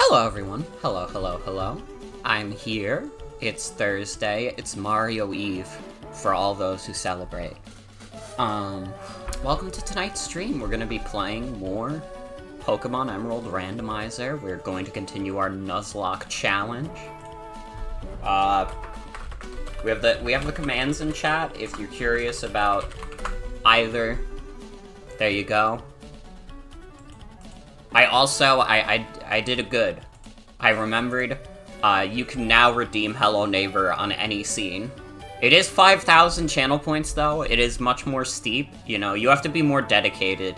Hello everyone, hello. I'm here, it's Thursday, it's Mario Eve, for all those who celebrate. Welcome to tonight's stream. We're gonna be playing more Pokemon Emerald Randomizer. We're going to continue our Nuzlocke challenge. We have the commands in chat if you're curious about either. There you go. I did a good. I remembered, you can now redeem Hello Neighbor on any scene It is 5,000 channel points, though. It is much more steep. You know, you have to be more dedicated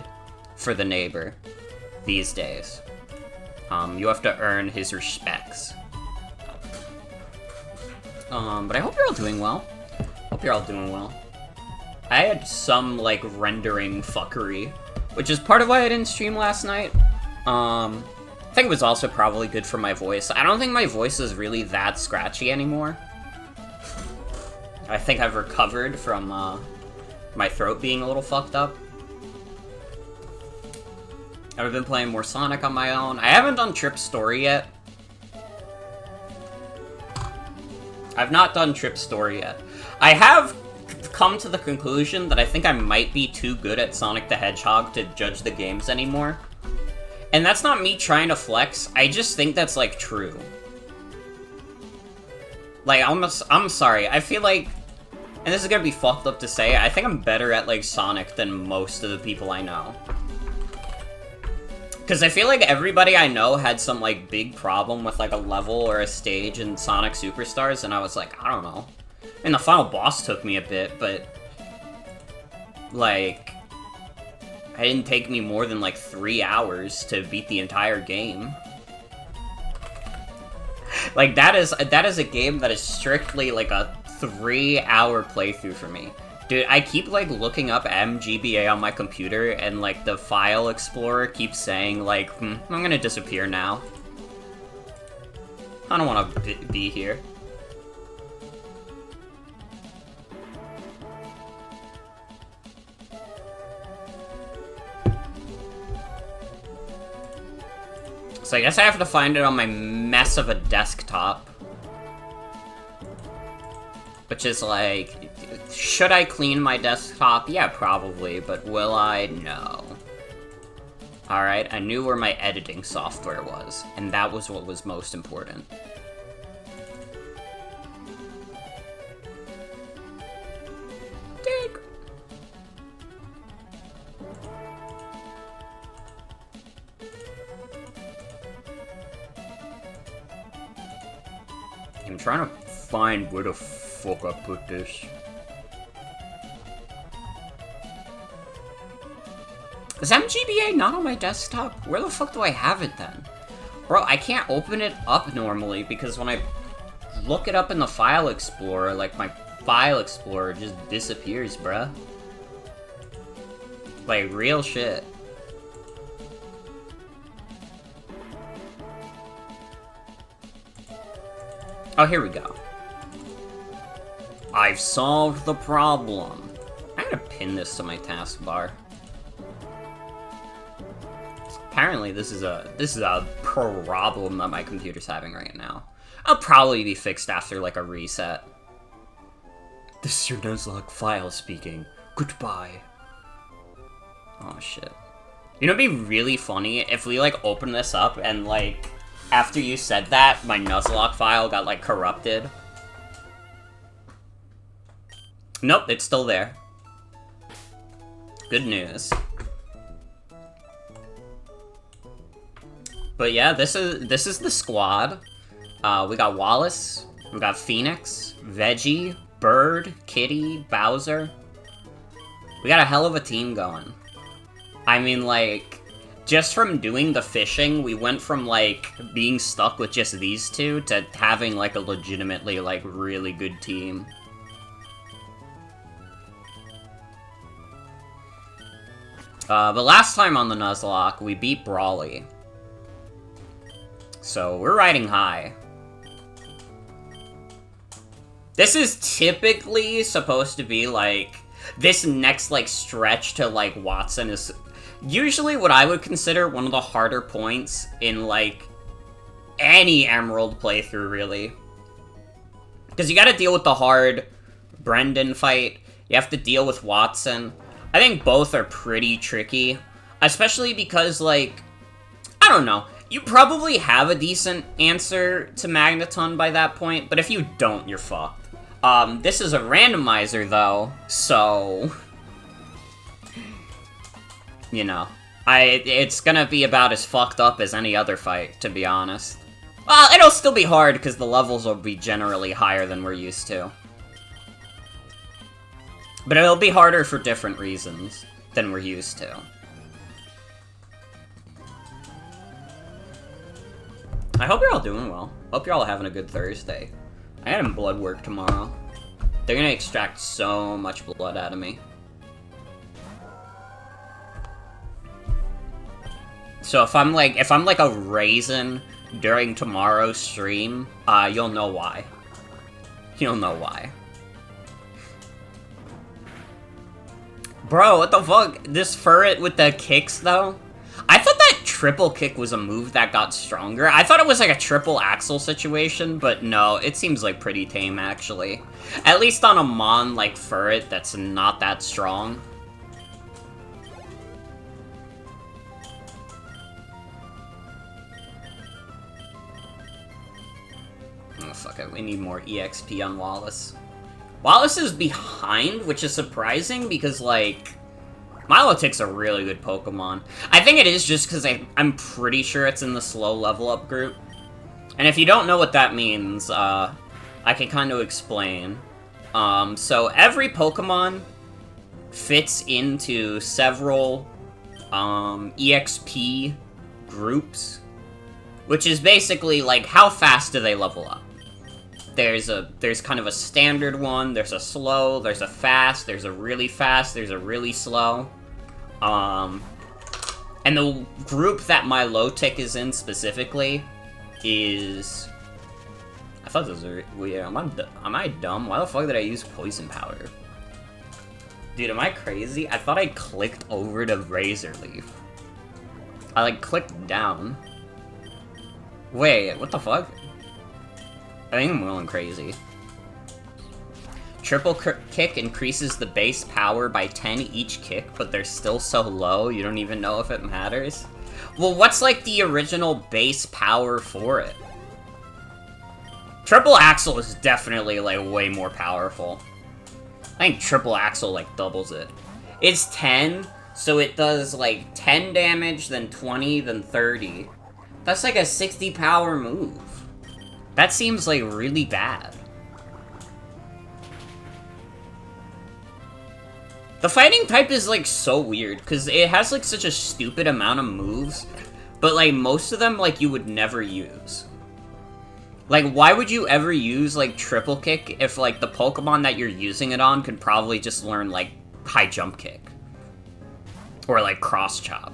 for the neighbor these days. You have to earn his respects. But I hope you're all doing well. Hope you're all doing well. I had some, like, rendering fuckery, which is part of why I didn't stream last night. I think it was also probably good for my voice. I don't think my voice is really that scratchy anymore. I think I've recovered from, my throat being a little fucked up. I've been playing more Sonic on my own. I haven't done Trip's story yet. I've not done Trip's story yet. I have come to the conclusion that I think I might be too good at Sonic the Hedgehog to judge the games anymore. And that's not me trying to flex, I just think that's, like, true. Like, I'm sorry, I feel like, and this is gonna be fucked up to say, I think I'm better at, like, Sonic than most of the people I know. Because I feel like everybody I know had some, like, big problem with, like, a level or a stage in Sonic Superstars, and I was like, I don't know. I mean, the final boss took me a bit, but, like, it didn't take me more than, like, 3 hours to beat the entire game. Like, that is a game that is strictly, like, a 3-hour playthrough for me. Dude, I keep, like, looking up MGBA on my computer, and, like, the file explorer keeps saying, like, I'm gonna disappear now. I don't want to be here. So I guess I have to find it on my mess of a desktop. Which is like, should I clean my desktop? Yeah, probably, but will I? No. Alright, I knew where my editing software was, and that was what was most important. Dig. I'm trying to find where the fuck I put this. Is MGBA not on my desktop? Where the fuck do I have it then? Bro, I can't open it up normally because when I look it up in the file explorer, like my file explorer just disappears, bruh. Like, real shit. Oh, here we go. I've solved the problem. I'm gonna pin this to my taskbar. Apparently, this is a problem that my computer's having right now. I'll probably be fixed after, like, a reset. This is your Nuzlocke file speaking. Goodbye. Oh, shit. You know, it'd be really funny if we, like, open this up and, like, after you said that, my Nuzlocke file got, like, corrupted. Nope, it's still there. Good news. But yeah, this is the squad. We got Wallace, we got Phoenix, Veggie, Bird, Kitty, Bowser. We got a hell of a team going. I mean, like, just from doing the fishing, we went from, like, being stuck with just these two to having, like, a legitimately, like, really good team. But last time on the Nuzlocke, we beat Brawly. So, we're riding high. This is typically supposed to be, like, this next, like, stretch to, like, Watson is usually what I would consider one of the harder points in, like, any Emerald playthrough, really. Because you gotta deal with the hard Brendan fight, you have to deal with Watson. I think both are pretty tricky, especially because, like, I don't know. You probably have a decent answer to Magneton by that point, but if you don't, you're fucked. This is a randomizer, though, so... You know. It's gonna be about as fucked up as any other fight, to be honest. Well, it'll still be hard, because the levels will be generally higher than we're used to. But it'll be harder for different reasons than we're used to. I hope you're all doing well. Hope you're all having a good Thursday. I got blood work tomorrow. They're gonna extract so much blood out of me. So if I'm like a raisin during tomorrow's stream, you'll know why. You'll know why. Bro, what the fuck? This ferret with the kicks, though? I thought that triple kick was a move that got stronger. I thought it was like a triple axle situation, but no, it seems like pretty tame, actually. At least on a mon like ferret that's not that strong. Oh, fuck it. We need more EXP on Wallace. Wallace is behind, which is surprising because, like, Milotic's a really good Pokemon. I think it is just because I'm pretty sure it's in the slow level up group. And if you don't know what that means, I can kind of explain. So every Pokemon fits into several EXP groups, which is basically, like, how fast do they level up? There's kind of a standard one, there's a slow, there's a fast, there's a really fast, there's a really slow. And the group that Milotic is in specifically is... I thought those were... Wait, am I dumb? Why the fuck did I use Poison Powder? Dude, am I crazy? I thought I clicked over to Razor Leaf. I, like, clicked down. Wait, what the fuck? I think I'm going crazy. Triple kick increases the base power by 10 each kick, but they're still so low, you don't even know if it matters. Well, what's, like, the original base power for it? Triple Axle is definitely, like, way more powerful. I think Triple Axle, like, doubles it. It's 10, so it does, like, 10 damage, then 20, then 30. That's, like, a 60 power move. That seems, like, really bad. The fighting type is, like, so weird, because it has, like, such a stupid amount of moves, but, like, most of them, like, you would never use. Like, why would you ever use, like, triple kick if, like, the Pokemon that you're using it on could probably just learn, like, high jump kick? Or, like, cross chop?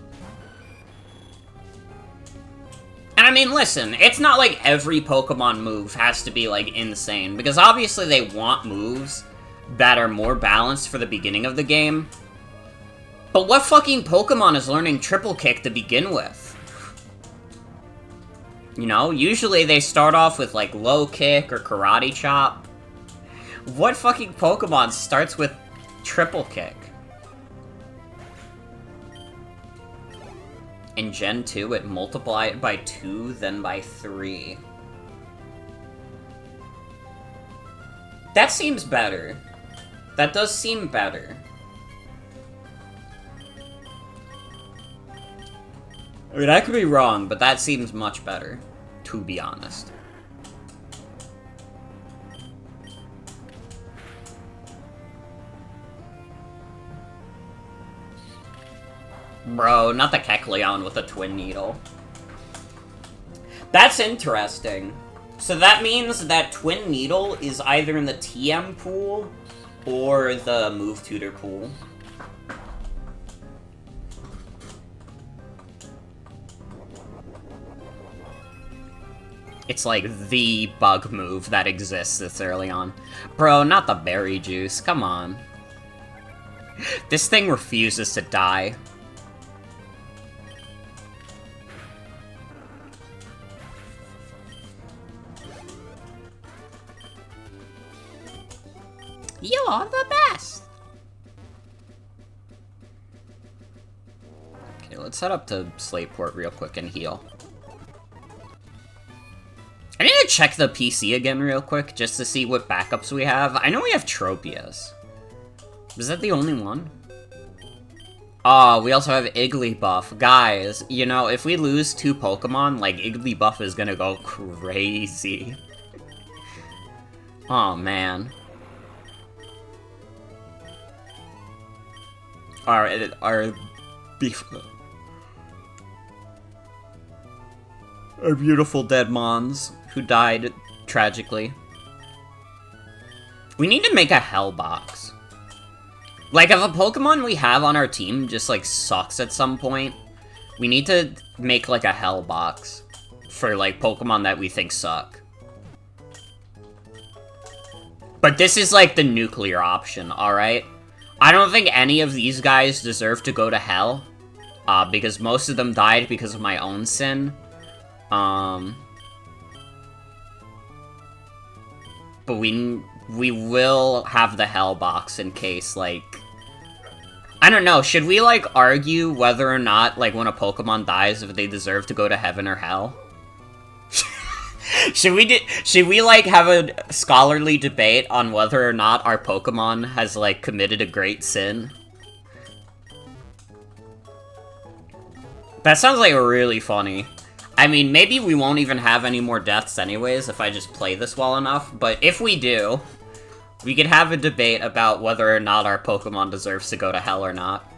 And I mean, listen, it's not like every Pokemon move has to be, like, insane, because obviously they want moves that are more balanced for the beginning of the game. But what fucking Pokemon is learning triple kick to begin with? You know, usually they start off with, like, low kick or karate chop. What fucking Pokemon starts with triple kick? In Gen 2, it multiplied by 2, then by 3. That seems better. That does seem better. I mean, I could be wrong, but that seems much better, to be honest. Bro, not the Kecleon with a Twin Needle. That's interesting. So that means that Twin Needle is either in the TM pool or the Move Tutor pool. It's like the bug move that exists this early on. Bro, not the berry juice, come on. This thing refuses to die. You're the best! Okay, let's head up to Slateport real quick and heal. I need to check the PC again real quick, just to see what backups we have. I know we have Tropius. Is that the only one? Oh, we also have Igglybuff. Guys, you know, if we lose 2 Pokemon, like, Igglybuff is gonna go crazy. Oh, man. our beautiful dead mons who died tragically. We need to make a hell box. Like, if a Pokemon we have on our team just, like, sucks at some point, we need to make, like, a hell box for, like, Pokemon that we think suck. But this is, like, the nuclear option, alright? I don't think any of these guys deserve to go to hell, because most of them died because of my own sin. But we will have the hell box in case, like... I don't know, should we, like, argue whether or not, like, when a Pokemon dies, if they deserve to go to heaven or hell? Should we, like, have a scholarly debate on whether or not our Pokemon has, like, committed a great sin? That sounds, like, really funny. I mean, maybe we won't even have any more deaths anyways if I just play this well enough, but if we do, we could have a debate about whether or not our Pokemon deserves to go to hell or not.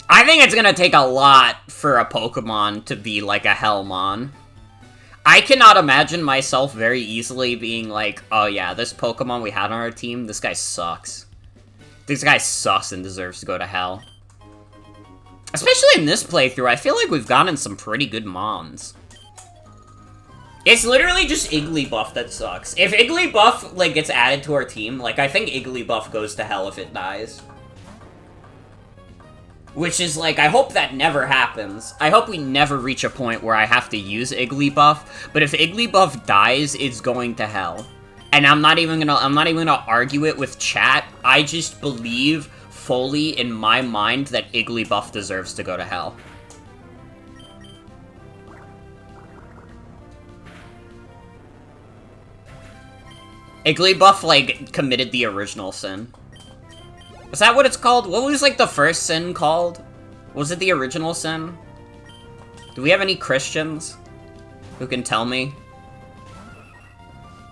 I think it's gonna take a lot for a Pokemon to be, like, a Hellmon. I cannot imagine myself very easily being like, oh yeah, this Pokemon we had on our team, this guy sucks. This guy sucks and deserves to go to hell. Especially in this playthrough, I feel like we've gotten some pretty good mons. It's literally just Igglybuff that sucks. If Igglybuff, like, gets added to our team, like, I think Igglybuff goes to hell if it dies. Which is, like, I hope that never happens. I hope we never reach a point where I have to use Igglybuff, but if Igglybuff dies, it's going to hell. And I'm not even gonna argue it with chat. I just believe fully in my mind that Igglybuff deserves to go to hell. Igglybuff, like, committed the original sin. Is that what it's called? What was, like, the first sin called? Was it the original sin? Do we have any Christians who can tell me?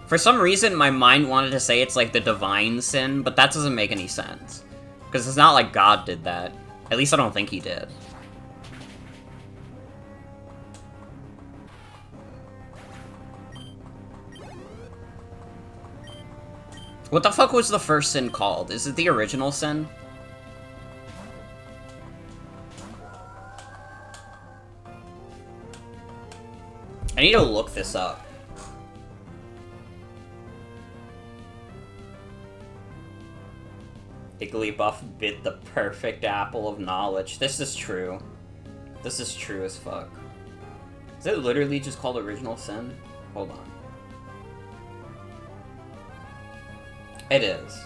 For some reason, my mind wanted to say it's, like, the divine sin, but that doesn't make any sense. Because it's not like God did that. At least I don't think he did. What the fuck was the first sin called? Is it the original sin? I need to look this up. Igglybuff bit the perfect apple of knowledge. This is true. This is true as fuck. Is it literally just called original sin? Hold on. It is.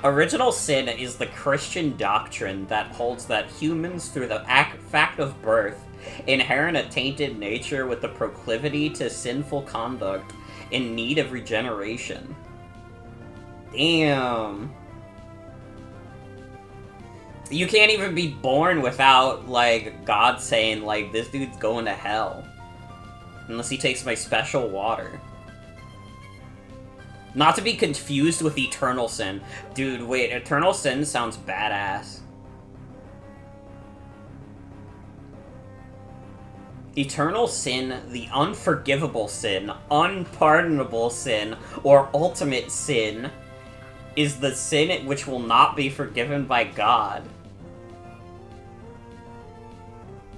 Original sin is the Christian doctrine that holds that humans, through the fact of birth, inherit a tainted nature with the proclivity to sinful conduct in need of regeneration. Damn. You can't even be born without, like, God saying, like, this dude's going to hell. Unless he takes my special water. Not to be confused with eternal sin. Dude, wait, eternal sin sounds badass. Eternal sin, the unforgivable sin, unpardonable sin, or ultimate sin, is the sin which will not be forgiven by God.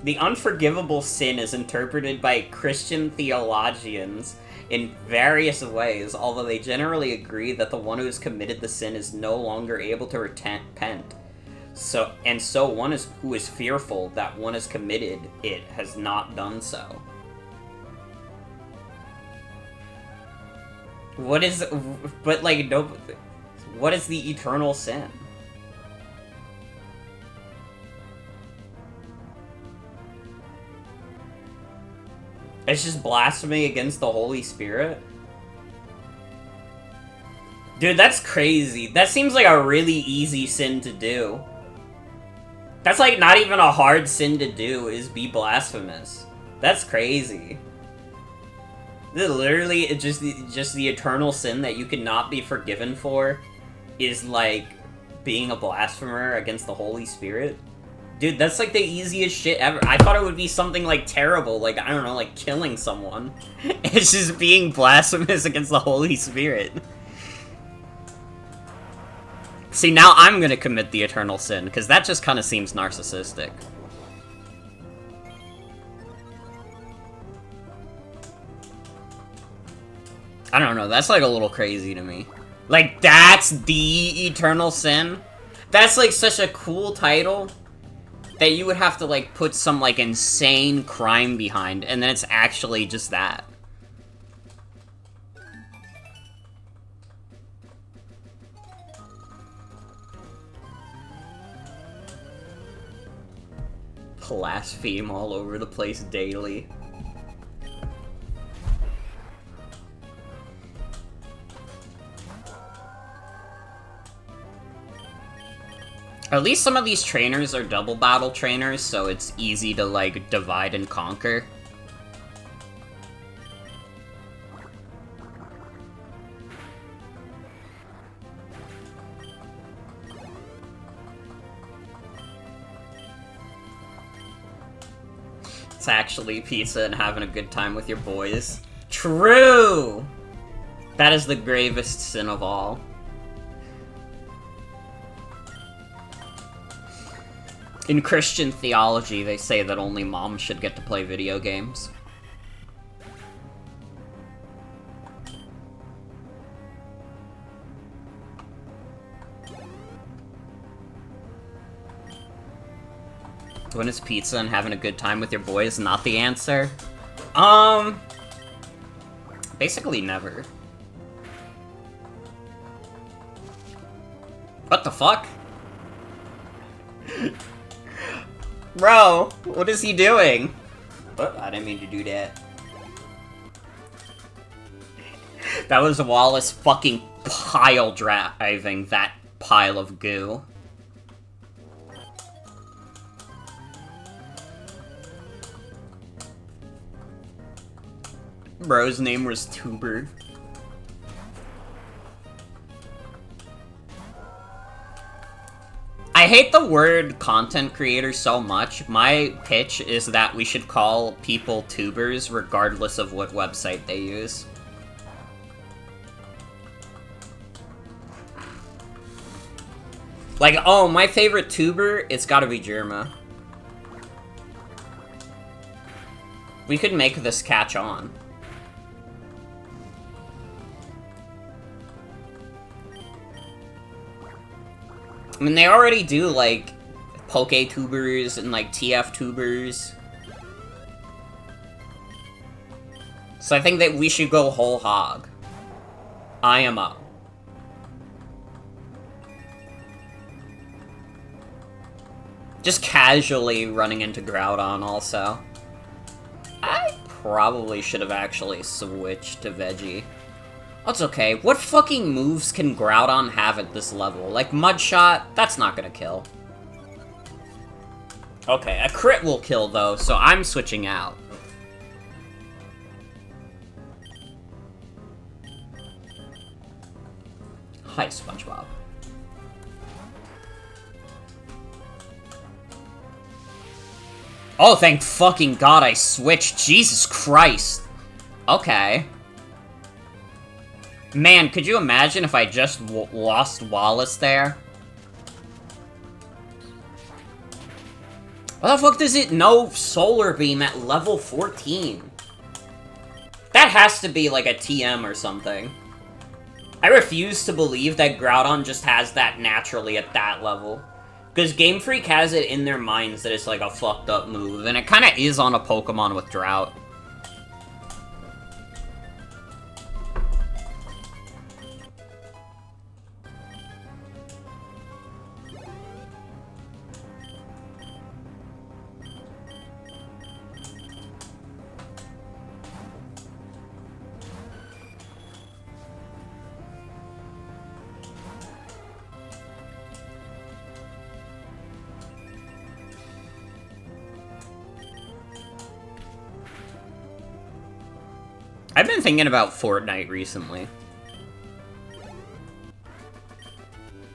The unforgivable sin is interpreted by Christian theologians in various ways, although they generally agree that the one who has committed the sin is no longer able to repent. So one who is fearful that one has committed it has not done so. What is the eternal sin? It's just blasphemy against the Holy Spirit? Dude, that's crazy. That seems like a really easy sin to do. That's like not even a hard sin to do, is be blasphemous. That's crazy. Literally, it just the eternal sin that you cannot be forgiven for is, like, being a blasphemer against the Holy Spirit. Dude, that's, like, the easiest shit ever. I thought it would be something, like, terrible, like, I don't know, like, killing someone. It's just being blasphemous against the Holy Spirit. See, now I'm gonna commit the eternal sin, because that just kind of seems narcissistic. I don't know, that's, like, a little crazy to me. Like, that's the eternal sin? That's, like, such a cool title that you would have to, like, put some, like, insane crime behind, and then it's actually just that. Blaspheme all over the place daily. At least some of these trainers are double battle trainers, so it's easy to, like, divide and conquer. It's actually pizza and having a good time with your boys. True! That is the gravest sin of all. In Christian theology, they say that only moms should get to play video games. When is pizza and having a good time with your boys not the answer? Basically never. What the fuck? Bro, what is he doing? Oh, I didn't mean to do that. That was Wallace fucking pile driving that pile of goo. Bro's name was Tuber. I hate the word content creator so much. My pitch is that we should call people tubers regardless of what website they use. Like, oh, my favorite tuber, it's gotta be Germa. We could make this catch on. I mean, they already do, like, Poke tubers and, like, TF tubers. So I think that we should go whole hog. I am up. Just casually running into Groudon, also. I probably should have actually switched to Veggie. That's okay. What fucking moves can Groudon have at this level? Like, Mud Shot? That's not gonna kill. Okay, a crit will kill, though, so I'm switching out. Hi, SpongeBob. Oh, thank fucking God I switched. Jesus Christ. Okay. Man, could you imagine if I just lost Wallace there? Why the fuck does it know Solar Beam at level 14? That has to be like a TM or something. I refuse to believe that Groudon just has that naturally at that level. Because Game Freak has it in their minds that it's like a fucked up move, and it kind of is on a Pokemon with Drought. I've been thinking about Fortnite recently.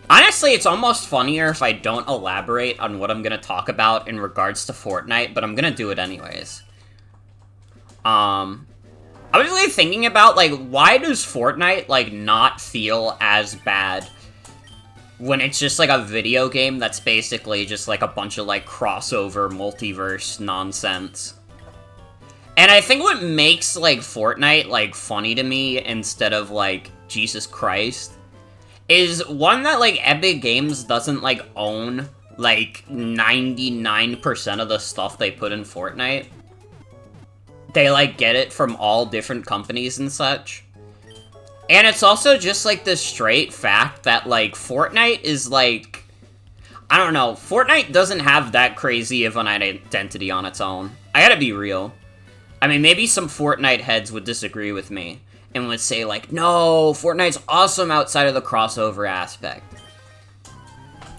Honestly, it's almost funnier if I don't elaborate on what I'm gonna talk about in regards to Fortnite, but I'm gonna do it anyways. I was really thinking about, like, why does Fortnite, like, not feel as bad when it's just, like, a video game that's basically just, like, a bunch of, like, crossover, multiverse nonsense? And I think what makes, like, Fortnite, like, funny to me instead of, like, Jesus Christ is, one, that, like, Epic Games doesn't, like, own, like, 99% of the stuff they put in Fortnite. They, like, get it from all different companies and such. And it's also just, like, the straight fact that, like, Fortnite is, like... I don't know, Fortnite doesn't have that crazy of an identity on its own. I gotta be real. I mean, maybe some Fortnite heads would disagree with me and would say, like, no, Fortnite's awesome outside of the crossover aspect.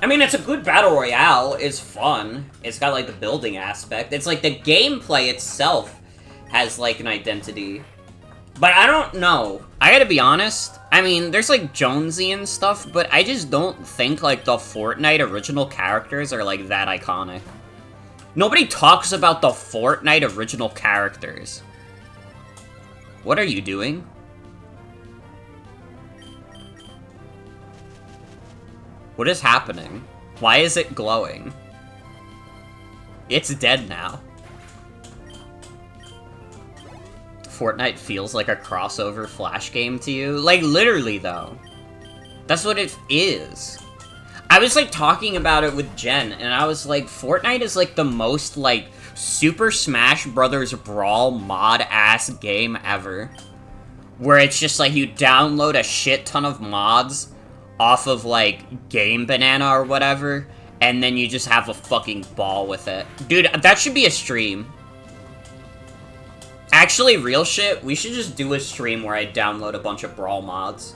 I mean, it's a good battle royale. It's fun. It's got, like, the building aspect. It's, like, the gameplay itself has, like, an identity. But I don't know. I gotta be honest. I mean, there's, like, Jonesy and stuff, but I just don't think, like, the Fortnite original characters are, like, that iconic. Nobody talks about the Fortnite original characters. What are you doing? What is happening? Why is it glowing? It's dead now. Fortnite feels like a crossover Flash game to you? Like, literally, though. That's what it is. I was, like, talking about it with Jen, and I was like, Fortnite is, like, the most, like, Super Smash Brothers Brawl mod-ass game ever. Where it's just, like, you download a shit ton of mods off of, like, Game Banana or whatever, and then you just have a fucking ball with it. Dude, that should be a stream. Actually, real shit, we should just do a stream where I download a bunch of Brawl mods.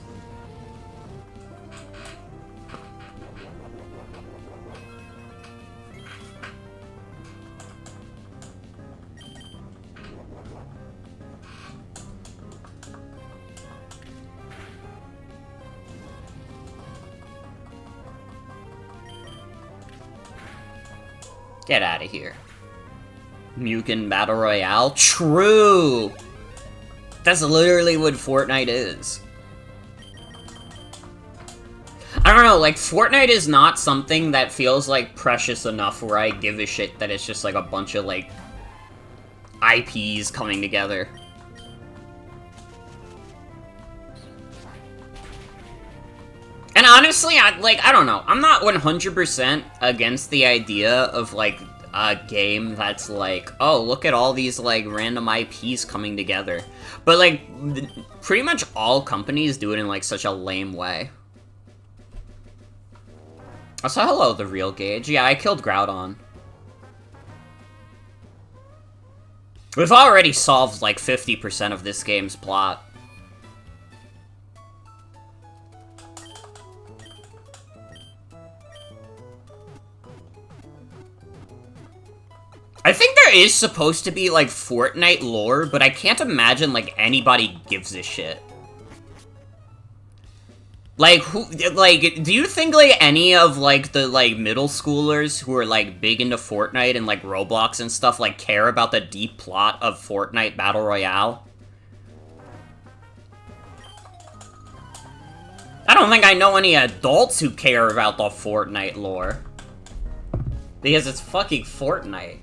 Get out of here. Mugen Battle Royale? True! That's literally what Fortnite is. I don't know, like, Fortnite is not something that feels, like, precious enough where I give a shit that it's just, like, a bunch of, like, IPs coming together. And honestly, I don't know. I'm not 100% against the idea of, like, a game that's like, oh, look at all these, like, random IPs coming together. But, like, pretty much all companies do it in, like, such a lame way. Also, hello, the real Gauge. Yeah, I killed Groudon. We've already solved, like, 50% of this game's plot. I think there is supposed to be, like, Fortnite lore, but I can't imagine, like, anybody gives a shit. Like, do you think, like, any of, like, the, like, middle schoolers who are, like, big into Fortnite and, like, Roblox and stuff, like, care about the deep plot of Fortnite Battle Royale? I don't think I know any adults who care about the Fortnite lore. Because it's fucking Fortnite.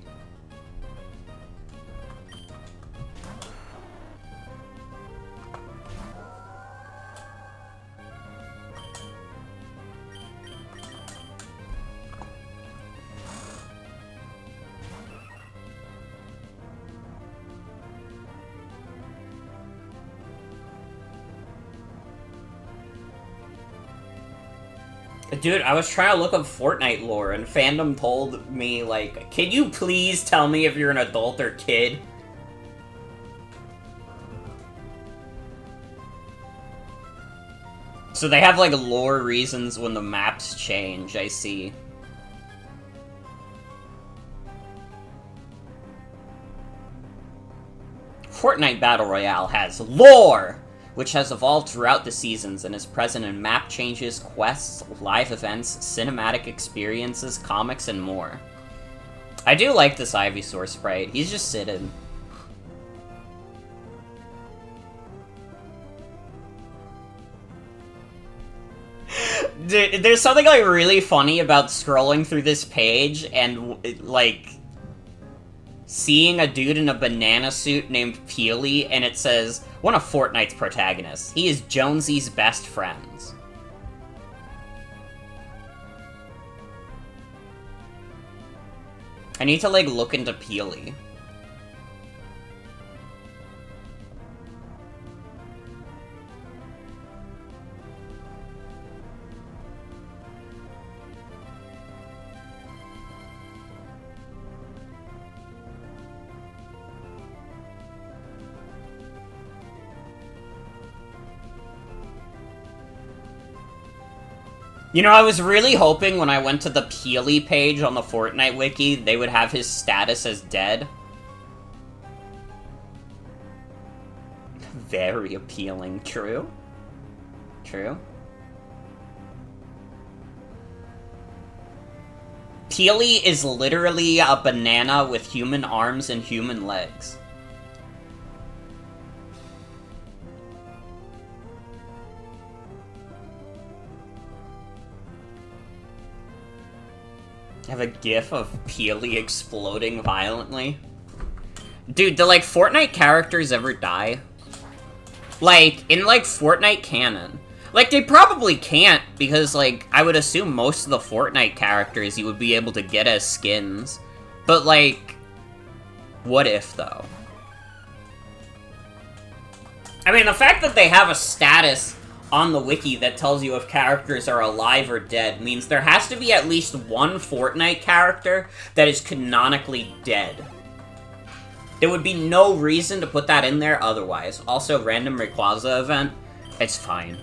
Dude, I was trying to look up Fortnite lore, and fandom told me, like, can you please tell me if you're an adult or kid? So they have, like, lore reasons when the maps change, I see. Fortnite Battle Royale has lore, which has evolved throughout the seasons and is present in map changes, quests, live events, cinematic experiences, comics, and more. I do like this Ivysaur sprite. He's just sitting. Dude, there's something, like, really funny about scrolling through this page and, like, seeing a dude in a banana suit named Peely, and it says, one of Fortnite's protagonists. He is Jonesy's best friends. I need to, like, look into Peely. You know, I was really hoping when I went to the Peely page on the Fortnite wiki, they would have his status as dead. Very appealing. True. True. Peely is literally a banana with human arms and human legs. I have a gif of Peely exploding violently. Dude, do, like, Fortnite characters ever die? Like, in, like, Fortnite canon. Like, they probably can't, because, like, I would assume most of the Fortnite characters you would be able to get as skins. But, like, what if, though? I mean, the fact that they have a status on the wiki that tells you if characters are alive or dead means there has to be at least one Fortnite character that is canonically dead. There would be no reason to put that in there otherwise. Also, random Rayquaza event, it's fine.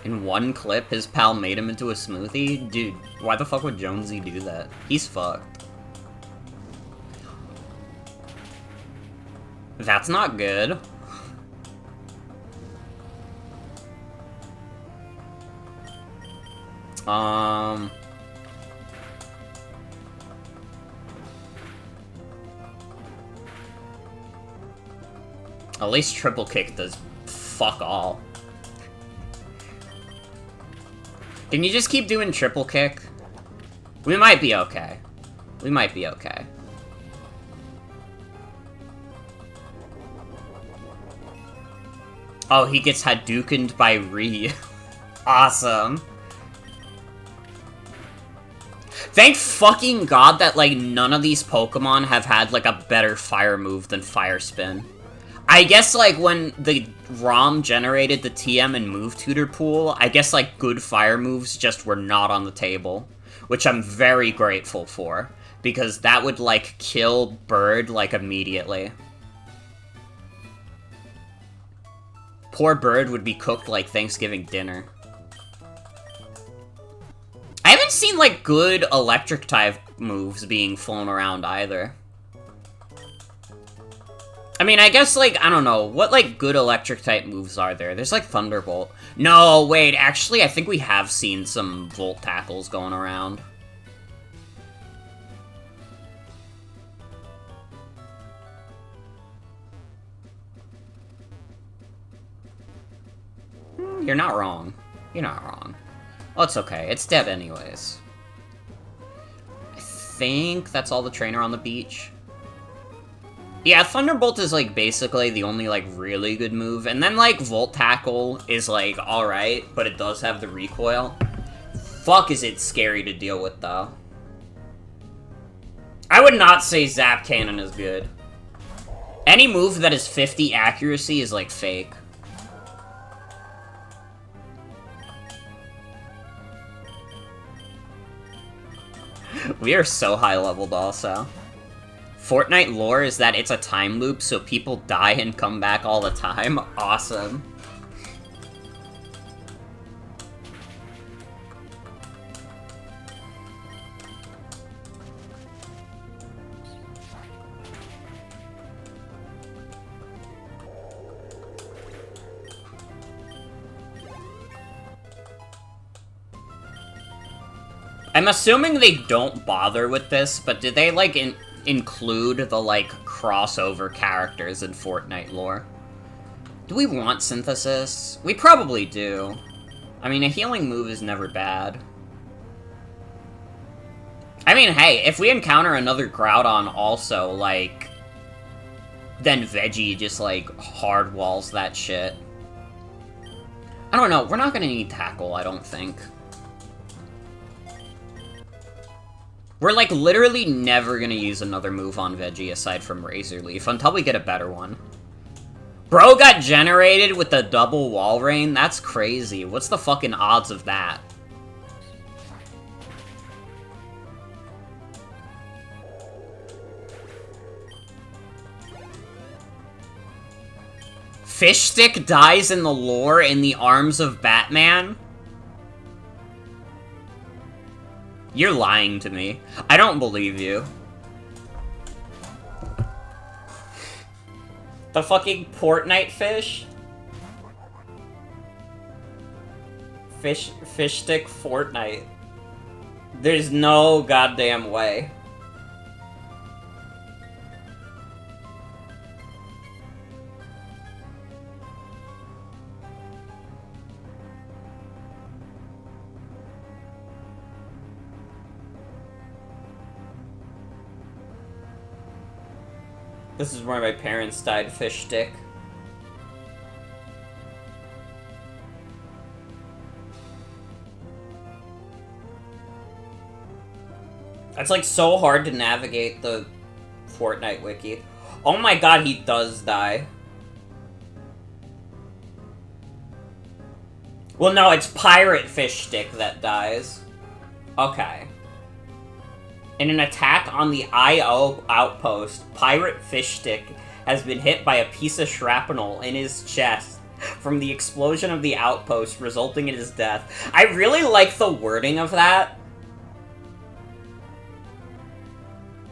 In one clip, his pal made him into a smoothie? Dude, why the fuck would Jonesy do that? He's fucked. That's not good. At least triple kick does fuck all. Can you just keep doing triple kick? We might be okay. We might be okay. Oh, he gets Hadoukened by Ree. Awesome. Thank fucking god that, like, none of these Pokemon have had, like, a better fire move than Fire Spin. I guess, like, when the ROM generated the TM and Move Tutor pool, I guess, like, good fire moves just were not on the table. Which I'm very grateful for. Because that would, like, kill Bird, like, immediately. Poor Bird would be cooked like Thanksgiving dinner. I haven't seen, like, good electric-type moves being flown around either. I mean, I guess, like, I don't know, what, like, good electric-type moves are there? There's, like, Thunderbolt. No, wait, actually, I think we have seen some Volt Tackles going around. You're not wrong. You're not wrong. Well, it's okay. It's dead anyways. I think that's all the trainer on the beach. Yeah, Thunderbolt is, like, basically the only, like, really good move. And then, like, Volt Tackle is, like, alright, but it does have the recoil. Fuck, is it scary to deal with, though. I would not say Zap Cannon is good. Any move that is 50 accuracy is, like, fake. We are so high-leveled, also. Fortnite lore is that it's a time loop, so people die and come back all the time. Awesome. I'm assuming they don't bother with this, but did they, like, include the, like, crossover characters in Fortnite lore? Do we want synthesis? We probably do. I mean, a healing move is never bad. I mean, hey, if we encounter another Groudon also, like, then Veggie just, like, hard walls that shit. I don't know, we're not gonna need Tackle, I don't think. We're, like, literally never gonna use another move on Veggie aside from Razor Leaf until we get a better one. Bro got generated with the double wall rain? That's crazy. What's the fucking odds of that? Fish Stick dies in the lore in the arms of Batman? You're lying to me. I don't believe you. The fucking Fortnite fish? Fish Stick Fortnite. There's no goddamn way. This is where my parents died, Fish Stick. It's like so hard to navigate the Fortnite wiki. Oh my god, he does die. Well, no, it's Pirate Fish Stick that dies. Okay. In an attack on the I.O. outpost, Pirate Fish Stick has been hit by a piece of shrapnel in his chest from the explosion of the outpost, resulting in his death. I really like the wording of that.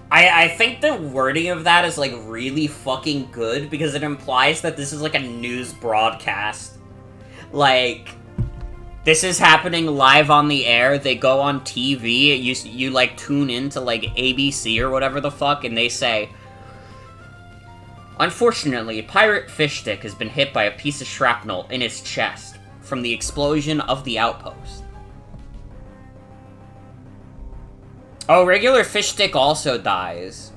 I think the wording of that is, like, really fucking good, because it implies that this is, like, a news broadcast. Like, this is happening live on the air, they go on TV, you like, tune into, like, ABC or whatever the fuck, and they say, unfortunately, Pirate Fish Stick has been hit by a piece of shrapnel in his chest from the explosion of the outpost. Oh, regular Fish Stick also dies.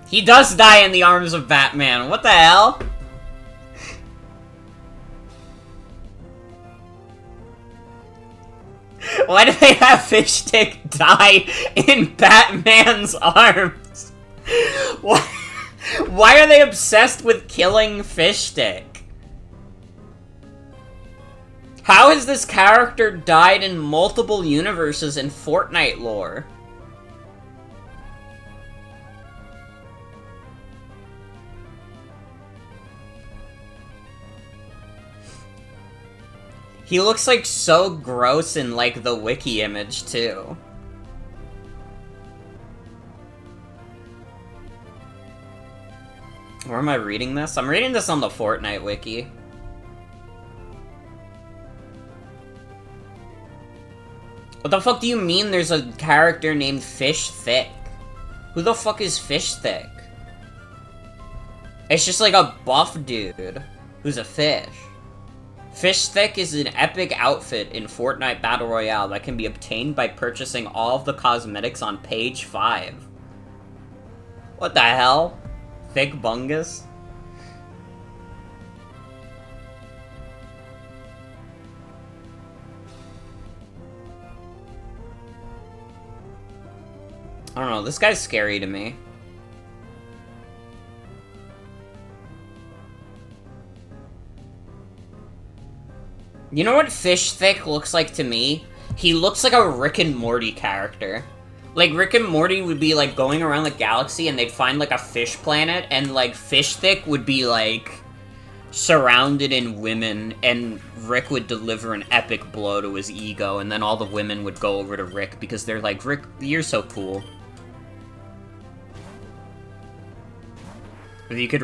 He does die in the arms of Batman. What the hell? Why do they have Fish Stick die in Batman's arms? Why are they obsessed with killing Fish Stick? How has this character died in multiple universes in Fortnite lore? He looks, like, so gross in, like, the wiki image, too. Where am I reading this? I'm reading this on the Fortnite wiki. What the fuck do you mean there's a character named Fish Thick? Who the fuck is Fish Thick? It's just like a buff dude who's a fish. Fish Thick is an epic outfit in Fortnite Battle Royale that can be obtained by purchasing all of the cosmetics on page 5. What the hell? Thick Bungus? I don't know, this guy's scary to me. You know what Fish Thick looks like to me? He looks like a Rick and Morty character. Like, Rick and Morty would be, like, going around the galaxy and they'd find, like, a fish planet, and, like, Fish Thick would be, like, surrounded in women, and Rick would deliver an epic blow to his ego, and then all the women would go over to Rick because they're like, Rick, you're so cool. If you could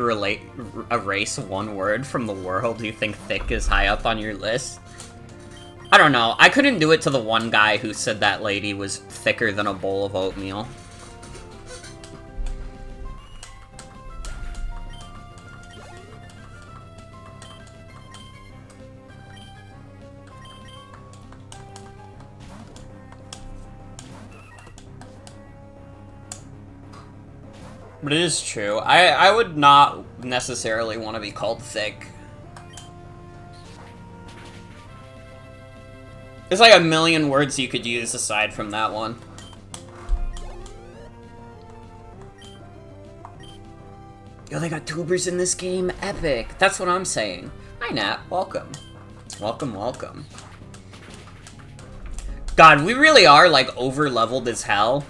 erase one word from the world, do you think thick is high up on your list? I don't know. I couldn't do it to the one guy who said that lady was thicker than a bowl of oatmeal. But it is true. I would not necessarily want to be called thick. There's like a million words you could use aside from that one. Yo, they got tubers in this game? Epic. That's what I'm saying. Hi, Nat. Welcome. Welcome, welcome. God, we really are, like, over-leveled as hell.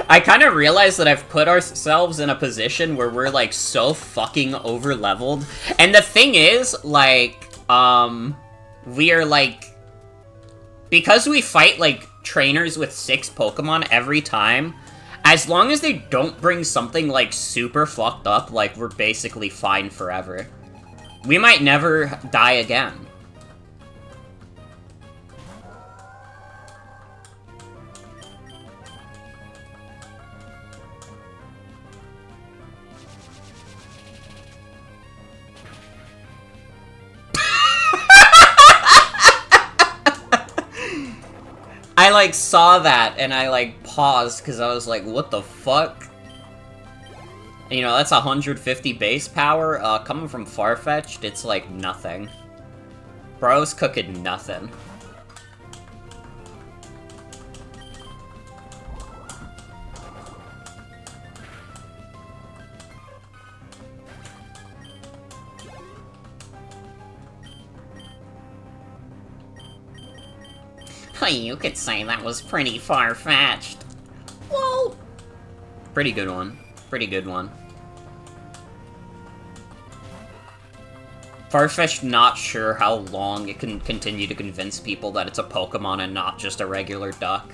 I kind of realized that I've put ourselves in a position where we're, like, so fucking over-leveled. And the thing is, like, we are, like... Because we fight, like, trainers with 6 Pokemon every time, as long as they don't bring something, like, super fucked up, like, we're basically fine forever. We might never die again. I, like, saw that, and I, like, paused, because I was like, what the fuck? You know, that's 150 base power, coming from Farfetch'd, it's, like, nothing. Bro's cooking nothing. You could say that was pretty far-fetched. Whoa! Pretty good one. Pretty good one. Farfetch'd not sure how long it can continue to convince people that it's a Pokemon and not just a regular duck.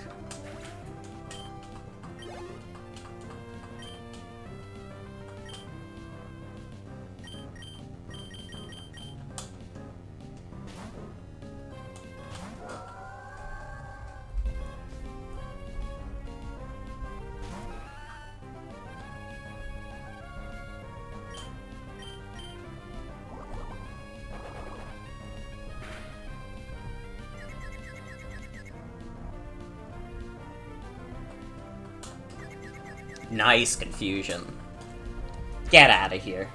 Nice confusion. Get out of here.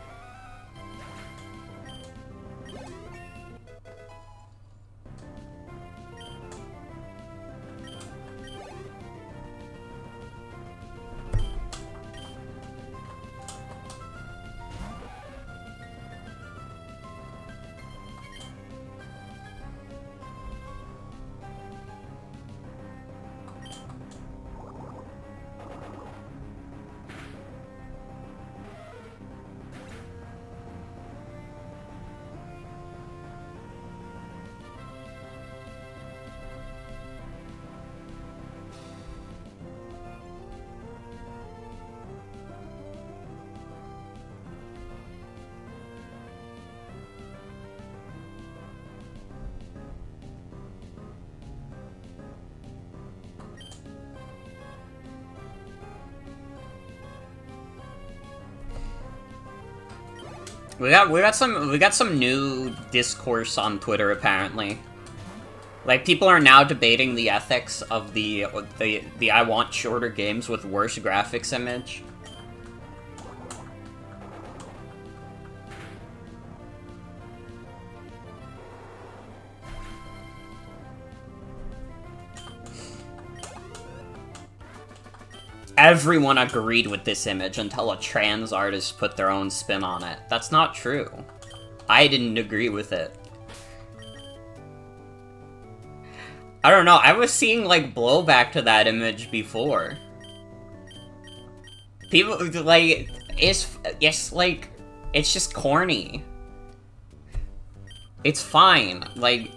We got some new discourse on Twitter apparently. Like, people are now debating the ethics of the I want shorter games with worse graphics image. Everyone agreed with this image until a trans artist put their own spin on it. That's not true. I didn't agree with it. I don't know, I was seeing, like, blowback to that image before. People, like, it's like, it's just corny. It's fine, like...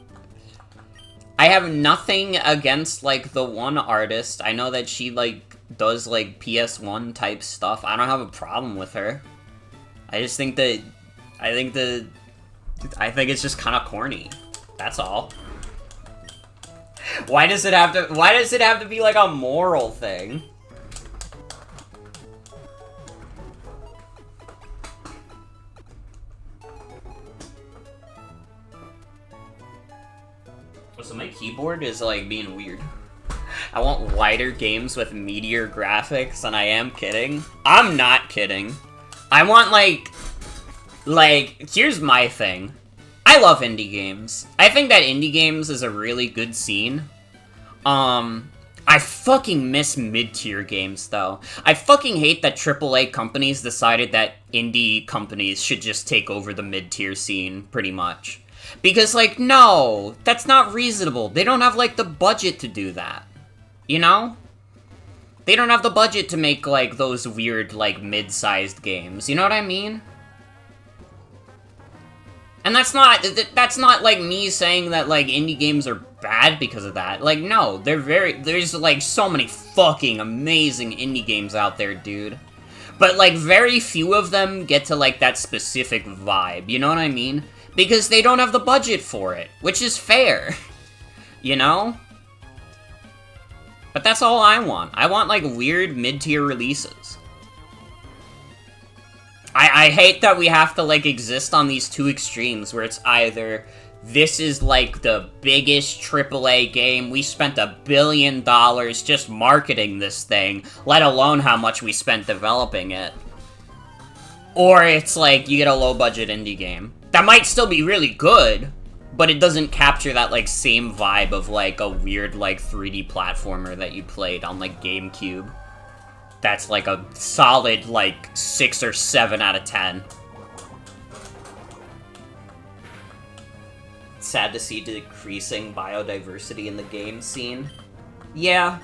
I have nothing against, like, the one artist. I know that she, like, does, like, PS1 type stuff. I don't have a problem with her. I just think that, I think it's just kind of corny. That's all. Why does it have to be like a moral thing? So my keyboard is like being weird. I want wider games with meatier graphics, and I am kidding. I'm not kidding. I want like, here's my thing. I love indie games. I think that indie games is a really good scene. I fucking miss mid-tier games, though. I fucking hate that AAA companies decided that indie companies should just take over the mid-tier scene, pretty much. Because, like, no, that's not reasonable. They don't have, like, the budget to do that. You know? They don't have the budget to make, like, those weird, like, mid-sized games. You know what I mean? And that's not, like, me saying that, like, indie games are bad because of that. Like, no, there's, like, so many fucking amazing indie games out there, dude. But, like, very few of them get to, like, that specific vibe, you know what I mean? Because they don't have the budget for it, which is fair. You know? But that's all I want. I want, like, weird mid-tier releases. I hate that we have to, like, exist on these two extremes, where it's either, this is, like, the biggest AAA game, we spent $1 billion just marketing this thing, let alone how much we spent developing it. Or it's, like, you get a low-budget indie game. That might still be really good, but it doesn't capture that, like, same vibe of, like, a weird, like, 3D platformer that you played on, like, GameCube. That's, like, a solid, like, 6 or 7 out of 10. Sad to see decreasing biodiversity in the game scene. Yeah.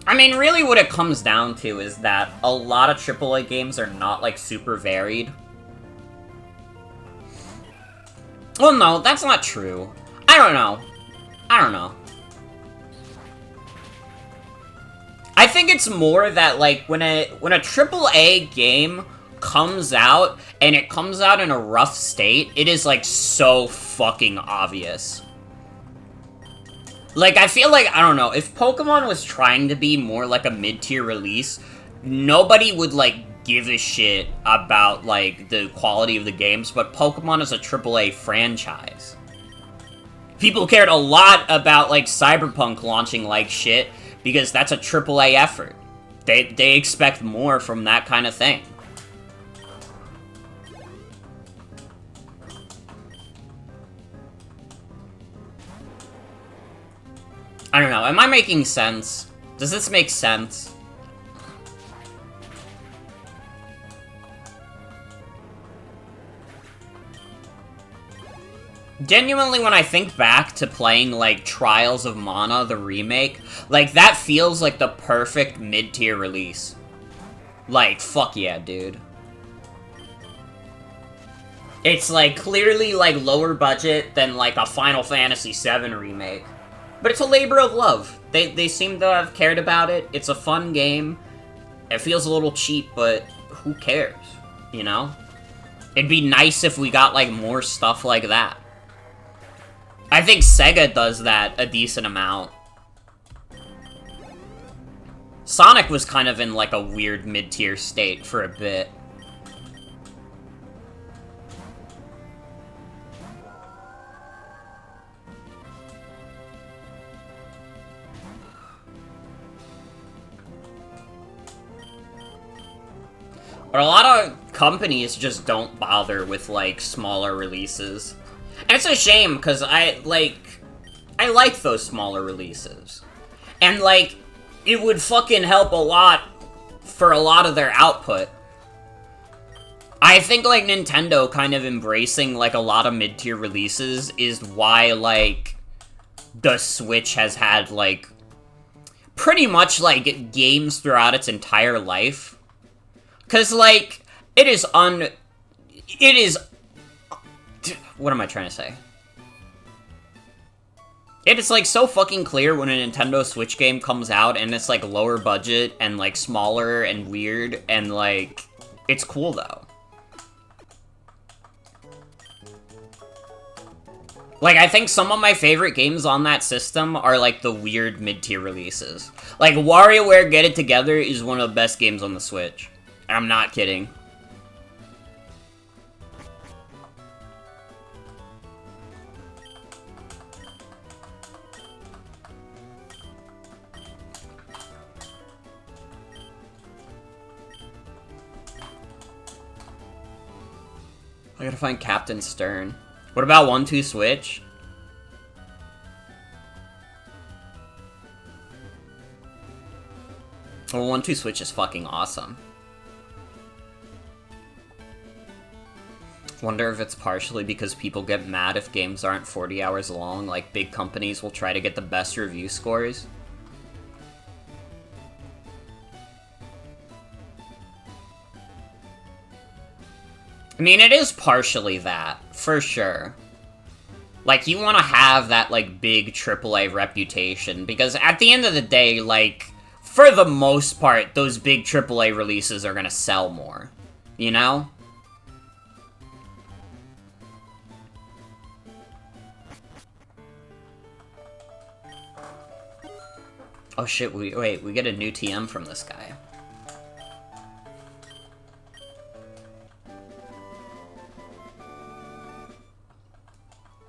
I mean, really what it comes down to is that a lot of AAA games are not, like, super varied. Well, no, that's not true. I don't know. I think it's more that, like, when a AAA game comes out, and it comes out in a rough state, it is, like, so fucking obvious. Like, I feel like, I don't know, if Pokemon was trying to be more like a mid-tier release, nobody would, like, give a shit about, like, the quality of the games, but Pokemon is a AAA franchise. People cared a lot about, like, Cyberpunk launching like shit, because that's a AAA effort. They expect more from that kind of thing. I don't know, am I making sense? Does this make sense? Genuinely, when I think back to playing, like, Trials of Mana, the remake, like, that feels like the perfect mid-tier release. Like, fuck yeah, dude. It's, like, clearly, like, lower budget than, like, a Final Fantasy VII remake. But it's a labor of love. They seem to have cared about it. It's a fun game. It feels a little cheap, but who cares, you know? It'd be nice if we got, like, more stuff like that. I think Sega does that a decent amount. Sonic was kind of in, like, a weird mid-tier state for a bit. But a lot of companies just don't bother with, like, smaller releases. And it's a shame, because I like those smaller releases. And, like, it would fucking help a lot for a lot of their output. I think, like, Nintendo kind of embracing, like, a lot of mid-tier releases is why, like, the Switch has had, like, pretty much, like, games throughout its entire life. Because, like, it is what am I trying to say? It is, like, so fucking clear when a Nintendo Switch game comes out and it's, like, lower budget and, like, smaller and weird and, like, it's cool, though. Like, I think some of my favorite games on that system are, like, the weird mid-tier releases. Like, WarioWare Get It Together is one of the best games on the Switch. I'm not kidding. I gotta find Captain Stern. What about 1-2 Switch? Well, 1-2 Switch is fucking awesome. Wonder if it's partially because people get mad if games aren't 40 hours long, like big companies will try to get the best review scores. I mean, it is partially that, for sure. Like, you want to have that, like, big AAA reputation, because at the end of the day, like, for the most part, those big AAA releases are gonna sell more. You know? Oh shit, wait, we get a new TM from this guy.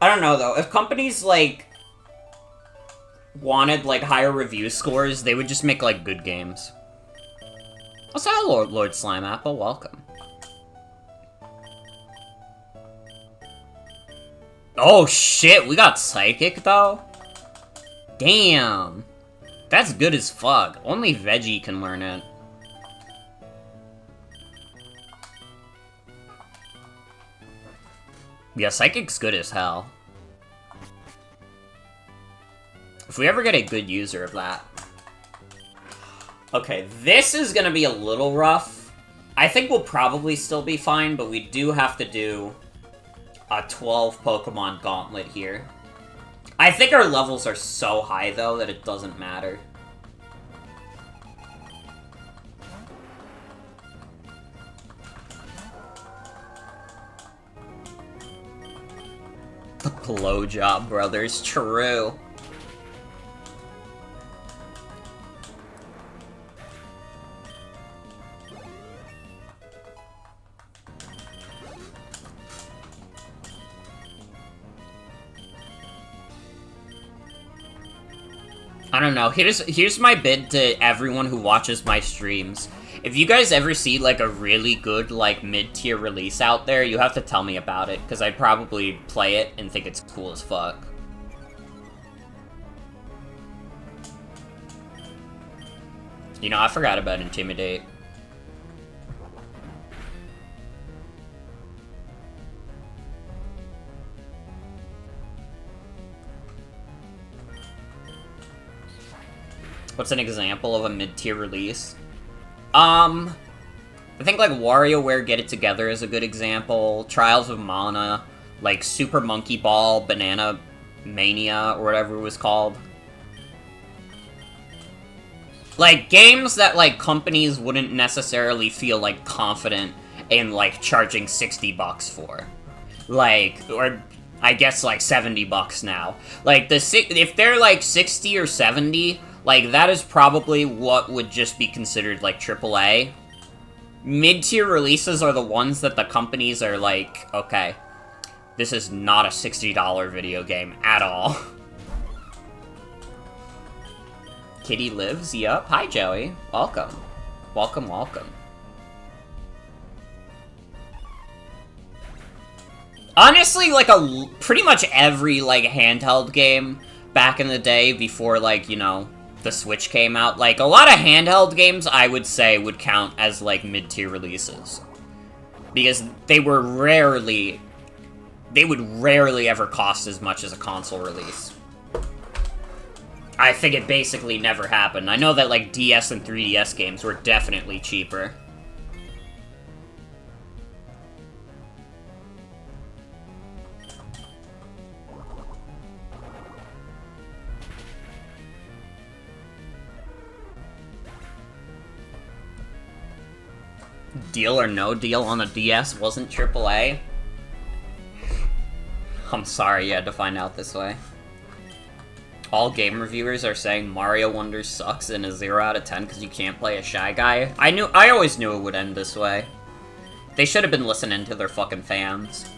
I don't know, though. If companies, like, wanted, like, higher review scores, they would just make, like, good games. Also, hello, Lord Slime Apple. Welcome. Oh, shit. We got Psychic, though? Damn. That's good as fuck. Only Veggie can learn it. Yeah, Psychic's good as hell. If we ever get a good user of that. Okay, this is gonna be a little rough. I think we'll probably still be fine, but we do have to do a 12 Pokemon gauntlet here. I think our levels are so high, though, that it doesn't matter. The Blowjob Brothers, true. I don't know, here's my bid to everyone who watches my streams. If you guys ever see, like, a really good, like, mid-tier release out there, you have to tell me about it, because I'd probably play it and think it's cool as fuck. You know, I forgot about Intimidate. What's an example of a mid-tier release? I think, like, WarioWare Get It Together is a good example. Trials of Mana, like, Super Monkey Ball, Banana Mania, or whatever it was called. Like, games that, like, companies wouldn't necessarily feel, like, confident in, like, charging 60 bucks for. Like, or I guess, like, 70 bucks now. Like, if they're, like, 60 or 70... like, that is probably what would just be considered, like, AAA. Mid-tier releases are the ones that the companies are like, okay, this is not a $60 video game at all. Kitty Lives, yup. Hi, Joey. Welcome. Welcome, welcome. Honestly, like, pretty much every, like, handheld game back in the day before, like, you know, the Switch came out, like, a lot of handheld games, I would say, would count as, like, mid-tier releases. Because they would rarely ever cost as much as a console release. I think it basically never happened. I know that, like, DS and 3DS games were definitely cheaper. Deal or No Deal on the DS wasn't AAA? I'm sorry you had to find out this way. All game reviewers are saying Mario Wonder sucks and is 0 out of 10 because you can't play a Shy Guy. I always knew it would end this way. They should have been listening to their fucking fans.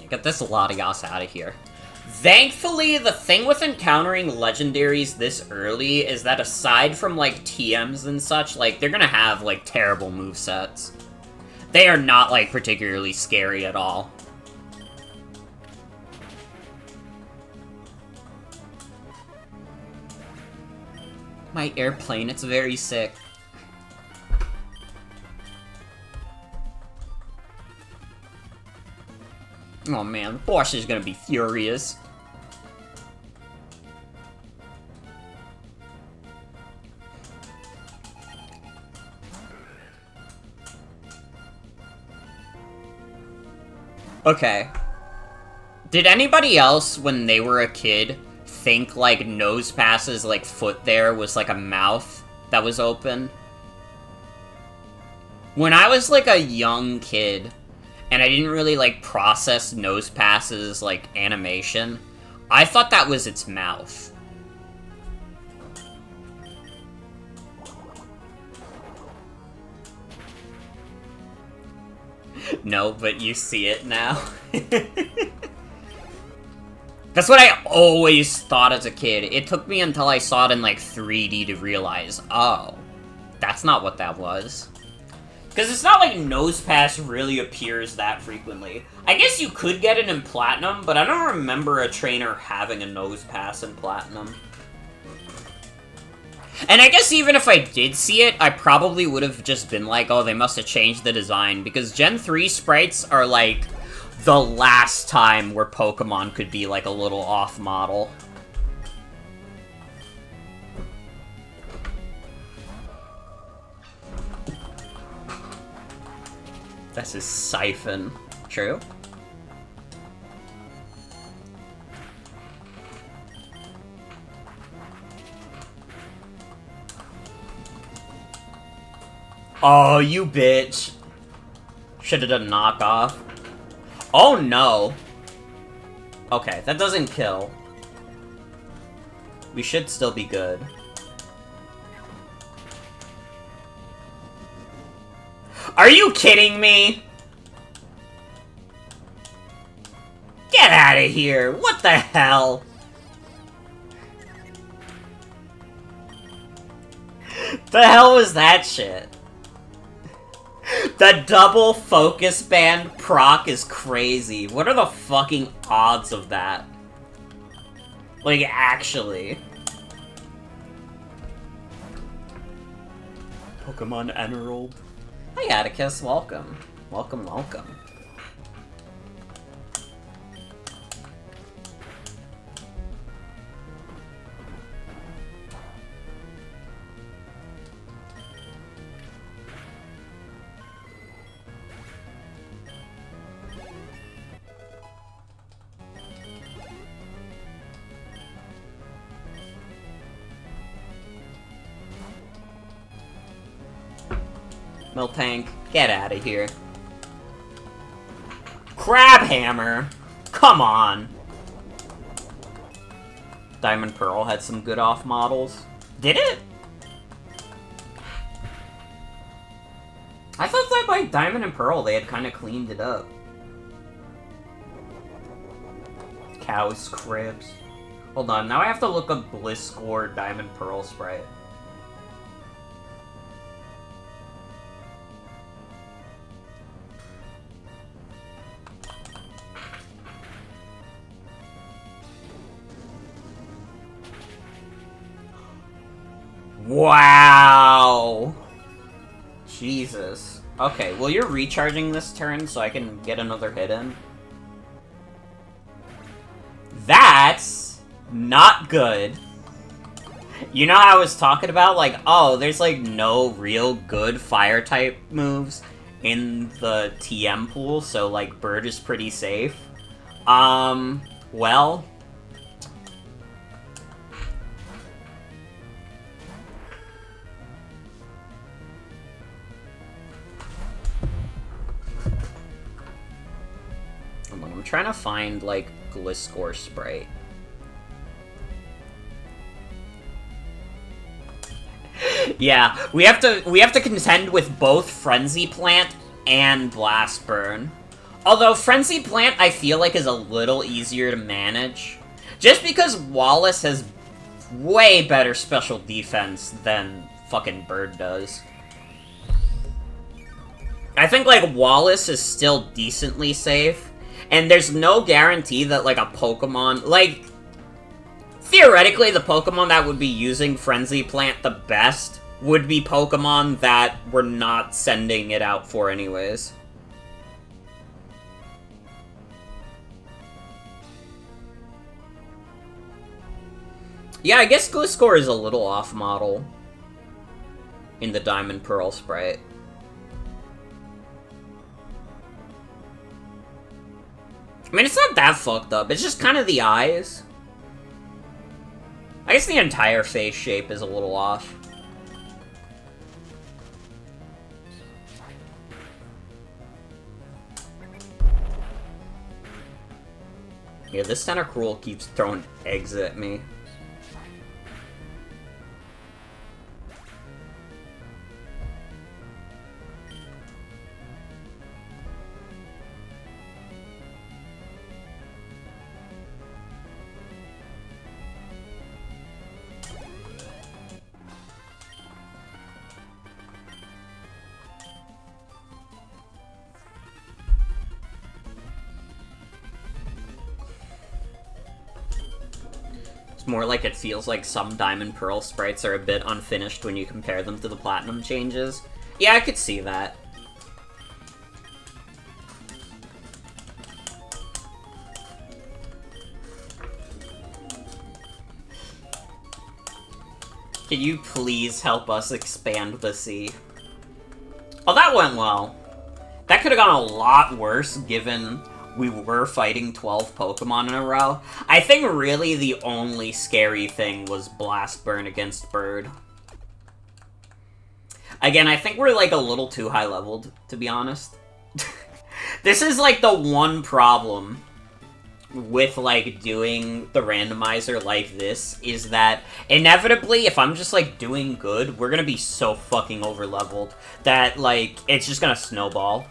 Get this Latias out of here. Thankfully, the thing with encountering legendaries this early is that aside from, like, TMs and such, like, they're gonna have, like, terrible movesets. They are not, like, particularly scary at all. My airplane, it's very sick. Oh man, Bosch is gonna be furious. Okay. Did anybody else, when they were a kid, think, like, Nose Pass's, like, foot there was, like, a mouth that was open? When I was, like, a young kid, and I didn't really, like, process Nose Pass's, like, animation, I thought that was its mouth. No, but you see it now. That's what I always thought as a kid. It took me until I saw it in, like, 3D to realize, oh, that's not what that was. Because it's not like Nose Pass really appears that frequently. I guess you could get it in Platinum, but I don't remember a trainer having a Nose Pass in Platinum. And I guess even if I did see it, I probably would have just been like, oh, they must have changed the design, because Gen 3 sprites are, like, the last time where Pokemon could be, like, a little off-model. That's his siphon. True? Oh, you bitch. Should've done knockoff. Oh no. Okay, that doesn't kill. We should still be good. Are you kidding me? Get out of here! What the hell? The hell was that shit? The double focus band proc is crazy. What are the fucking odds of that? Like, actually. Pokemon Emerald. Hi, Atticus. Welcome. Welcome, welcome. Miltank, get out of here. Crabhammer! Come on! Diamond Pearl had some good off models. Did it? I thought that by Diamond and Pearl they had kind of cleaned it up. Cow's Cribs. Hold on, now I have to look up Bliscor Diamond Pearl sprite. Wow! Jesus. Okay, well you're recharging this turn so I can get another hit in. That's not good. You know how I was talking about, like, oh, there's, like, no real good fire-type moves in the TM pool, so, like, Bird is pretty safe. Well... I'm trying to find, like, Gliscor Spray. Yeah, we have to contend with both Frenzy Plant and Blast Burn. Although Frenzy Plant I feel like is a little easier to manage. Just because Wallace has way better special defense than fucking Bird does. I think like Wallace is still decently safe, and there's no guarantee that like a Pokemon like theoretically, the Pokemon that would be using Frenzy Plant the best would be Pokemon that we're not sending it out for anyways. Yeah, I guess Gliscor is a little off-model in the Diamond Pearl Sprite. I mean, it's not that fucked up. It's just kind of the eyes. I guess the entire face shape is a little off. Yeah, this Tentacruel keeps throwing eggs at me. It's more like it feels like some Diamond Pearl sprites are a bit unfinished when you compare them to the Platinum changes. Yeah, I could see that. Can you please help us expand the sea? Oh, that went well. That could have gone a lot worse, given we were fighting 12 Pokemon in a row. I think really the only scary thing was Blast Burn against Bird. Again, I think we're like a little too high-leveled, to be honest. This is like the one problem with like doing the randomizer like this, is that inevitably, if I'm just like doing good, we're gonna be so fucking over-leveled that like it's just gonna snowball.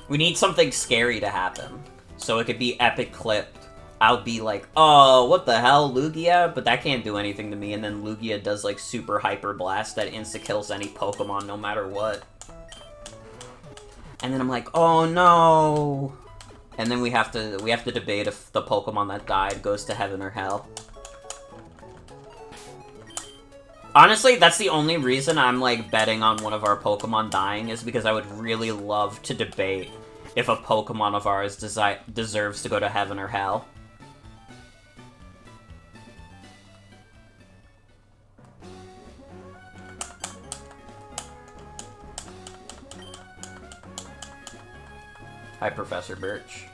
We need something scary to happen, so it could be epic clipped. I'll be like, oh, what the hell, Lugia? But that can't do anything to me, and then Lugia does, like, super hyper blast that insta-kills any Pokemon no matter what. And then I'm like, oh no! And then we have to debate if the Pokemon that died goes to heaven or hell. Honestly, that's the only reason I'm, like, betting on one of our Pokemon dying, is because I would really love to debate if a Pokemon of ours deserves to go to heaven or hell. Hi, Professor Birch.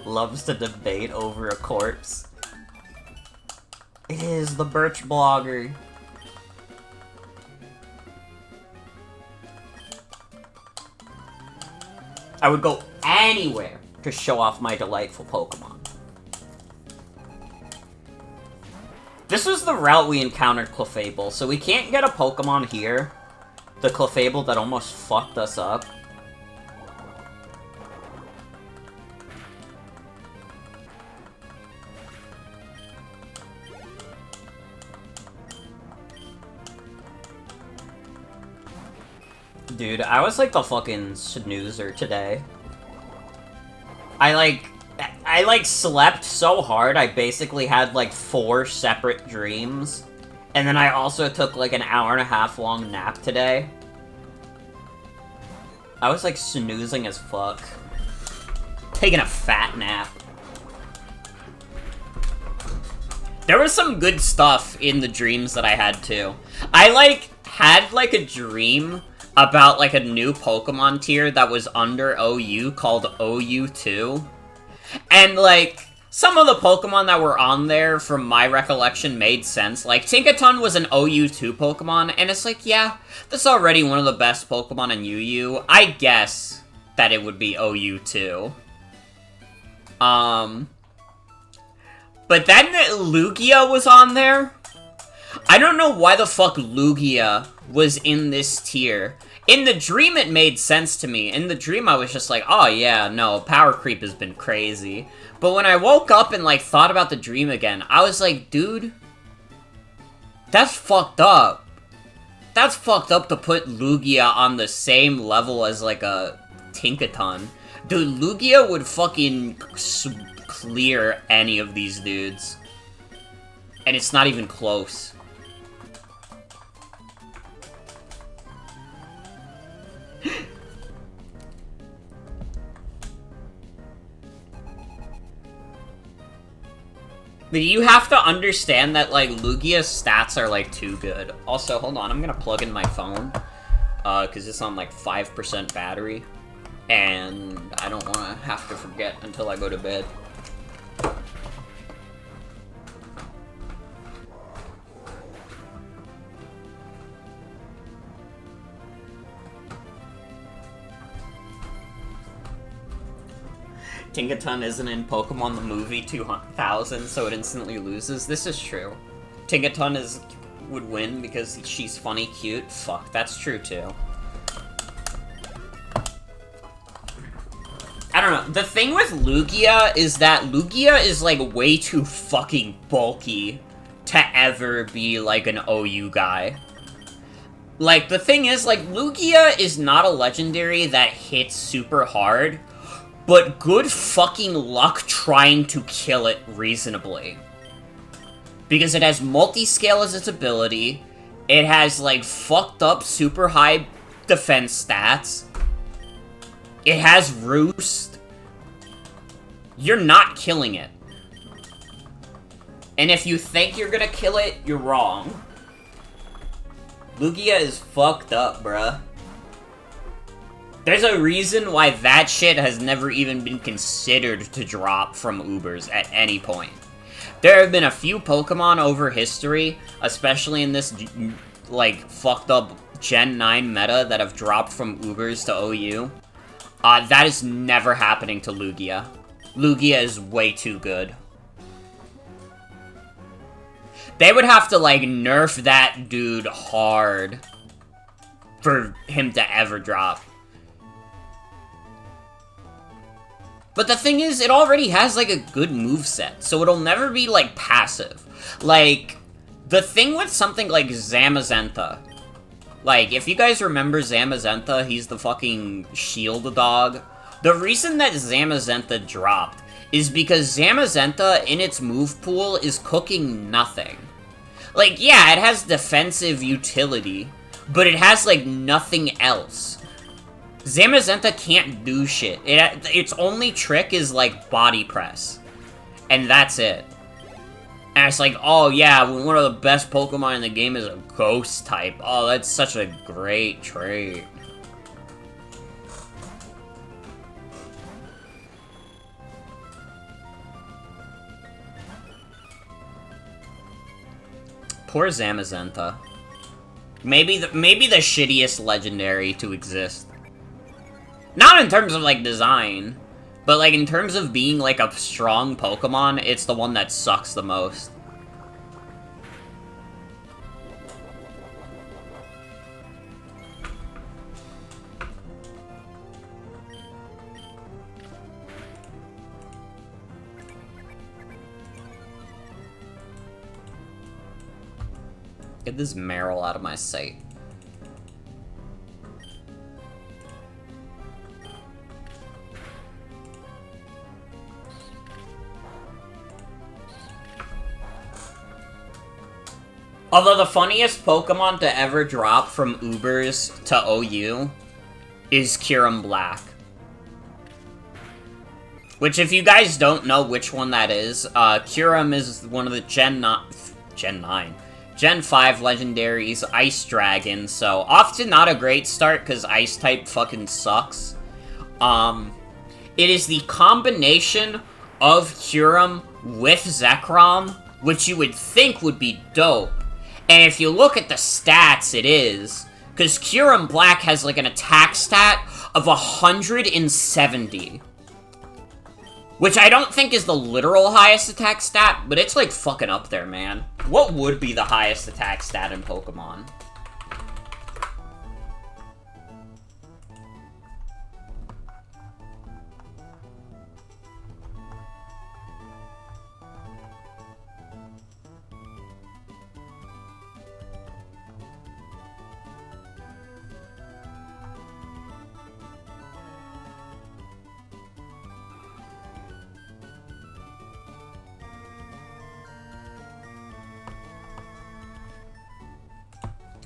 Loves to debate over a corpse. It is the Birch blogger. I would go anywhere to show off my delightful Pokemon. This was the route we encountered Clefable, so we can't get a Pokemon here. The Clefable that almost fucked us up. Dude, I was like the fucking snoozer today. I slept so hard, I basically had like 4 separate dreams And then I also took like an hour-and-a-half long nap today. I was like snoozing as fuck. Taking a fat nap. There was some good stuff in the dreams that I had too. I like had like a dream about like a new Pokemon tier that was under OU called OU2. And like some of the Pokemon that were on there, from my recollection, made sense. Like, Tinkaton was an OU2 Pokemon, and it's like, yeah, that's already one of the best Pokemon in UU. I guess that it would be OU2. But then Lugia was on there. I don't know why the fuck Lugia was in this tier. In the dream, it made sense to me. In the dream, I was just like, oh yeah, no, power creep has been crazy. But when I woke up and, like, thought about the dream again, I was like, dude, that's fucked up. That's fucked up to put Lugia on the same level as, like, a Tinkaton. Dude, Lugia would fucking clear any of these dudes. And it's not even close. But you have to understand that, like, Lugia's stats are, like, too good. Also, hold on, I'm gonna plug in my phone. Because it's on, like, 5% battery. And I don't want to have to forget until I go to bed. Tinkaton isn't in Pokemon the movie 2000, so it instantly loses. This is true. Tinkaton would win because she's funny, cute. Fuck, that's true too. I don't know. The thing with Lugia is that Lugia is, like, way too fucking bulky to ever be, like, an OU guy. Like, the thing is, like, Lugia is not a legendary that hits super hard, but good fucking luck trying to kill it reasonably. Because it has multi-scale as its ability, it has, like, fucked up super high defense stats, it has Roost. You're not killing it. And if you think you're gonna kill it, you're wrong. Lugia is fucked up, bruh. There's a reason why that shit has never even been considered to drop from Ubers at any point. There have been a few Pokemon over history, especially in this, like, fucked up Gen 9 meta that have dropped from Ubers to OU. That is never happening to Lugia. Lugia is way too good. They would have to, like, nerf that dude hard for him to ever drop. But the thing is, it already has, like, a good moveset, so it'll never be, like, passive. Like, the thing with something like Zamazenta, like, if you guys remember Zamazenta, he's the fucking shield dog. The reason that Zamazenta dropped is because Zamazenta, in its move pool, is cooking nothing. Like, yeah, it has defensive utility, but it has, like, nothing else. Zamazenta can't do shit. Its only trick is, like, body press. And that's it. And it's like, oh yeah, one of the best Pokemon in the game is a ghost type. Oh, that's such a great trait. Poor Zamazenta. Maybe the shittiest legendary to exist. Not in terms of, like, design, but, like, in terms of being, like, a strong Pokemon, it's the one that sucks the most. Get this Meryl out of my sight. Although the funniest Pokemon to ever drop from Ubers to OU is Kyurem Black. Which, if you guys don't know which one that is, Kyurem is one of the Gen 5 legendaries, Ice Dragon, so often not a great start because Ice type fucking sucks. It is the combination of Kyurem with Zekrom, which you would think would be dope. And if you look at the stats, it is. Because Kyurem Black has, like, an attack stat of 170. Which I don't think is the literal highest attack stat, but it's, like, fucking up there, man. What would be the highest attack stat in Pokemon?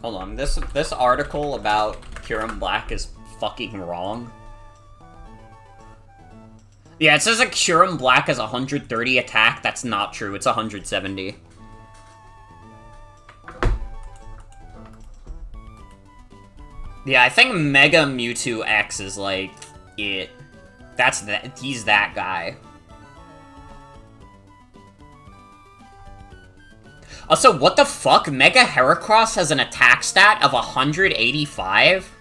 Hold on, this article about Kyurem Black is fucking wrong. Yeah, it says that Kyurem Black has 130 attack. That's not true. It's 170. Yeah, I think Mega Mewtwo X is, like, it. He's that guy. Also, what the fuck? Mega Heracross has an attack stat of 185?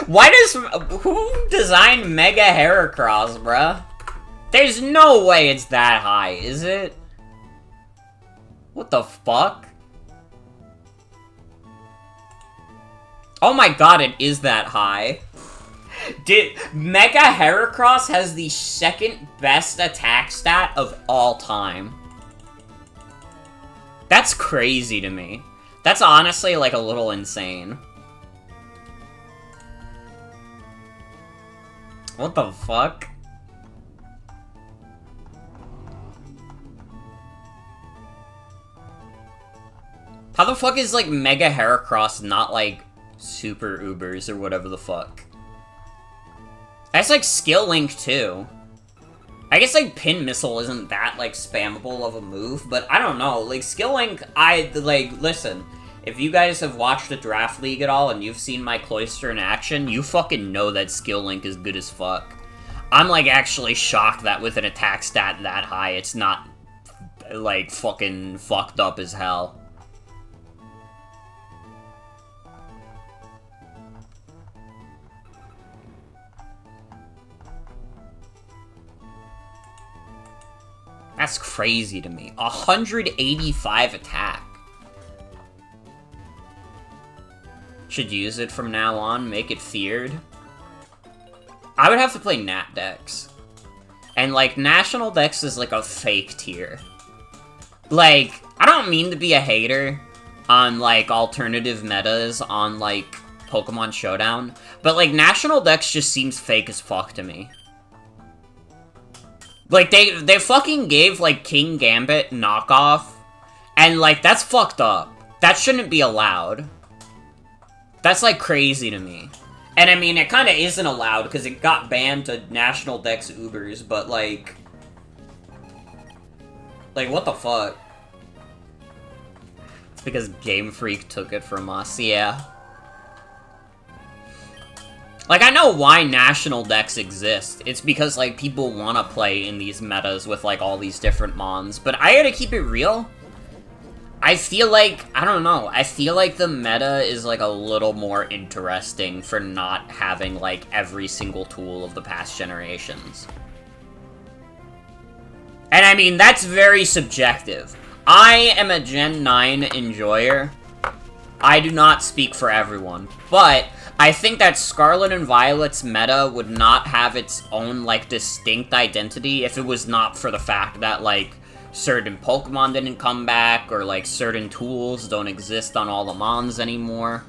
Why does... Who designed Mega Heracross, bruh? There's no way it's that high, is it? What the fuck? Oh my god, it is that high. Mega Heracross has the second best attack stat of all time. That's crazy to me. That's honestly, like, a little insane. What the fuck? How the fuck is, like, Mega Heracross not, like, Super Ubers or whatever the fuck? That's, like, Skill Link, too. I guess, like, Pin Missile isn't that, like, spammable of a move, but I don't know. Like, Skill Link, listen, if you guys have watched the Draft League at all and you've seen my Cloyster in action, you fucking know that Skill Link is good as fuck. I'm, like, actually shocked that with an attack stat that high, it's not, like, fucking fucked up as hell. That's crazy to me. 185 attack. Should use it from now on, make it feared. I would have to play Nat Dex. And, like, National Dex is, like, a fake tier. Like, I don't mean to be a hater on, like, alternative metas on, like, Pokemon Showdown, but, like, National Dex just seems fake as fuck to me. Like, they fucking gave, like, King Gambit knockoff, and, like, that's fucked up. That shouldn't be allowed. That's, like, crazy to me. And, I mean, it kinda isn't allowed, because it got banned to National Dex Ubers, but, like, what the fuck? It's because Game Freak took it from us, yeah. Like, I know why National Dex exist. It's because, like, people want to play in these metas with, like, all these different mons. But I gotta keep it real. I feel like, I don't know, I feel like the meta is, like, a little more interesting for not having, like, every single tool of the past generations. And, I mean, that's very subjective. I am a Gen 9 enjoyer. I do not speak for everyone. But I think that Scarlet and Violet's meta would not have its own, like, distinct identity if it was not for the fact that, like, certain Pokemon didn't come back, or, like, certain tools don't exist on all the Mons anymore.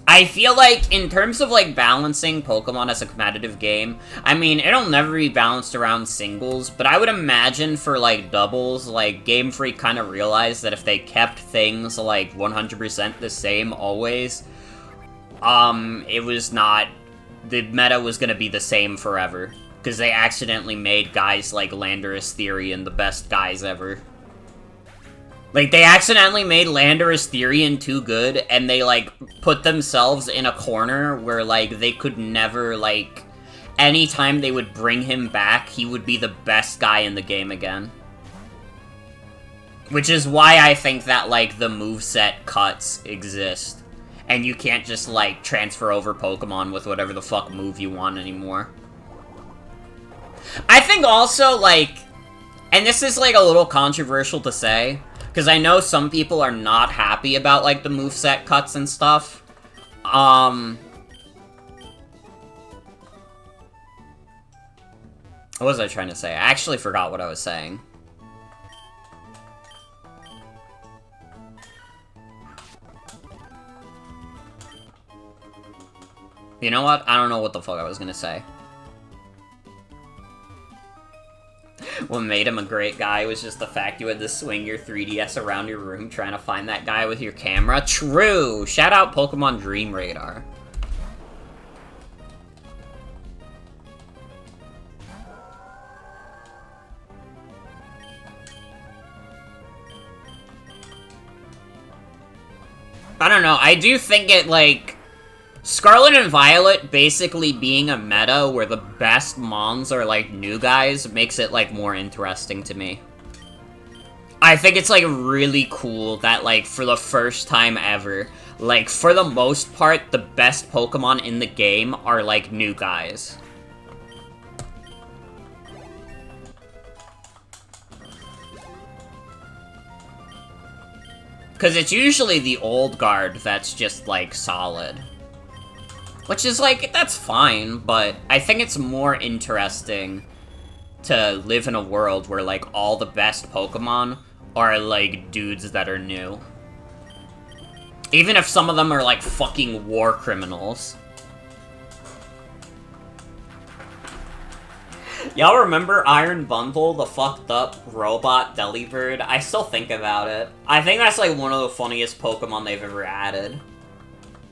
I feel like, in terms of, like, balancing Pokemon as a competitive game, I mean, it'll never be balanced around singles, but I would imagine for, like, doubles, like, Game Freak kind of realized that if they kept things, like, 100% the same always, it was not... the meta was gonna be the same forever. Because they accidentally made guys like Landorus Therian the best guys ever. Like, they accidentally made Landorus Therian too good, and they, like, put themselves in a corner where, like, they could never, like... anytime they would bring him back, he would be the best guy in the game again. Which is why I think that, like, the moveset cuts exist. And you can't just, like, transfer over Pokemon with whatever the fuck move you want anymore. I think also, like... and this is, like, a little controversial to say... because I know some people are not happy about, like, the moveset cuts and stuff. What was I trying to say? I actually forgot what I was saying. You know what? I don't know what the fuck I was gonna say. What made him a great guy was just the fact you had to swing your 3DS around your room trying to find that guy with your camera. True! Shout out Pokemon Dream Radar. I don't know, I do think it, like... Scarlet and Violet basically being a meta where the best mons are, like, new guys makes it, like, more interesting to me. I think it's, like, really cool that, like, for the first time ever, like, for the most part, the best Pokemon in the game are, like, new guys. Because it's usually the old guard that's just, like, solid. Which is, like, that's fine, but I think it's more interesting to live in a world where, like, all the best Pokemon are, like, dudes that are new. Even if some of them are, like, fucking war criminals. Y'all remember Iron Bundle, the fucked up robot Delibird? I still think about it. I think that's, like, one of the funniest Pokemon they've ever added.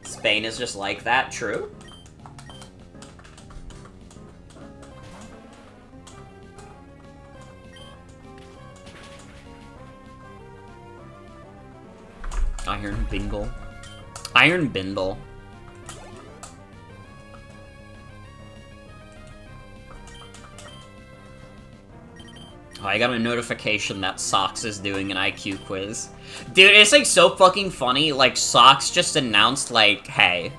Spain is just like that, true? Iron Bingle. Iron Bindle. Oh, I got a notification that Socks is doing an IQ quiz. Dude, it's, like, so fucking funny. Like, Socks just announced, like, hey,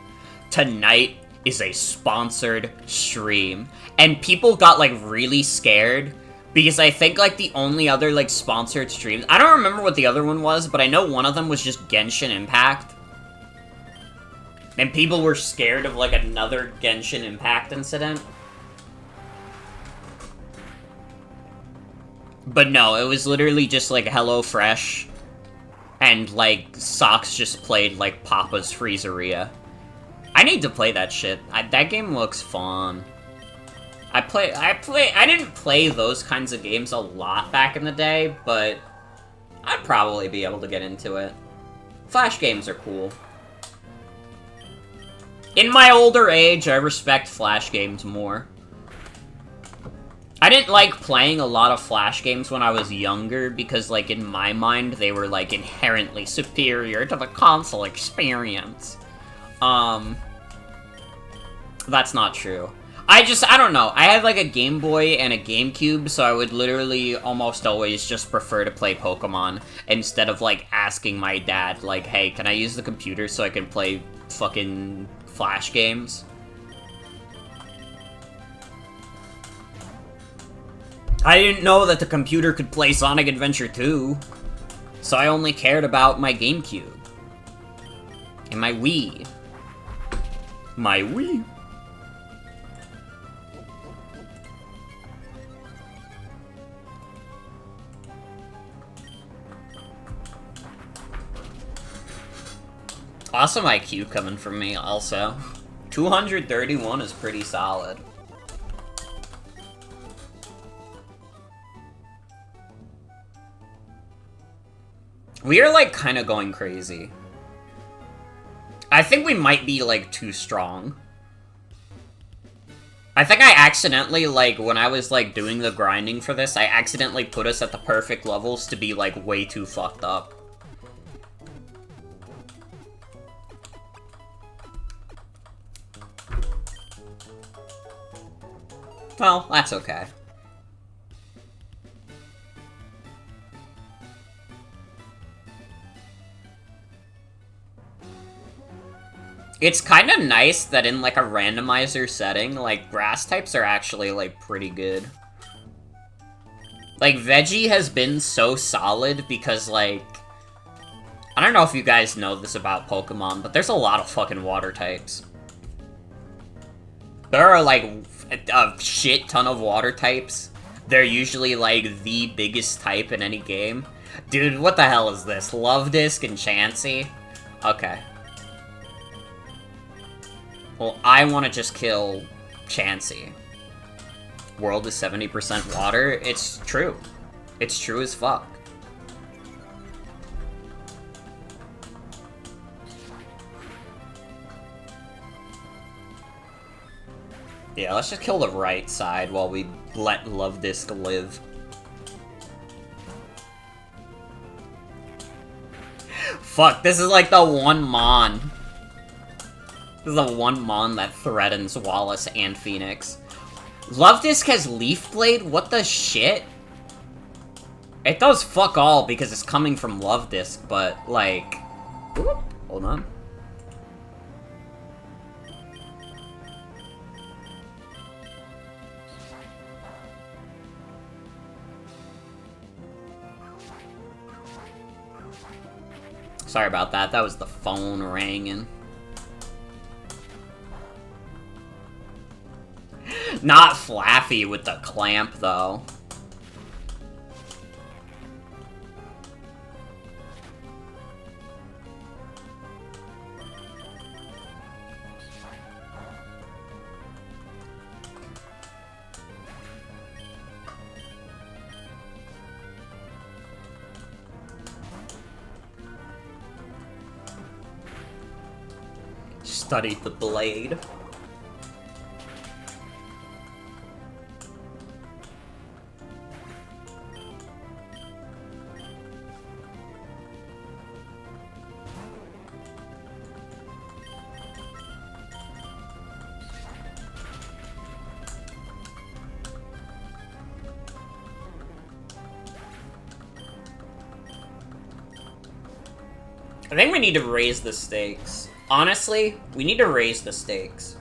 tonight is a sponsored stream. And people got, like, really scared. Because I think, like, the only other, like, sponsored streams... I don't remember what the other one was, but I know one of them was just Genshin Impact. And people were scared of, like, another Genshin Impact incident. But no, it was literally just, like, HelloFresh. And, like, Socks just played, like, Papa's Freezeria. I need to play that shit. That game looks fun. I didn't play those kinds of games a lot back in the day, but I'd probably be able to get into it. Flash games are cool. In my older age, I respect Flash games more. I didn't like playing a lot of Flash games when I was younger, because, like, in my mind, they were, like, inherently superior to the console experience. That's not true. I don't know. I had, like, a Game Boy and a GameCube, so I would literally almost always just prefer to play Pokemon instead of, like, asking my dad, like, hey, can I use the computer so I can play fucking Flash games? I didn't know that the computer could play Sonic Adventure 2, so I only cared about my GameCube. And my Wii. My Wii. Awesome IQ coming from me, also. 231 is pretty solid. We are, like, kind of going crazy. I think we might be, like, too strong. I think I accidentally, like, when I was, like, doing the grinding for this, I accidentally put us at the perfect levels to be, like, way too fucked up. Well, that's okay. It's kind of nice that in, like, a randomizer setting, like, grass types are actually, like, pretty good. Like, Veggie has been so solid because, like... I don't know if you guys know this about Pokemon, but there's a lot of fucking water types. There are, like, a shit ton of water types. They're usually, like, the biggest type in any game. Dude, what the hell is this? Love Disc and Chansey? Okay. Well, I want to just kill Chansey. World is 70% water? It's true. It's true as fuck. Yeah, let's just kill the right side while we let Love Disc live. Fuck, this is like the one Mon. This is the one Mon that threatens Wallace and Phoenix. Love Disc has Leaf Blade? What the shit? It does fuck all because it's coming from Love Disc, but, like... Whoop, hold on. Sorry about that, that was the phone ringing. Not Flaffy with the clamp, though. Study the blade. I think we need to raise the stakes. Honestly, we need to raise the stakes.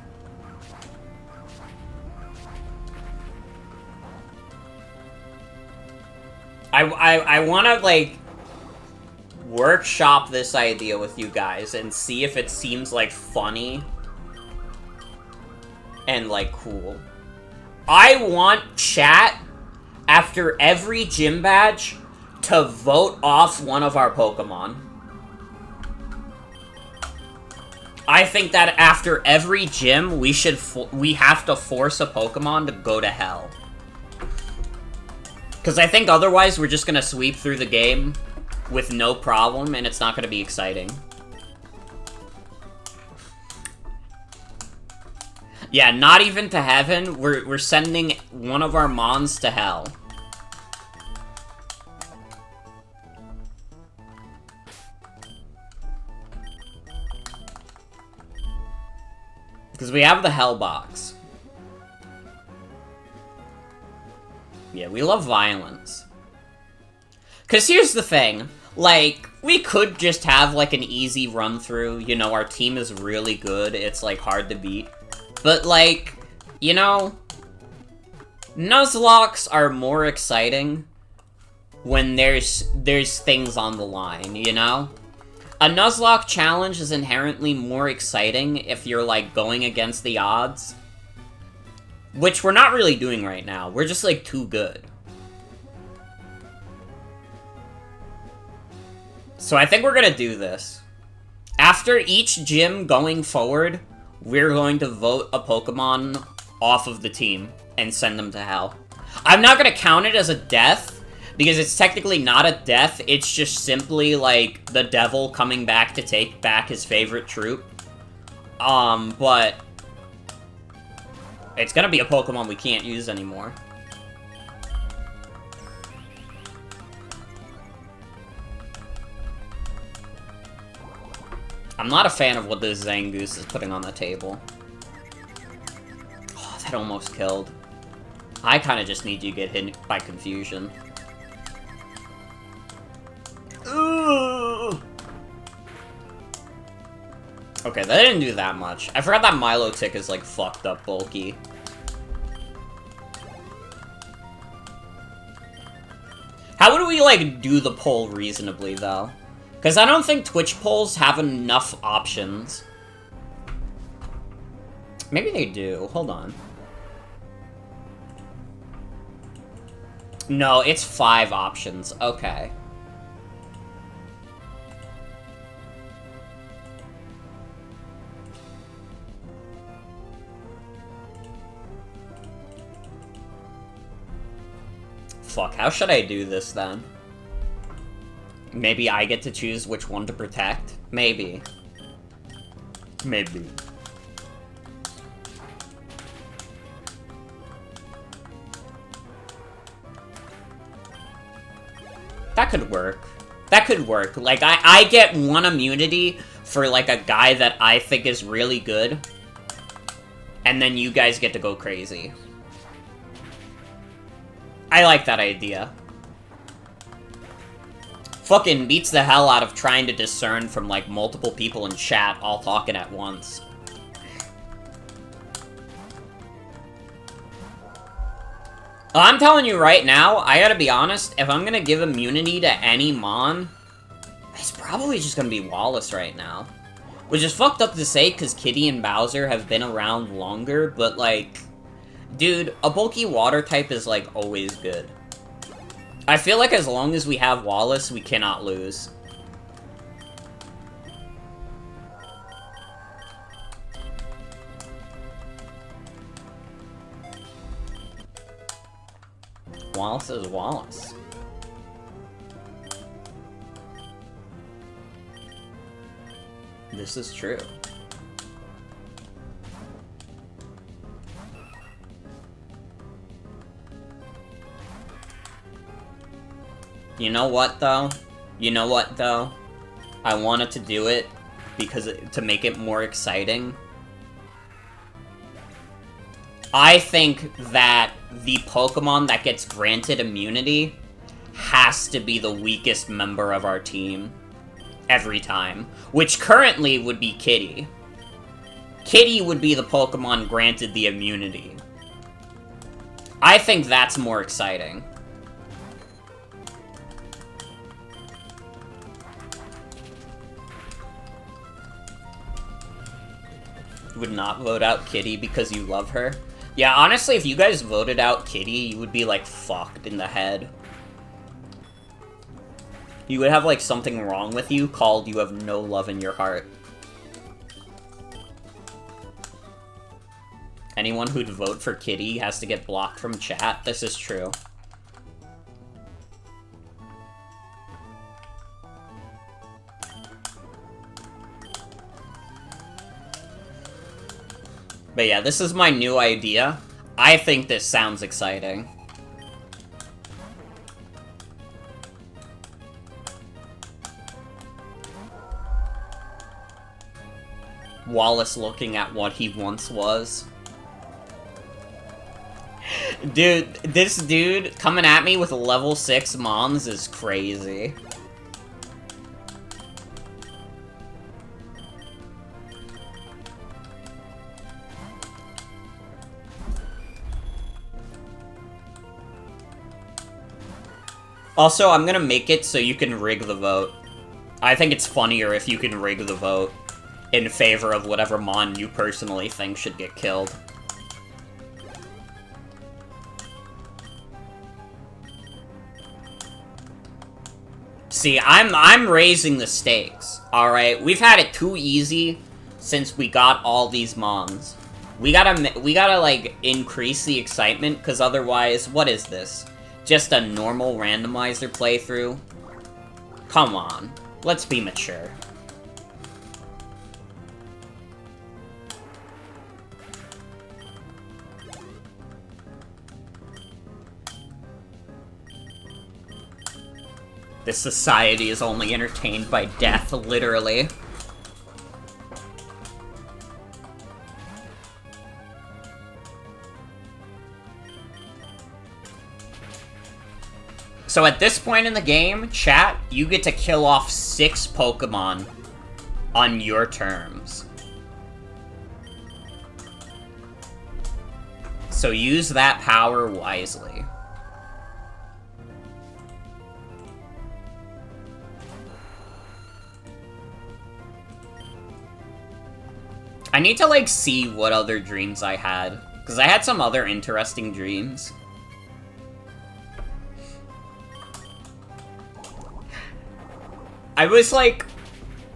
I want to, like, workshop this idea with you guys and see if it seems, like, funny and, like, cool. I want chat, after every gym badge, to vote off one of our Pokemon. I think that after every gym, we have to force a Pokemon to go to hell. Because I think otherwise we're just gonna sweep through the game with no problem, and it's not gonna be exciting. Yeah, not even to heaven, we're sending one of our Mons to hell. Because we have the Hell Box. Yeah, we love violence. Because here's the thing. Like, we could just have, like, an easy run-through. You know, our team is really good. It's, like, hard to beat. But, like, you know... Nuzlocks are more exciting when there's things on the line, you know? A Nuzlocke challenge is inherently more exciting if you're, like, going against the odds. Which we're not really doing right now. We're just, like, too good. So I think we're gonna do this. After each gym going forward, we're going to vote a Pokemon off of the team and send them to hell. I'm not going to count it as a death, because it's technically not a death, it's just simply, like, the devil coming back to take back his favorite troop. But it's gonna be a Pokemon we can't use anymore. I'm not a fan of what this Zangoose is putting on the table. Oh, that almost killed. I kind of just need you to get hit by confusion. Ugh. Okay, that didn't do that much. I forgot that Milotic is, like, fucked up bulky. How would we, like, do the poll reasonably, though? Because I don't think Twitch polls have enough options. Maybe they do. Hold on. No, it's 5 options. Okay. Fuck, how should I do this, then? Maybe I get to choose which one to protect? Maybe. Maybe. That could work. That could work. Like, I get 1 immunity for, like, a guy that I think is really good. And then you guys get to go crazy. I like that idea. Fucking beats the hell out of trying to discern from, like, multiple people in chat all talking at once. I'm telling you right now, I gotta be honest, if I'm gonna give immunity to any Mon, it's probably just gonna be Wallace right now. Which is fucked up to say, because Kitty and Bowser have been around longer, but, like, dude, a bulky water type is, like, always good. I feel like as long as we have Wallace, we cannot lose. Wallace is Wallace. This is true. You know what, though? You know what, though? I wanted to do it because to make it more exciting. I think that the Pokemon that gets granted immunity has to be the weakest member of our team every time, which currently would be Kitty. Kitty would be the Pokemon granted the immunity. I think that's more exciting. Would not vote out Kitty because you love her? Yeah, honestly, if you guys voted out Kitty, you would be, like, fucked in the head. You would have, like, something wrong with you called you have no love in your heart. Anyone who'd vote for Kitty has to get blocked from chat. This is true. But yeah, this is my new idea. I think this sounds exciting. Wallace looking at what he once was. Dude, this dude coming at me with level 6 Mons is crazy. Also, I'm gonna make it so you can rig the vote. I think it's funnier if you can rig the vote in favor of whatever Mon you personally think should get killed. See, I'm raising the stakes, alright? We've had it too easy since we got all these mons. We gotta, like, increase the excitement, because otherwise, what is this? Just a normal randomizer playthrough? Come on. Let's be mature. This society is only entertained by death, literally. So at this point in the game, chat, you get to kill off 6 Pokemon on your terms. So use that power wisely. I need to, like, see what other dreams I had. Because I had some other interesting dreams. I was, like...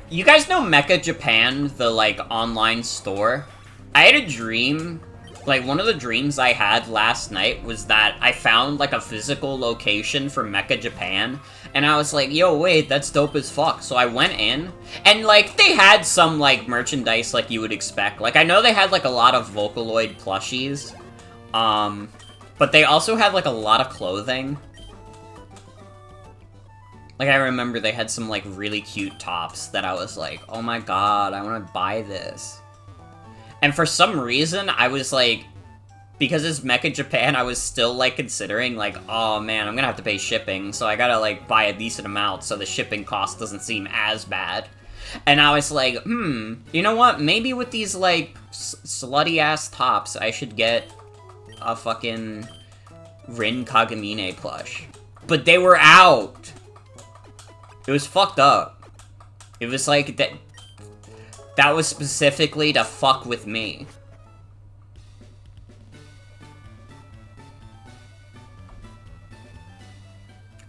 You guys know Mecha Japan, the, like, online store? I had a dream... Like, one of the dreams I had last night was that I found, like, a physical location for Mecha Japan, and I was like, yo, wait, that's dope as fuck. So I went in, and, like, they had some, like, merchandise like you would expect. Like, I know they had, like, a lot of Vocaloid plushies, but they also had, like, a lot of clothing. Like, I remember they had some, like, really cute tops that I was like, oh my god, I want to buy this. And for some reason, I was like, because it's Mecha Japan, I was still, like, considering, like, oh man, I'm gonna have to pay shipping, so I gotta, like, buy a decent amount so the shipping cost doesn't seem as bad. And I was like, you know what, maybe with these, like, slutty-ass tops, I should get a fucking Rin Kagamine plush. But they were out! It was fucked up. It was like, that was specifically to fuck with me.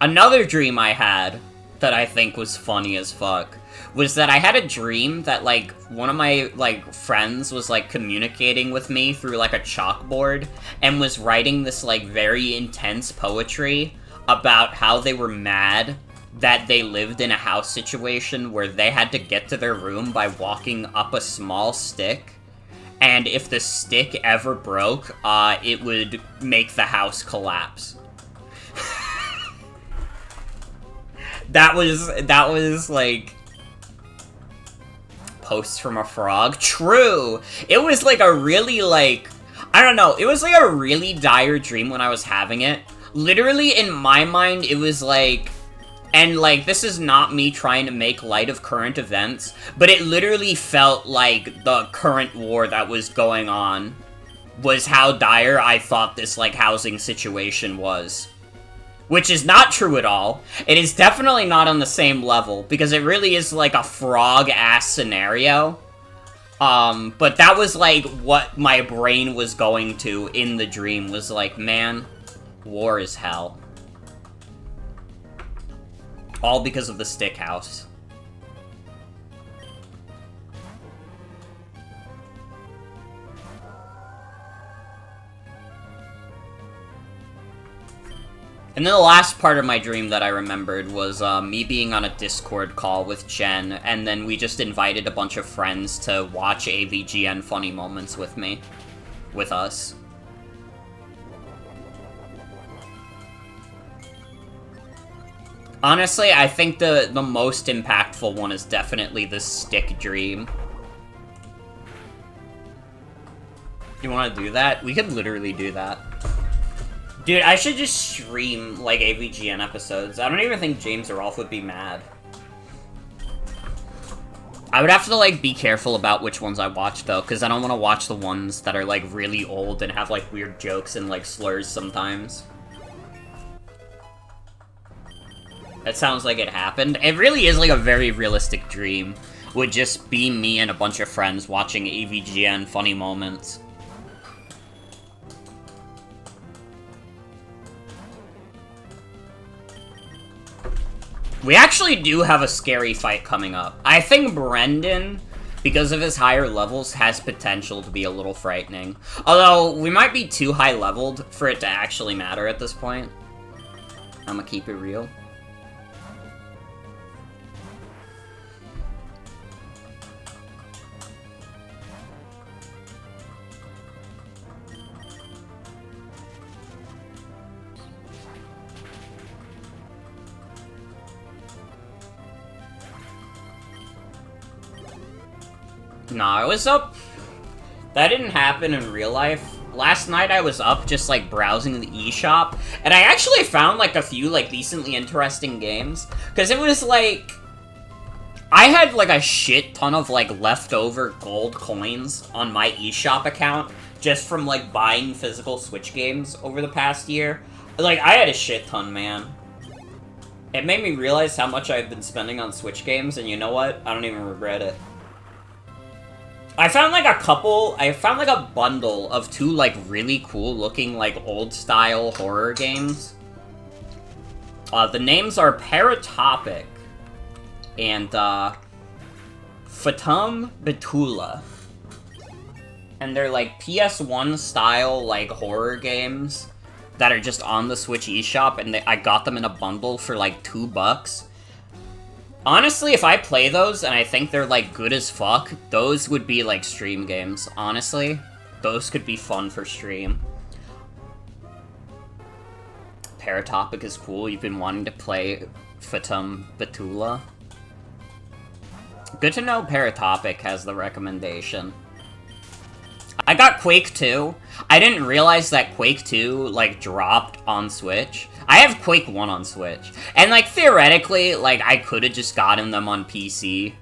Another dream I had that I think was funny as fuck was that I had a dream that, like, one of my, like, friends was, like, communicating with me through, like, a chalkboard and was writing this, like, very intense poetry about how they were mad that they lived in a house situation where they had to get to their room by walking up a small stick, and if the stick ever broke, it would make the house collapse. That was, like, posts from a frog. True! It was, like, a really, like, I don't know, it was, like, a really dire dream when I was having it. Literally, in my mind, it was, like, and, like, this is not me trying to make light of current events, but it literally felt like the current war that was going on was how dire I thought this, like, housing situation was. Which is not true at all. It is definitely not on the same level, because it really is, like, a frog-ass scenario. But that was, like, what my brain was going to in the dream, was like, man, war is hell. All because of the stick house. And then the last part of my dream that I remembered was me being on a Discord call with Jen, and then we just invited a bunch of friends to watch AVGN Funny Moments with me. With us. Honestly, I think the most impactful one is definitely the stick dream. You want to do that? We could literally do that. Dude, I should just stream, like, AVGN episodes. I don't even think James or Rolf would be mad. I would have to, like, be careful about which ones I watch, though, because I don't want to watch the ones that are, like, really old and have, like, weird jokes and, like, slurs sometimes. That sounds like it happened. It really is, like, a very realistic dream. Would just be me and a bunch of friends watching AVGN Funny Moments. We actually do have a scary fight coming up. I think Brendan, because of his higher levels, has potential to be a little frightening. Although, we might be too high leveled for it to actually matter at this point. I'm gonna keep it real. Nah, I was up. That didn't happen in real life. Last night I was up just, like, browsing the eShop, and I actually found, like, a few, like, decently interesting games. Because it was, like... I had, like, a shit ton of, like, leftover gold coins on my eShop account just from, like, buying physical Switch games over the past year. Like, I had a shit ton, man. It made me realize how much I've been spending on Switch games, and you know what? I don't even regret it. I found, like, a bundle of 2, like, really cool-looking, like, old-style horror games. The names are Paratopic and, Fatum Betula. And they're, like, PS1-style, like, horror games that are just on the Switch eShop, and I got them in a bundle for, like, $2. Honestly, if I play those and I think they're, like, good as fuck, those would be, like, stream games, honestly. Those could be fun for stream. Paratopic is cool. You've been wanting to play Fatum Betula. Good to know Paratopic has the recommendation. I got Quake 2. I didn't realize that Quake 2, like, dropped on Switch. I have Quake 1 on Switch. And, like, theoretically, like, I could've just gotten them on PC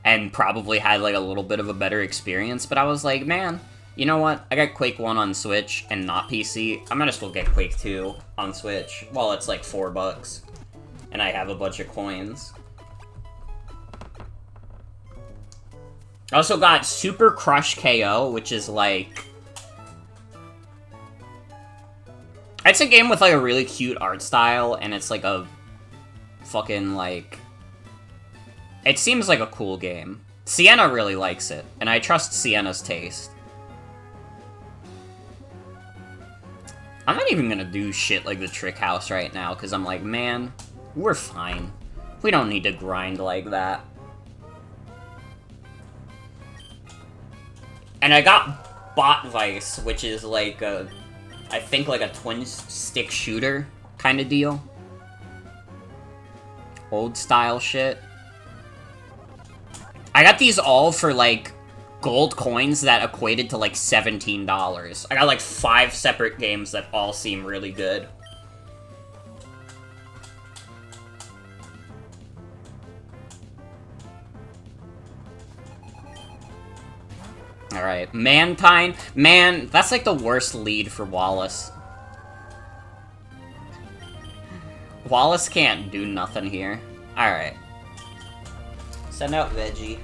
and probably had, like, a little bit of a better experience, but I was like, man, you know what? I got Quake 1 on Switch and not PC. I might as well get Quake 2 on Switch while it's, like, $4. And I have a bunch of coins. I also got Super Crush KO, which is, like... It's a game with, like, a really cute art style, and it's, like, a fucking, like... It seems like a cool game. Sienna really likes it, and I trust Sienna's taste. I'm not even gonna do shit like the Trick House right now, because I'm like, man, we're fine. We don't need to grind like that. And I got Bot Vice, which is like a... I think like a twin-stick shooter kind of deal. Old-style shit. I got these all for, like, gold coins that equated to, like, $17. I got, like, 5 separate games that all seem really good. Alright, Mantine. Man, that's like the worst lead for Wallace. Wallace can't do nothing here. Alright. Send out Veggie.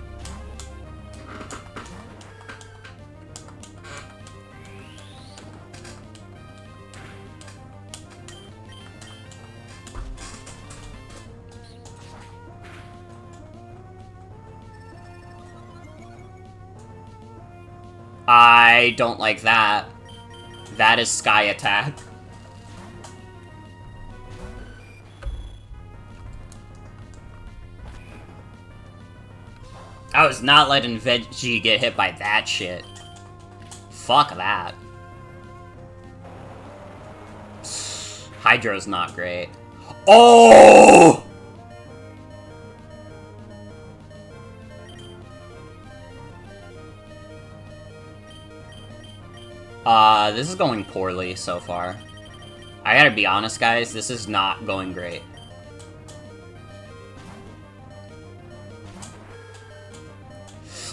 I don't like that. That is Sky Attack. I was not letting Veggie get hit by that shit. Fuck that. Hydro's not great. Oh! This is going poorly so far. I gotta be honest, guys, this is not going great.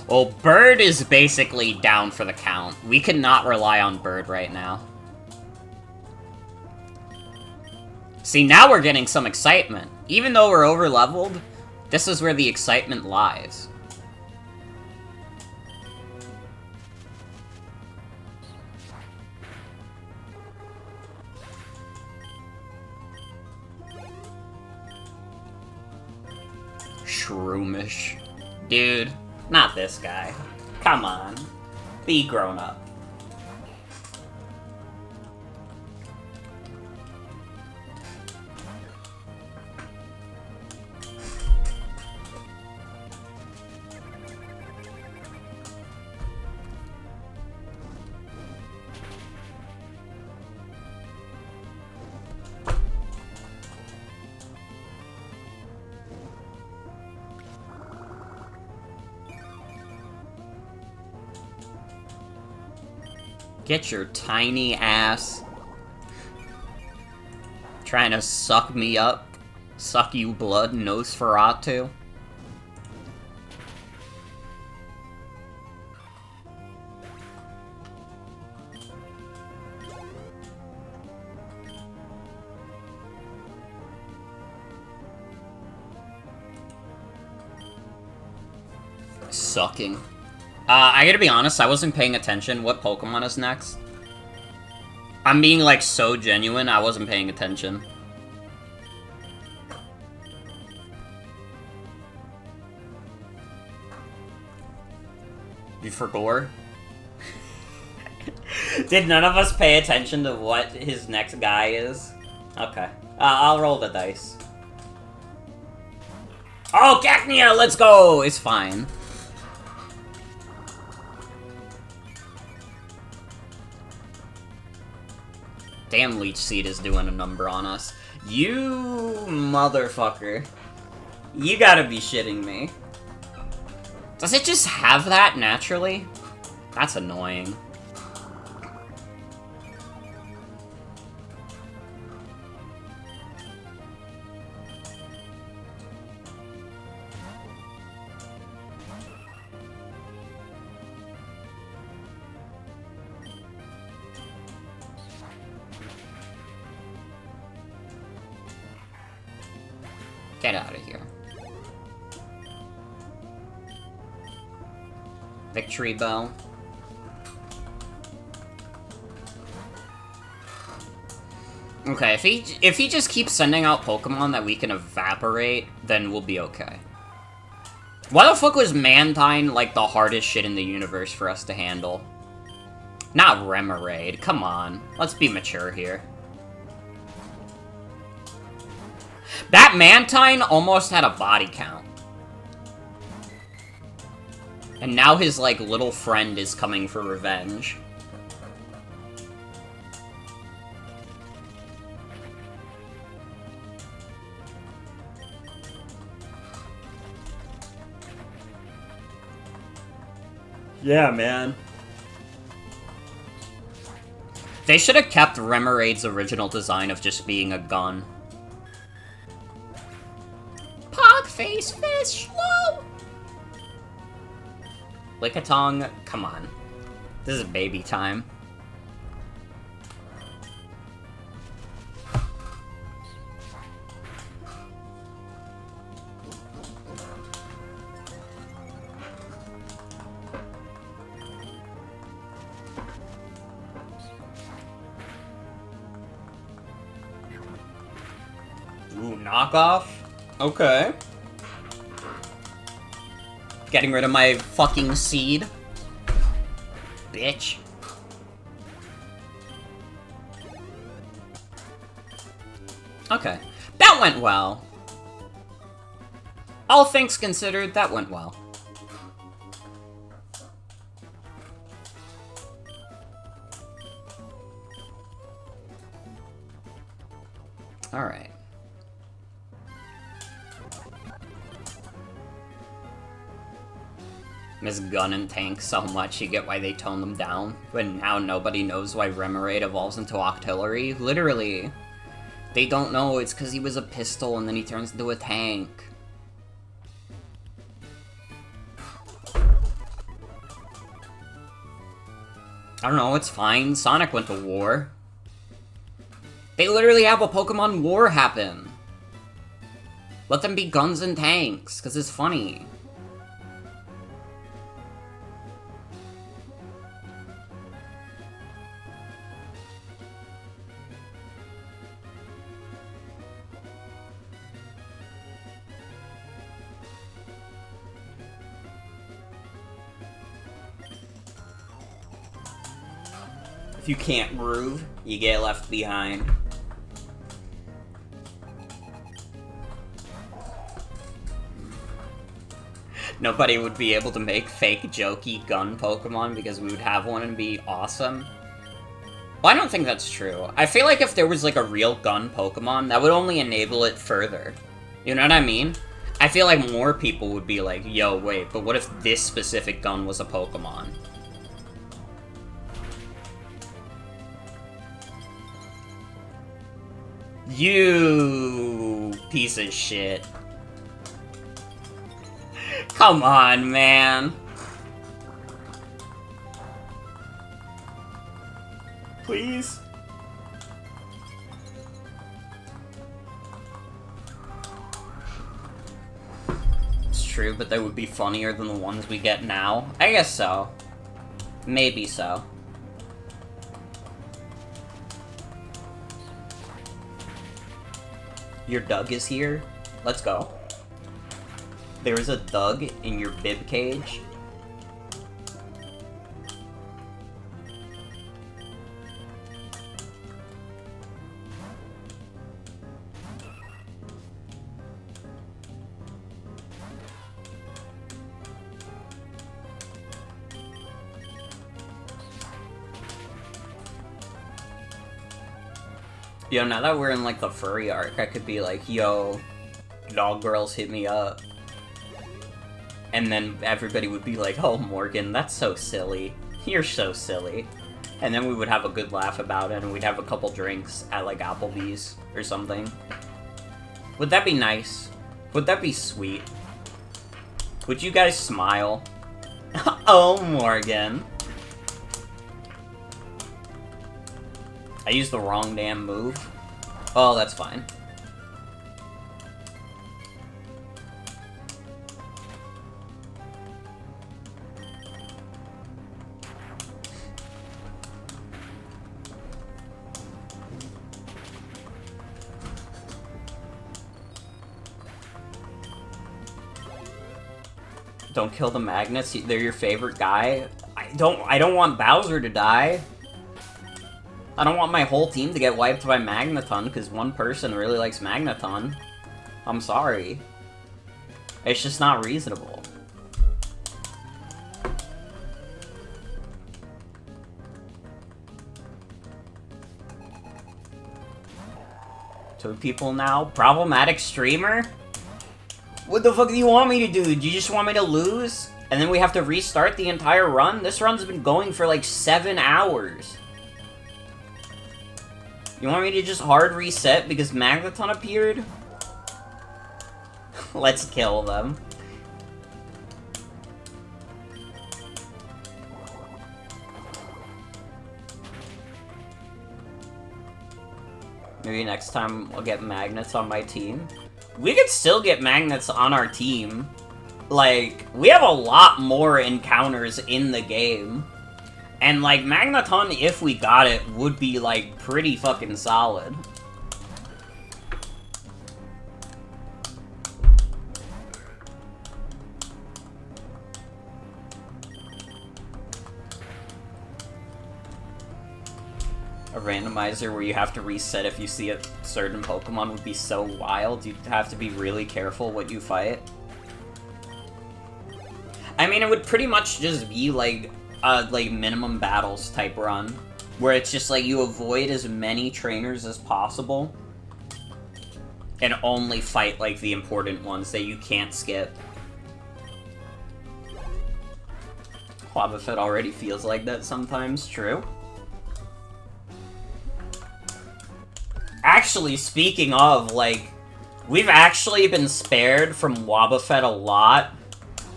Well, Bird is basically down for the count. We cannot rely on Bird right now. See, now we're getting some excitement. Even though we're over-leveled, this is where the excitement lies. Shroomish. Dude, not this guy. Come on. Be grown up. Get your tiny ass. Trying to suck me up? Suck you blood, Nosferatu? Sucking. I gotta be honest, I wasn't paying attention. What Pokemon is next? I'm being, like, so genuine, I wasn't paying attention. You forgot? Did none of us pay attention to what his next guy is? Okay. I'll roll the dice. Oh, Cacnea, let's go! It's fine. Damn, Leech Seed is doing a number on us. You motherfucker. You gotta be shitting me. Does it just have that naturally? That's annoying. Get out of here. Victory Bell. Okay, if he just keeps sending out Pokemon that we can evaporate, then we'll be okay. Why the fuck was Mantine, like, the hardest shit in the universe for us to handle? Not Remoraid, come on. Let's be mature here. That Mantine almost had a body count. And now his, like, little friend is coming for revenge. Yeah, man. They should have kept Remoraid's original design of just being a gun. Face fish, slow! Lickitung, come on. This is baby time. Ooh, knockoff? Okay. Getting rid of my fucking seed. Bitch. Okay. That went well. All things considered, that went well. Alright. Miss Gun and Tank so much, you get why they toned them down. But now nobody knows why Remoraid evolves into Octillery. Literally. They don't know it's because he was a pistol and then he turns into a tank. I don't know, it's fine. Sonic went to war. They literally have a Pokemon war happen. Let them be guns and tanks, because it's funny. If you can't groove, you get left behind. Nobody would be able to make fake jokey gun Pokemon because we would have one and be awesome. Well, I don't think that's true. I feel like if there was like a real gun Pokemon, that would only enable it further. You know what I mean? I feel like more people would be like, yo, wait, but what if this specific gun was a Pokemon? You piece of shit. Come on, man. Please. It's true, but they would be funnier than the ones we get now. I guess so. Maybe so. Your Doug is here? Let's go. There is a Doug in your bib cage. Yo, now that we're in, like, the furry arc, I could be like, yo, dog girls hit me up. And then everybody would be like, oh, Morgan, that's so silly. You're so silly. And then we would have a good laugh about it, and we'd have a couple drinks at, like, Applebee's or something. Would that be nice? Would that be sweet? Would you guys smile? Oh, Morgan. I used the wrong damn move. Oh, that's fine. Don't kill the magnets, they're your favorite guy? I don't want Bowser to die. I don't want my whole team to get wiped by Magneton, because one person really likes Magneton. I'm sorry. It's just not reasonable. Two people now? Problematic streamer? What the fuck do you want me to do? Do you just want me to lose? And then we have to restart the entire run? This run's been going for like 7 hours. You want me to just hard reset because Magneton appeared? Let's kill them. Maybe next time I'll get magnets on my team. We could still get magnets on our team. Like, we have a lot more encounters in the game. And, like, Magneton, if we got it, would be, like, pretty fucking solid. A randomizer where you have to reset if you see a certain Pokemon would be so wild. You'd have to be really careful what you fight. I mean, it would pretty much just be, like minimum battles type run, where it's just like you avoid as many trainers as possible and only fight like the important ones that you can't skip. Wobbuffet already feels like that sometimes, true. Actually, speaking of, like, we've actually been spared from Wobbuffet a lot.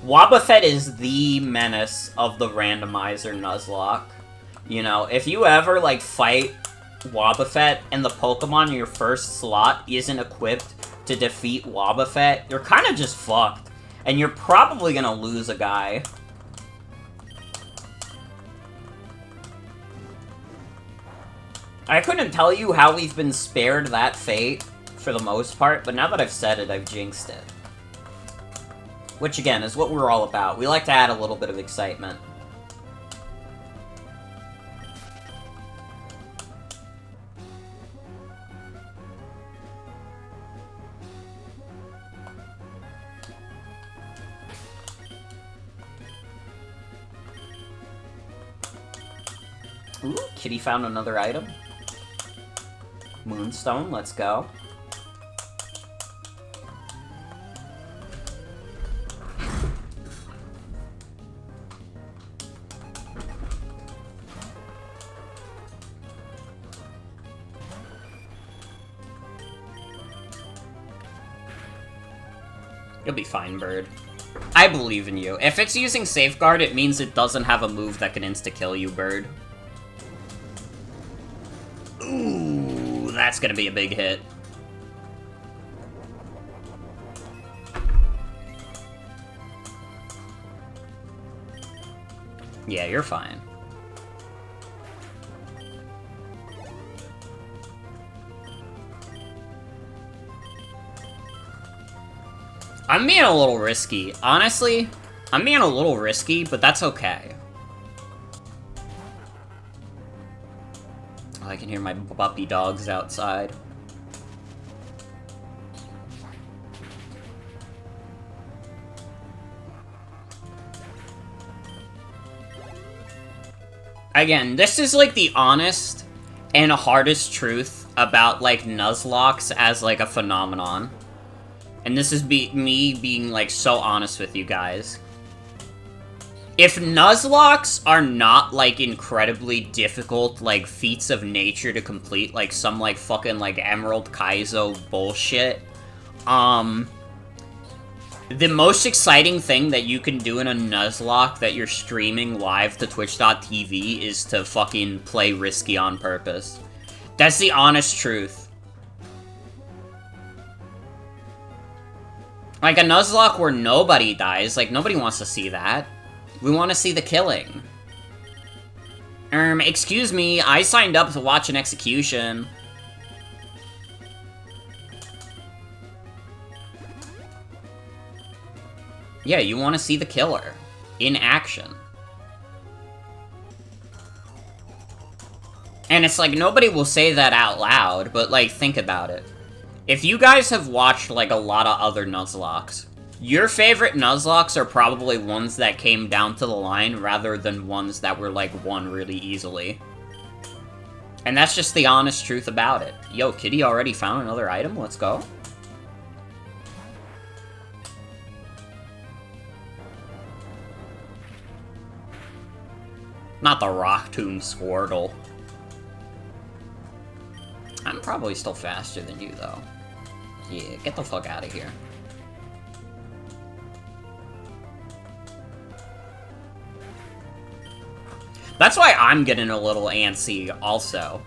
Wobbuffet is the menace of the Randomizer Nuzlocke. You know, if you ever, like, fight Wobbuffet and the Pokemon in your first slot isn't equipped to defeat Wobbuffet, you're kind of just fucked. And you're probably gonna lose a guy. I couldn't tell you how we've been spared that fate, for the most part, but now that I've said it, I've jinxed it. Which, again, is what we're all about. We like to add a little bit of excitement. Ooh, Kitty found another item. Moonstone, let's go. You'll be fine, bird. I believe in you. If it's using Safeguard, it means it doesn't have a move that can insta-kill you, bird. Ooh, that's gonna be a big hit. Yeah, you're fine. I'm being a little risky. Honestly, I'm being a little risky, but that's okay. Oh, I can hear my puppy dogs outside. Again, this is like the honest and hardest truth about like Nuzlocke as like a phenomenon. And this is me being, like, so honest with you guys. If Nuzlocke are not, like, incredibly difficult, like, feats of nature to complete, like, some, like, fucking, like, Emerald Kaizo bullshit, the most exciting thing that you can do in a Nuzlocke that you're streaming live to twitch.tv is to fucking play risky on purpose. That's the honest truth. Like, a Nuzlocke where nobody dies, like, nobody wants to see that. We want to see the killing. Excuse me, I signed up to watch an execution. Yeah, you want to see the killer. In action. And it's like, nobody will say that out loud, but, like, think about it. If you guys have watched, like, a lot of other Nuzlocke, your favorite Nuzlocke are probably ones that came down to the line rather than ones that were, like, won really easily. And that's just the honest truth about it. Yo, Kitty already found another item? Let's go. Not the Rock Tomb Squirtle. I'm probably still faster than you, though. Yeah, get the fuck out of here. That's why I'm getting a little antsy, also.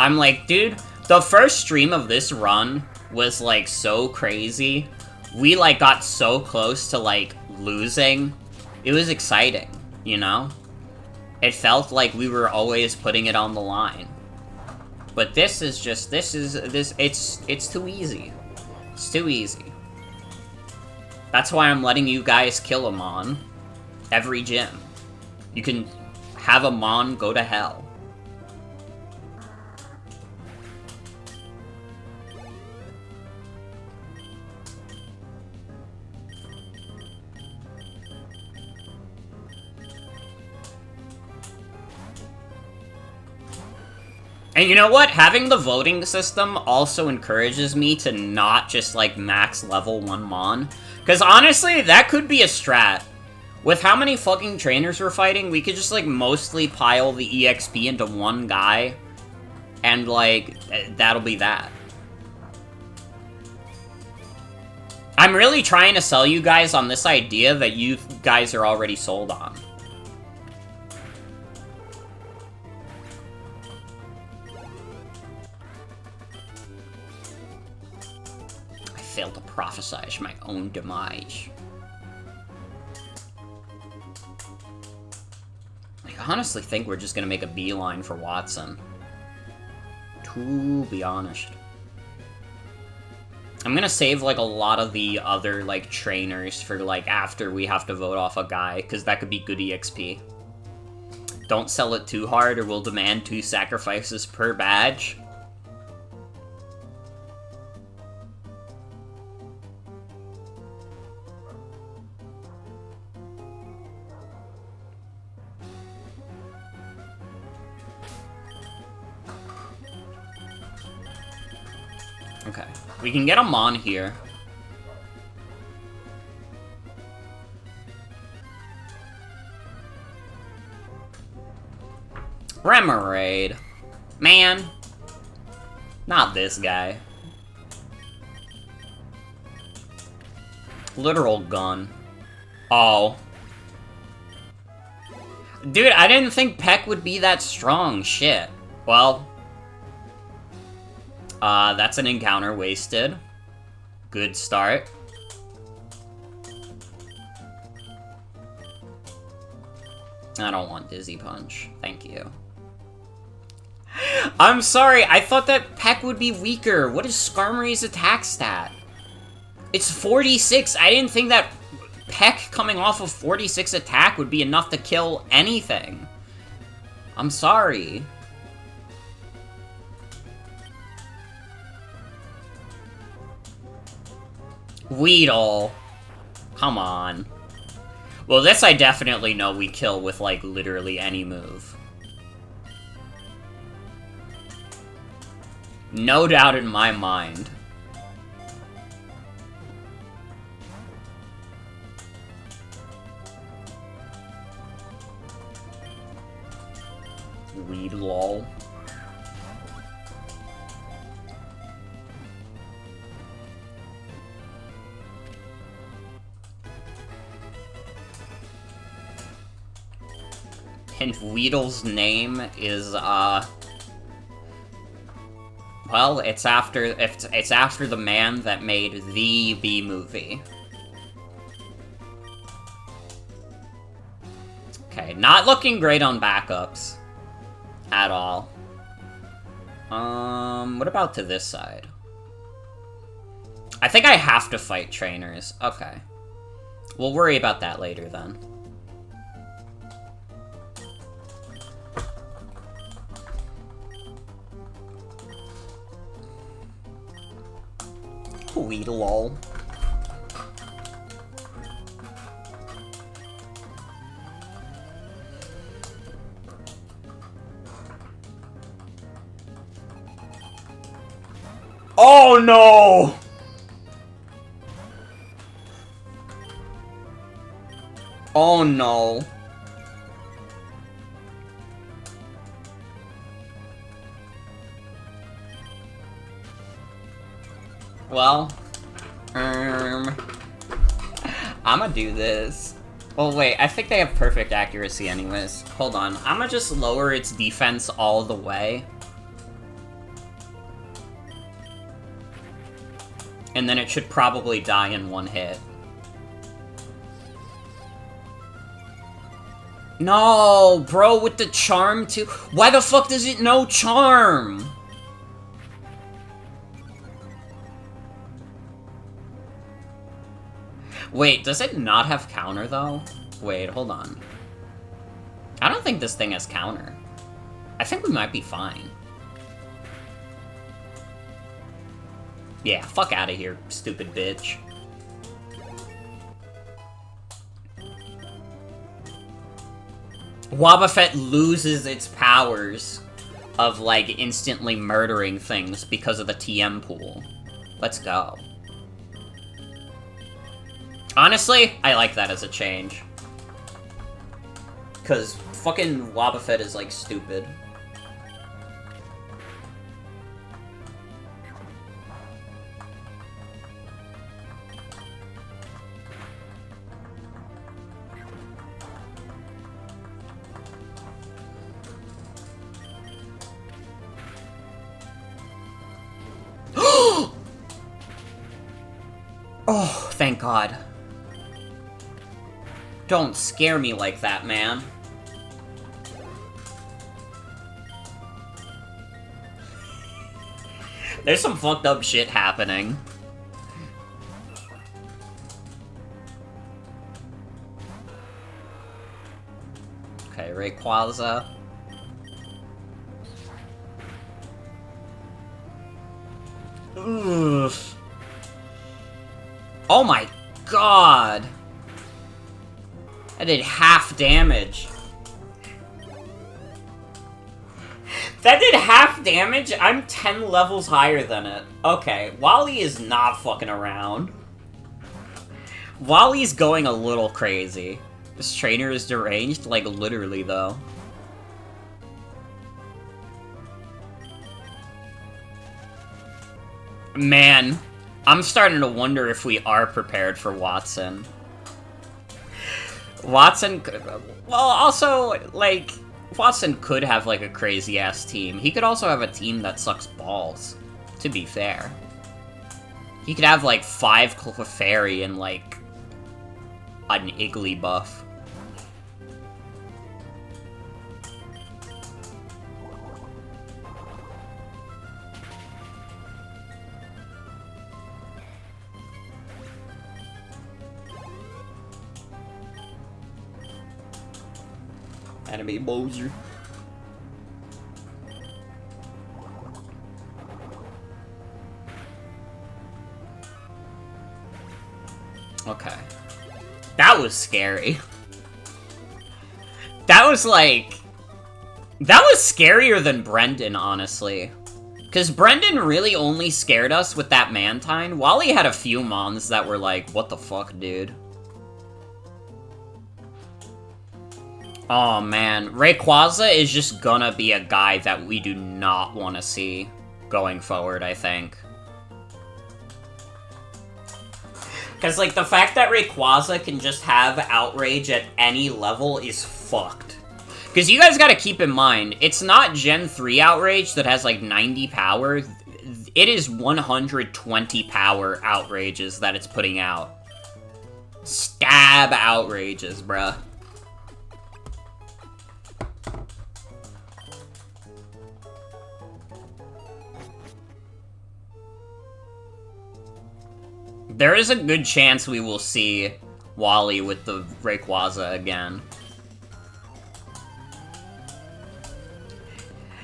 I'm like, dude, the first stream of this run was, like, so crazy. We, like, got so close to, like, losing. It was exciting, you know? It felt like we were always putting it on the line. But this is just, it's too easy. It's too easy. That's why I'm letting you guys kill a Mon every gym. You can have a Mon go to hell. And you know what? Having the voting system also encourages me to not just, like, max level one Mon. Because honestly, that could be a strat. With how many fucking trainers we're fighting, we could just, like, mostly pile the EXP into one guy. And, like, that'll be that. I'm really trying to sell you guys on this idea that you guys are already sold on. Failed to prophesize my own demise. I honestly think we're just gonna make a beeline for Watson. To be honest. I'm gonna save, like, a lot of the other, like, trainers for, like, after we have to vote off a guy, because that could be good EXP. Don't sell it too hard or we'll demand 2 sacrifices per badge. Okay. We can get him on here. Remoraid. Man. Not this guy. Literal gun. Oh. Dude, I didn't think Peck would be that strong. Shit. Well. That's an encounter wasted. Good start. I don't want Dizzy Punch. Thank you. I'm sorry, I thought that Peck would be weaker. What is Skarmory's attack stat? It's 46. I didn't think that Peck coming off of 46 attack would be enough to kill anything. I'm sorry. Weedle. Come on. Well, this I definitely know we kill with, like, literally any move. No doubt in my mind. Weed lol. And Weedle's name is, well, it's after the man that made the B movie. Okay, not looking great on backups. At all. What about to this side? I think I have to fight trainers. Okay. We'll worry about that later then. Weedle. Oh no! Oh no. Well, I'ma do this. Oh wait, I think they have perfect accuracy anyways. Hold on, I'ma just lower its defense all the way. And then it should probably die in one hit. No, bro, with the charm too? Why the fuck does it know charm? Wait, does it not have counter, though? Wait, hold on. I don't think this thing has counter. I think we might be fine. Yeah, fuck out of here, stupid bitch. Wobbuffet loses its powers of, like, instantly murdering things because of the TM pool. Let's go. Honestly, I like that as a change. Because fucking Wobbuffet is, like, stupid. Oh, thank God. Don't scare me like that, man. There's some fucked up shit happening. Okay, Rayquaza. Ugh. Oh my God! I did half damage. That did half damage? I'm 10 levels higher than it. Okay, Wally is not fucking around. Wally's going a little crazy. This trainer is deranged, like, literally, though. Man, I'm starting to wonder if we are prepared for Watson. Watson could... Well, also, like... Watson could have, like, a crazy-ass team. He could also have a team that sucks balls, to be fair. He could have, like, 5 Clefairy and, like, an Iggly buff. Anime Bowser. Okay. That was scary. That was like... That was scarier than Brendan, honestly. Because Brendan really only scared us with that Mantine. Wally had a few mons that were like, what the fuck, dude? Oh man, Rayquaza is just gonna be a guy that we do not want to see going forward, I think. Because, like, the fact that Rayquaza can just have Outrage at any level is fucked. Because you guys gotta keep in mind, it's not Gen 3 Outrage that has, like, 90 power. It is 120 power Outrages that it's putting out. Stab Outrages, bruh. There is a good chance we will see Wally with the Rayquaza again.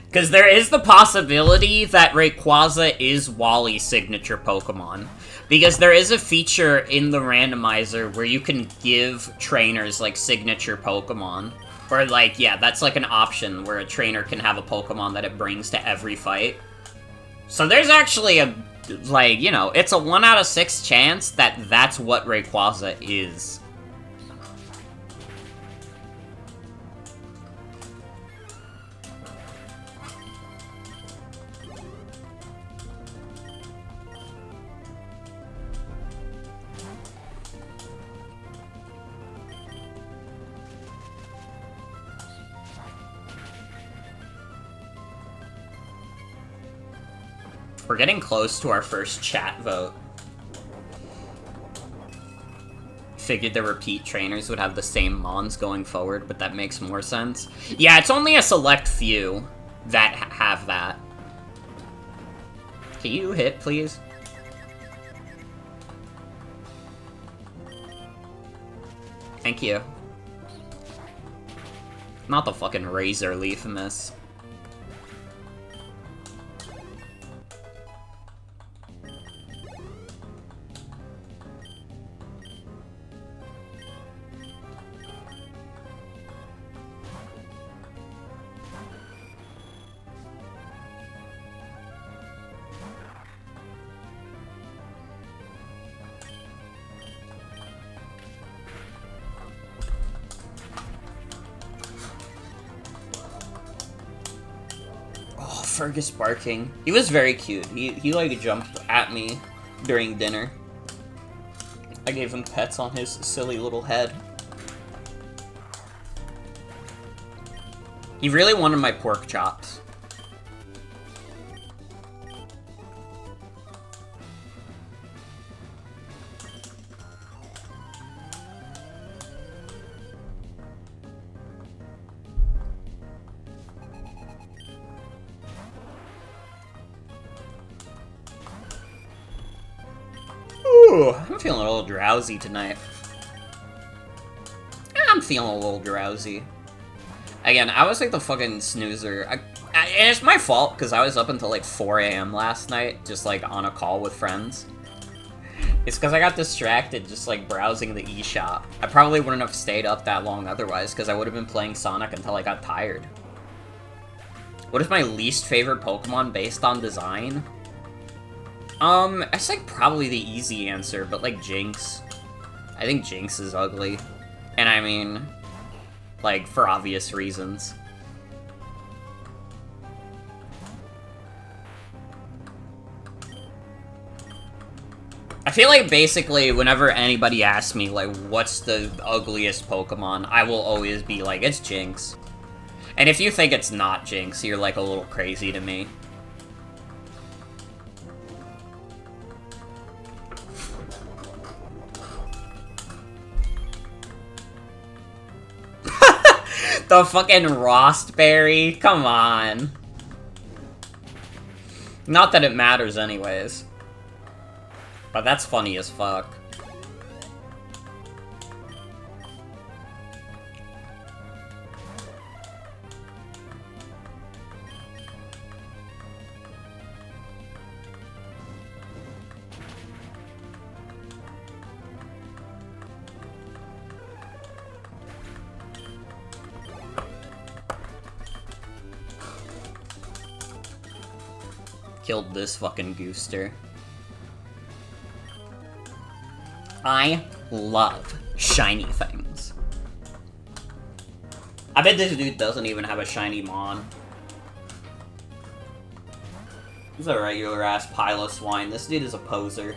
Because there is the possibility that Rayquaza is Wally's signature Pokemon. Because there is a feature in the randomizer where you can give trainers, like, signature Pokemon. Or, like, yeah, that's, like, an option where a trainer can have a Pokemon that it brings to every fight. So there's actually a... Like, you know, it's a 1 out of 6 chance that that's what Rayquaza is. We're getting close to our first chat vote. Figured the repeat trainers would have the same mons going forward, but that makes more sense. Yeah, it's only a select few that have that. Can you hit, please? Thank you. Not the fucking Razor Leaf in this. Fergus barking. He was very cute. He like jumped at me during dinner. I gave him pets on his silly little head. He really wanted my pork chops. Ooh, I'm feeling a little drowsy tonight. I'm feeling a little drowsy. Again, I was like the fucking snoozer. And it's my fault, because I was up until like 4 AM last night, just like on a call with friends. It's because I got distracted just like browsing the eShop. I probably wouldn't have stayed up that long otherwise, because I would have been playing Sonic until I got tired. What is my least favorite Pokemon based on design? It's like probably the easy answer, but like Jinx. I think Jinx is ugly. And I mean, like, for obvious reasons. I feel like basically whenever anybody asks me, like, what's the ugliest Pokemon, I will always be like, it's Jinx. And if you think it's not Jinx, you're like a little crazy to me. The fucking Rostberry? Come on. Not that it matters anyways. But that's funny as fuck. Killed this fucking Gooster. I love shiny things. I bet this dude doesn't even have a shiny Mon. He's a regular ass pile of swine. This dude is a poser.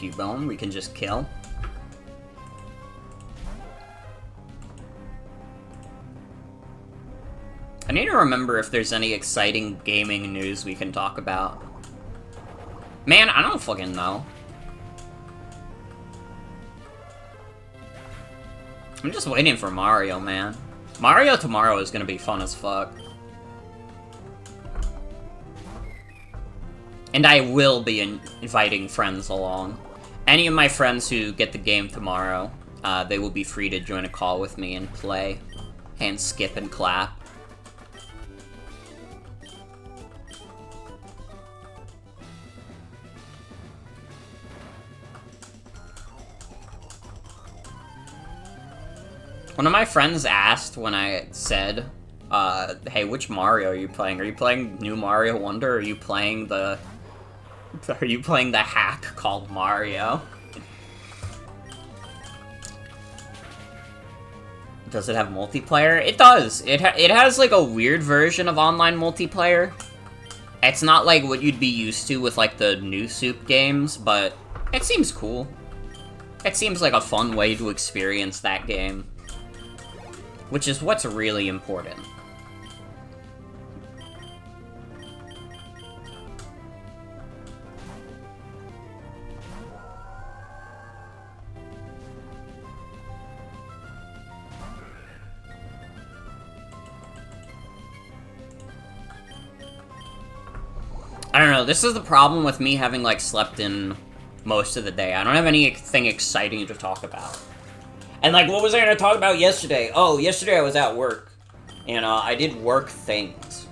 Cubone, we can just kill. I need to remember if there's any exciting gaming news we can talk about. Man, I don't fucking know. I'm just waiting for Mario, man. Mario tomorrow is gonna be fun as fuck. And I will be inviting friends along. Any of my friends who get the game tomorrow, they will be free to join a call with me and play. And skip and clap. One of my friends asked when I said, hey, which Mario are you playing? Are you playing New Mario Wonder, or are you playing the... Are you playing the hack called Mario? Does it have multiplayer? It does. It has, like, a weird version of online multiplayer. It's not, like, what you'd be used to with, like, the new Soup games, but it seems cool. It seems like a fun way to experience that game. Which is what's really important. I don't know, this is the problem with me having, like, slept in most of the day. I don't have anything exciting to talk about. And, like, what was I gonna talk about yesterday? Oh, yesterday I was at work. And, I did work things.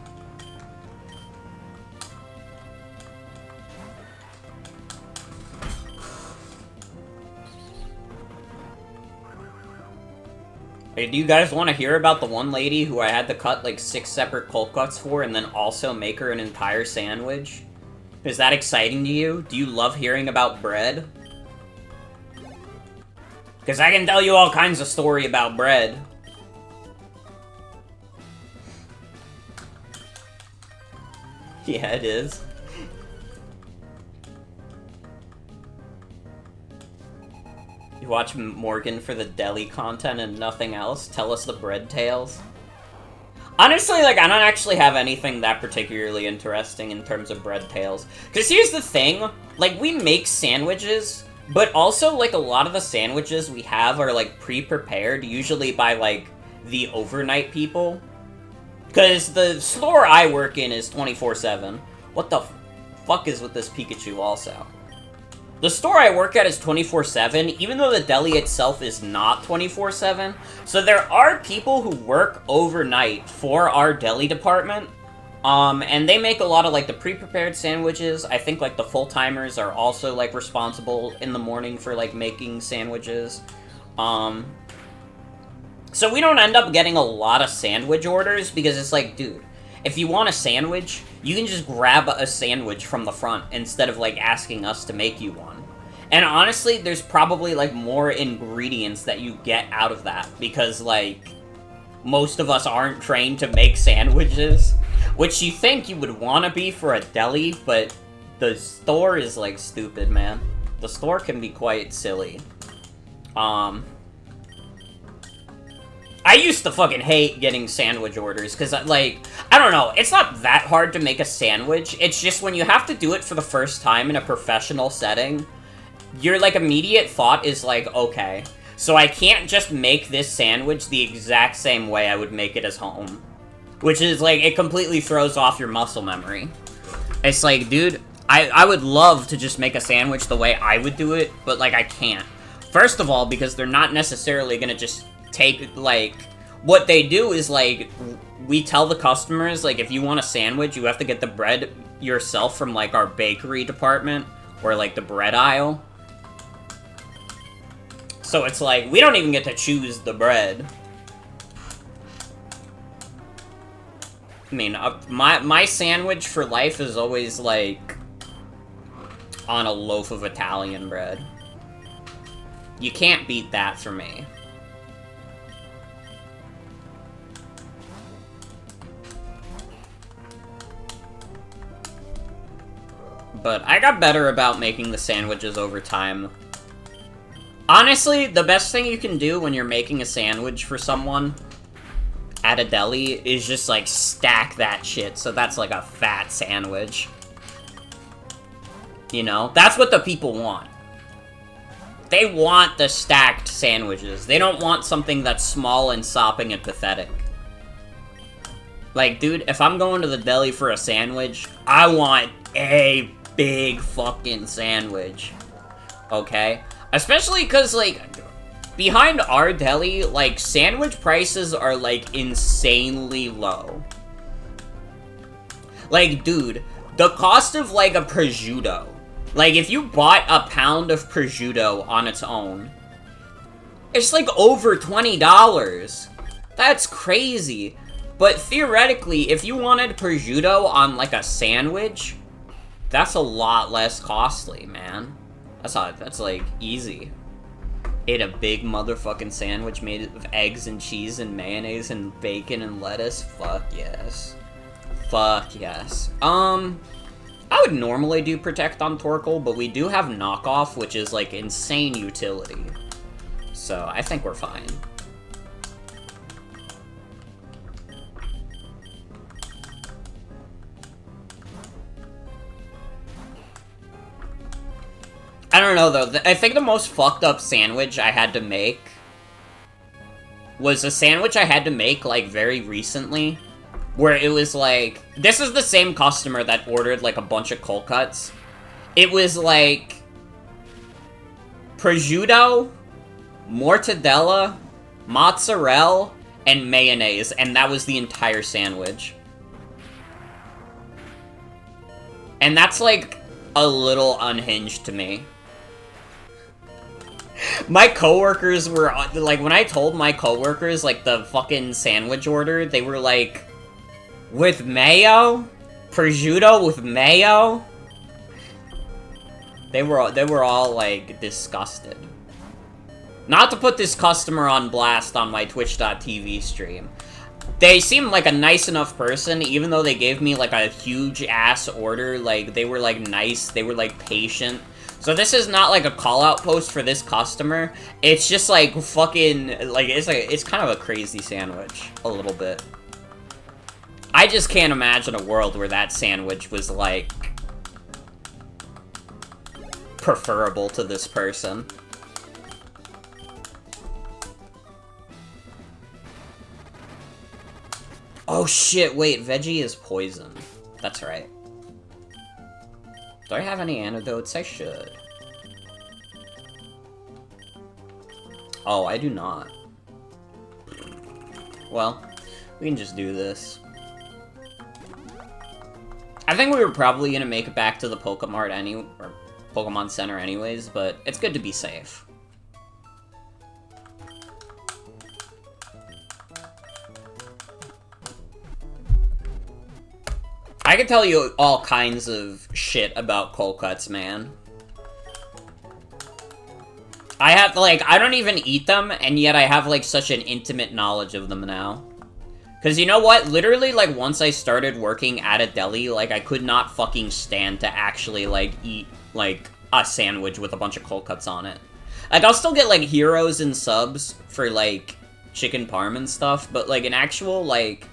Hey, do you guys want to hear about the one lady who I had to cut, like, 6 separate cold cuts for and then also make her an entire sandwich? Is that exciting to you? Do you love hearing about bread? Because I can tell you all kinds of story about bread. Yeah, it is. You watch Morgan for the deli content and nothing else? Tell us the bread tales? Honestly, like, I don't actually have anything that particularly interesting in terms of bread tales. Because here's the thing, like, we make sandwiches, but also, like, a lot of the sandwiches we have are, like, pre-prepared, usually by, like, the overnight people. Because the store I work in is 24/7. What the fuck is with this Pikachu also? The store I work at is 24/7, even though the deli itself is not 24/7. So there are people who work overnight for our deli department. And they make a lot of, like, the pre-prepared sandwiches. I think, like, the full-timers are also, like, responsible in the morning for, like, making sandwiches. So we don't end up getting a lot of sandwich orders, because it's like, dude, if you want a sandwich, you can just grab a sandwich from the front instead of, like, asking us to make you one. And honestly, there's probably, like, more ingredients that you get out of that, because, like, most of us aren't trained to make sandwiches, which you think you would want to be for a deli, but the store is, like, stupid, man. The store can be quite silly. I used to fucking hate getting sandwich orders, because, like, I don't know, it's not that hard to make a sandwich, it's just when you have to do it for the first time in a professional setting, your, like, immediate thought is, like, okay, so I can't just make this sandwich the exact same way I would make it as home. Which is, like, it completely throws off your muscle memory. It's like, dude, I would love to just make a sandwich the way I would do it, but, like, I can't. First of all, because they're not necessarily gonna just take, like, what they do is, like, we tell the customers, like, if you want a sandwich, you have to get the bread yourself from, like, our bakery department, or, like, the bread aisle. So it's like, we don't even get to choose the bread. I mean, my sandwich for life is always, like, on a loaf of Italian bread. You can't beat that for me. But I got better about making the sandwiches over time. Honestly, the best thing you can do when you're making a sandwich for someone at a deli is just, like, stack that shit, so that's, like, a fat sandwich. You know? That's what the people want. They want the stacked sandwiches. They don't want something that's small and sopping and pathetic. Like, dude, if I'm going to the deli for a sandwich, I want a big fucking sandwich. Okay? Especially because, like, behind our deli, like, sandwich prices are, like, insanely low. Like, dude, the cost of, like, a prosciutto. Like, if you bought a pound of prosciutto on its own, it's, like, over $20. That's crazy. But theoretically, if you wanted prosciutto on, like, a sandwich, that's a lot less costly, man. That's, like, easy. Ate a big motherfucking sandwich made of eggs and cheese and mayonnaise and bacon and lettuce. Fuck yes. Fuck yes. I would normally do Protect on Torkoal, but we do have Knockoff, which is, like, insane utility. So, I think we're fine. I don't know, though. I think the most fucked up sandwich I had to make was a sandwich I had to make, like, very recently, where it was, like... This is the same customer that ordered, like, a bunch of cold cuts. It was, like... prosciutto, mortadella, mozzarella, and mayonnaise, and that was the entire sandwich. And that's, like, a little unhinged to me. My coworkers were, like, when I told my coworkers, like, the fucking sandwich order, they were like, with mayo? Prosciutto with mayo? They were all, like, disgusted. Not to put this customer on blast on my Twitch.tv stream. They seemed like a nice enough person, even though they gave me, like, a huge-ass order. Like, they were, like, nice. They were, like, patient. So this is not, like, a call-out post for this customer. It's just, like, fucking, like, it's kind of a crazy sandwich. A little bit. I just can't imagine a world where that sandwich was, like, preferable to this person. Oh shit, wait, veggie is poison. That's right. Do I have any antidotes? I should. Oh, I do not. Well, we can just do this. I think we were probably gonna make it back to the or Pokemon Center anyways, but it's good to be safe. I can tell you all kinds of shit about cold cuts, man. I have, like, I don't even eat them, and yet I have, like, such an intimate knowledge of them now. Because you know what? Literally, like, once I started working at a deli, like, I could not fucking stand to actually, like, eat, like, a sandwich with a bunch of cold cuts on it. Like, I'll still get, like, heroes and subs for, like, chicken parm and stuff, but, like, an actual, like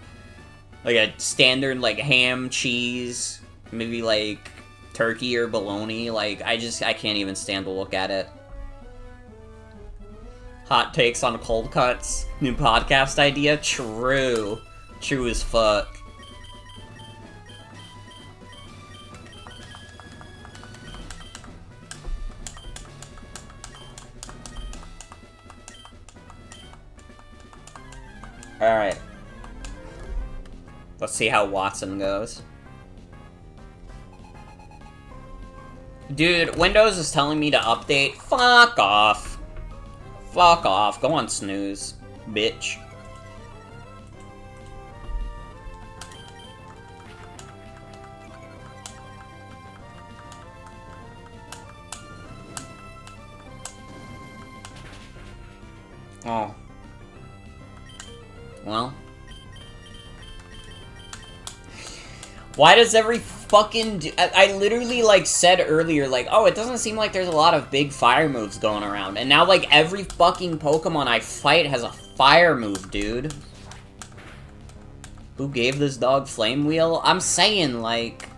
a standard, like, ham, cheese, maybe, like, turkey or bologna, like, I can't even stand to look at it. Hot takes on cold cuts. New podcast idea? True. True as fuck. Alright. Let's see how Watson goes. Dude, Windows is telling me to update. Fuck off. Fuck off. Go on snooze, bitch. Oh. Well. Why does every fucking... I literally, like, said earlier, like, oh, it doesn't seem like there's a lot of big fire moves going around. And now, like, every fucking Pokemon I fight has a fire move, dude. Who gave this dog Flame Wheel? I'm saying, like...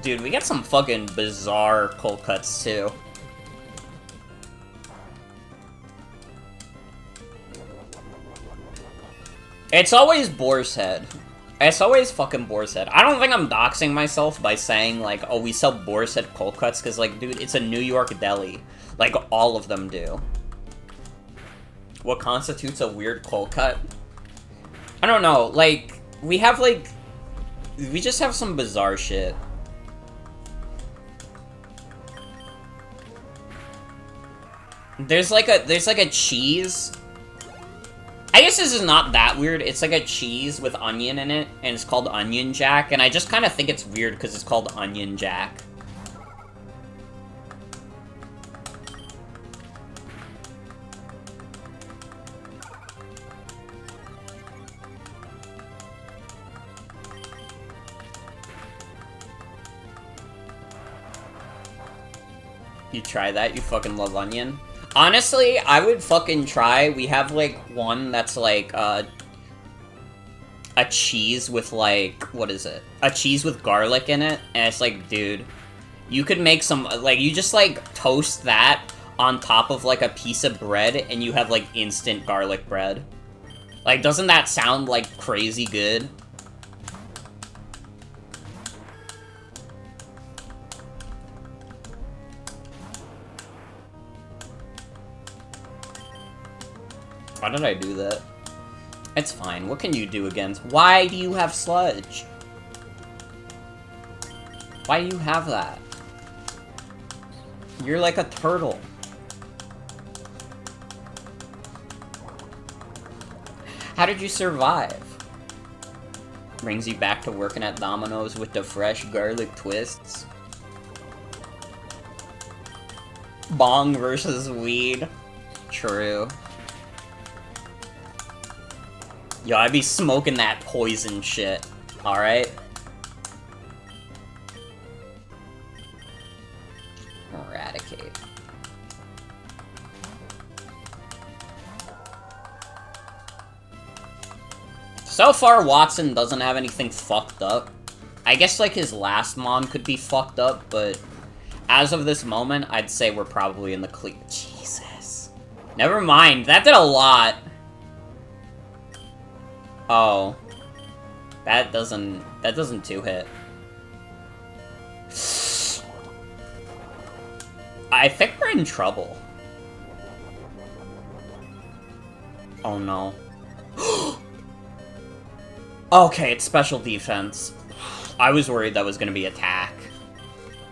Dude, we got some fucking bizarre cold cuts, too. It's always Boar's Head. It's always fucking Boar's Head. I don't think I'm doxing myself by saying, like, oh, we sell Boar's Head cold cuts, because, like, dude, it's a New York deli. Like, all of them do. What constitutes a weird cold cut? I don't know, like, we have, like... We just have some bizarre shit. There's like a cheese. I guess this is not that weird. It's like a cheese with onion in it, and it's called Onion Jack, and I just kind of think it's weird because it's called Onion Jack. You try that? You fucking love onion? Honestly, I would fucking try. We have, like, one that's, like, a cheese with, like, what is it? A cheese with garlic in it, and it's like, dude, you could make some, like, you just, like, toast that on top of, like, a piece of bread, and you have, like, instant garlic bread. Like, doesn't that sound, like, crazy good? Why did I do that? It's fine. What can you do against? Why do you have Sludge? Why do you have that? You're like a turtle. How did you survive? Brings you back to working at Domino's with the fresh garlic twists. Bong versus weed. True. Yo, I be smoking that poison shit. Alright? Eradicate. So far, Watson doesn't have anything fucked up. I guess, like, his last mon could be fucked up, but as of this moment, I'd say we're probably in the clear. Jesus. Never mind, that did a lot. Oh. That doesn't two-hit. I think we're in trouble. Oh no. Okay, it's special defense. I was worried that was gonna be attack.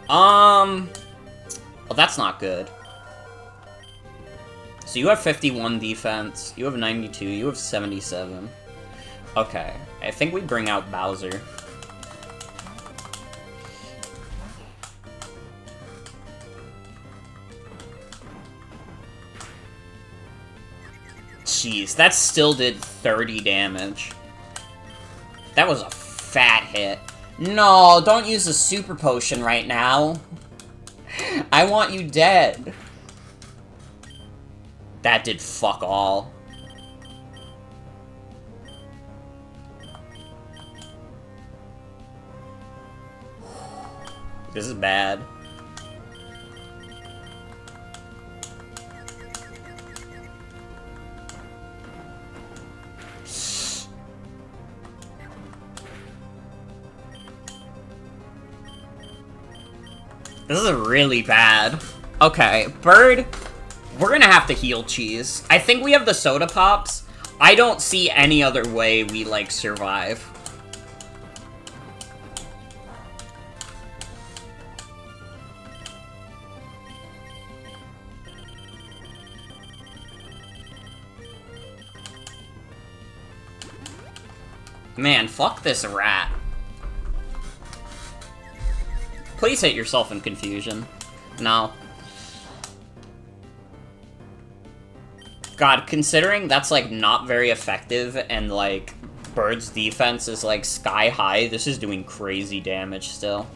Well, that's not good. So you have 51 defense, you have 92, you have 77. Okay, I think we bring out Bowser. Jeez, that still did 30 damage. That was a fat hit. No, don't use the super potion right now. I want you dead. That did fuck all. This is bad. This is really bad. Okay, Bird, we're gonna have to heal Cheese. I think we have the Soda Pops. I don't see any other way we, like, survive. Man, fuck this rat. Please hit yourself in confusion. No. God, considering that's, like, not very effective and, like, Bird's defense is, like, sky high, this is doing crazy damage still.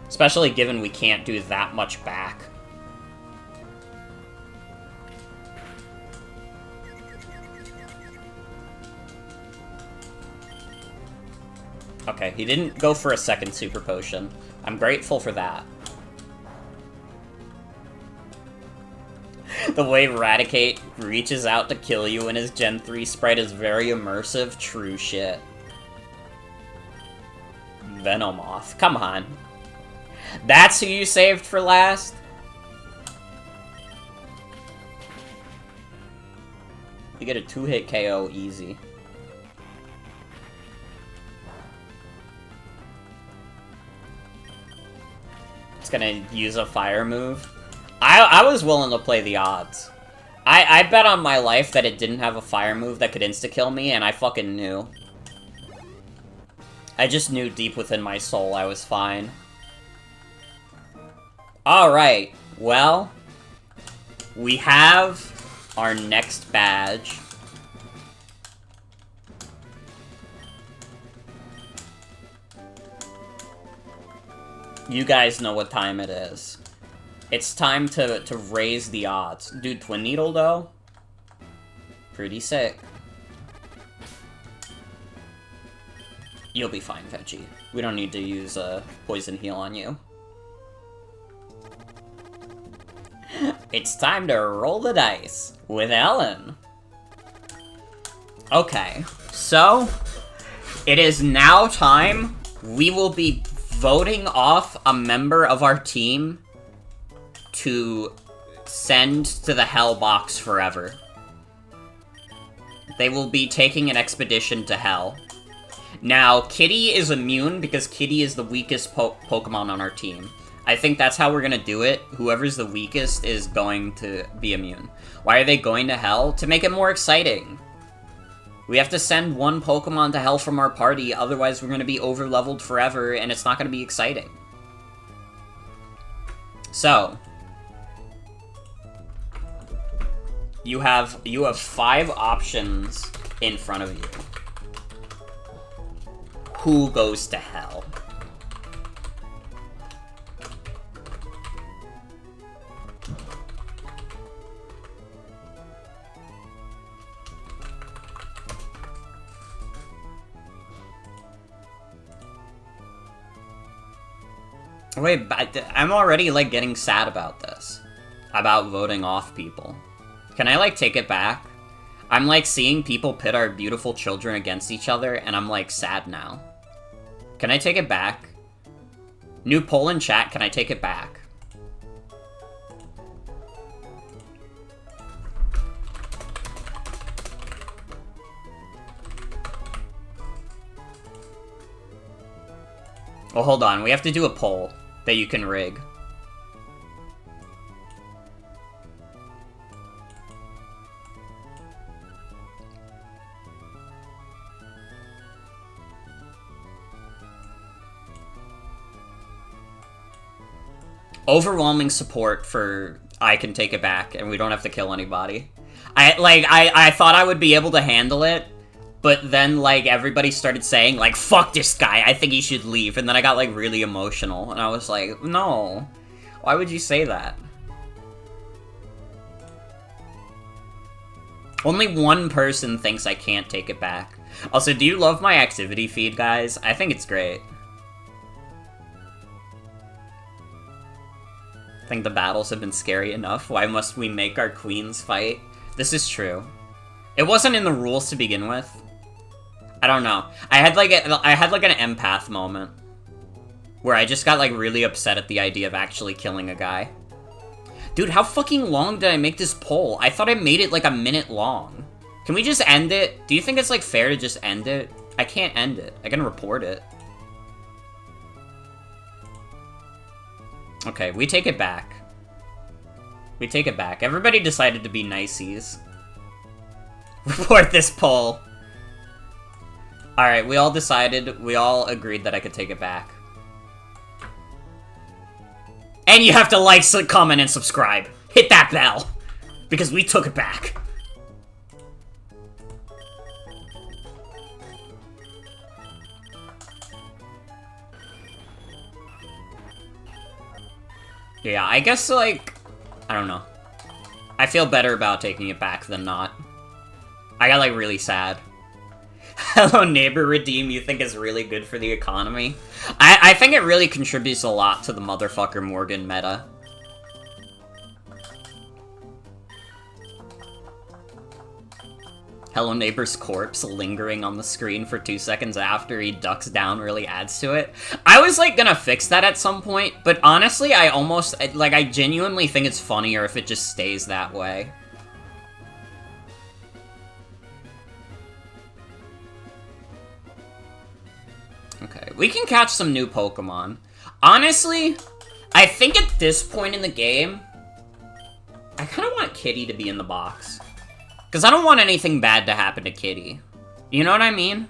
Especially given we can't do that much back. Okay, he didn't go for a second super potion. I'm grateful for that. The way Eradicate reaches out to kill you in his Gen 3 sprite is very immersive. True shit. Venomoth. Come on. That's who you saved for last? You get a 2-hit KO easy. It's gonna use a fire move. I was willing to play the odds. I bet on my life that it didn't have a fire move that could insta-kill me, and I fucking knew. I just knew deep within my soul I was fine. Alright, well, we have our next badge. You guys know what time it is. It's time to raise the odds. Dude, Twin Needle, though? Pretty sick. You'll be fine, Veggie. We don't need to use a poison heal on you. It's time to roll the dice with Ellen. Okay, so it is now time. We will be voting off a member of our team to send to the Hell Box forever. They will be taking an expedition to Hell. Now, Kitty is immune because Kitty is the weakest Pokemon on our team. I think that's how we're gonna do it. Whoever's the weakest is going to be immune. Why are they going to Hell? To make it more exciting. We have to send one Pokemon to Hell from our party, otherwise we're going to be over-leveled forever, and it's not going to be exciting. So, You have 5 options in front of you. Who goes to hell? Wait, but I'm already, like, getting sad about this. About voting off people. Can I, like, take it back? I'm, like, seeing people pit our beautiful children against each other, and I'm, like, sad now. Can I take it back? New poll in chat, can I take it back? Well, hold on, we have to do a poll that you can rig. Overwhelming support for I can take it back and we don't have to kill anybody. I thought I would be able to handle it, but then, like, everybody started saying, like, fuck this guy, I think he should leave, and then I got, like, really emotional, and I was like, no, why would you say that? Only one person thinks I can't take it back. Also, do you love my activity feed, guys? I think it's great. I think the battles have been scary enough. Why must we make our queens fight? This is true. It wasn't in the rules to begin with. I don't know. I had like an empath moment where I just got like really upset at the idea of actually killing a guy. Dude, how fucking long did I make this poll? I thought I made it like a minute long. Can we just end it? Do you think it's like fair to just end it? I can't end it. I can report it. Okay, we take it back. We take it back. Everybody decided to be niceys. Report this poll. Alright, we all agreed that I could take it back. And you have to like, comment, and subscribe. Hit that bell. Because we took it back. Yeah, I guess, like, I don't know. I feel better about taking it back than not. I got, like, really sad. Hello, neighbor redeem, you think is really good for the economy? I think it really contributes a lot to the motherfucker Morgan meta. Hello Neighbor's corpse lingering on the screen for 2 seconds after he ducks down really adds to it. I was, like, gonna fix that at some point, but honestly, I genuinely think it's funnier if it just stays that way. Okay, we can catch some new Pokemon. Honestly, I think at this point in the game, I kind of want Kitty to be in the box. Because I don't want anything bad to happen to Kitty. You know what I mean?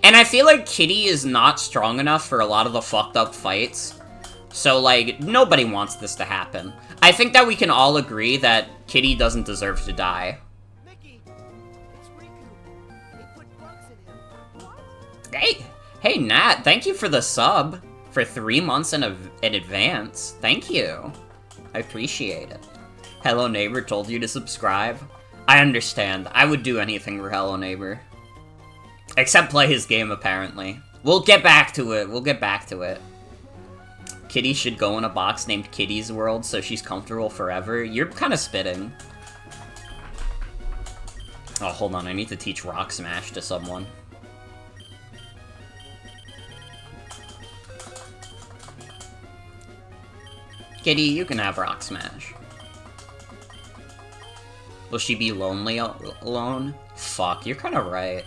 And I feel like Kitty is not strong enough for a lot of the fucked up fights. So, like, nobody wants this to happen. I think that we can all agree that Kitty doesn't deserve to die. Mickey, it's Riku. They put bugs in him. Hey, Nat, thank you for the sub. For 3 months in advance. Thank you. I appreciate it. Hello Neighbor told you to subscribe. I understand. I would do anything for Hello Neighbor. Except play his game, apparently. We'll get back to it. We'll get back to it. Kitty should go in a box named Kitty's World so she's comfortable forever. You're kind of spitting. Oh, hold on. I need to teach Rock Smash to someone. Kitty, you can have Rock Smash. Will she be lonely alone? Fuck, you're kind of right.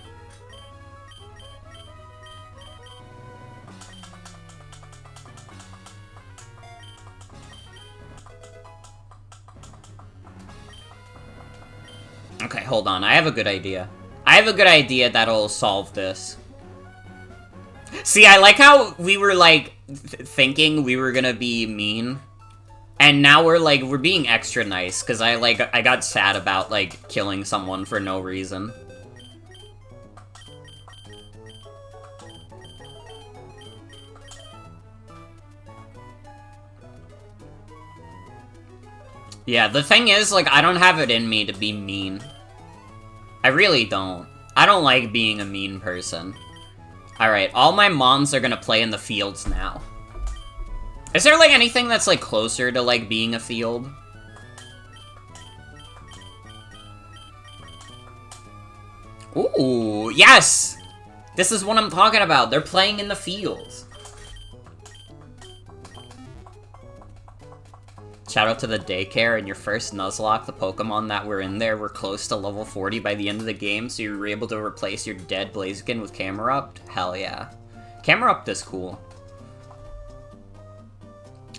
Okay, hold on. I have a good idea. I have a good idea that'll solve this. See, I like how we were, like, thinking we were gonna be mean. And now we're being extra nice, because I got sad about, like, killing someone for no reason. Yeah, the thing is, like, I don't have it in me to be mean. I really don't. I don't like being a mean person. Alright, all my mons are gonna play in the fields now. Is there, like, anything that's, like, closer to, like, being a field? Ooh, yes! This is what I'm talking about. They're playing in the fields. Shout out to the daycare and your first Nuzlocke. The Pokemon that were in there were close to level 40 by the end of the game, so you were able to replace your dead Blaziken with Camerupt? Hell yeah. Camerupt is cool.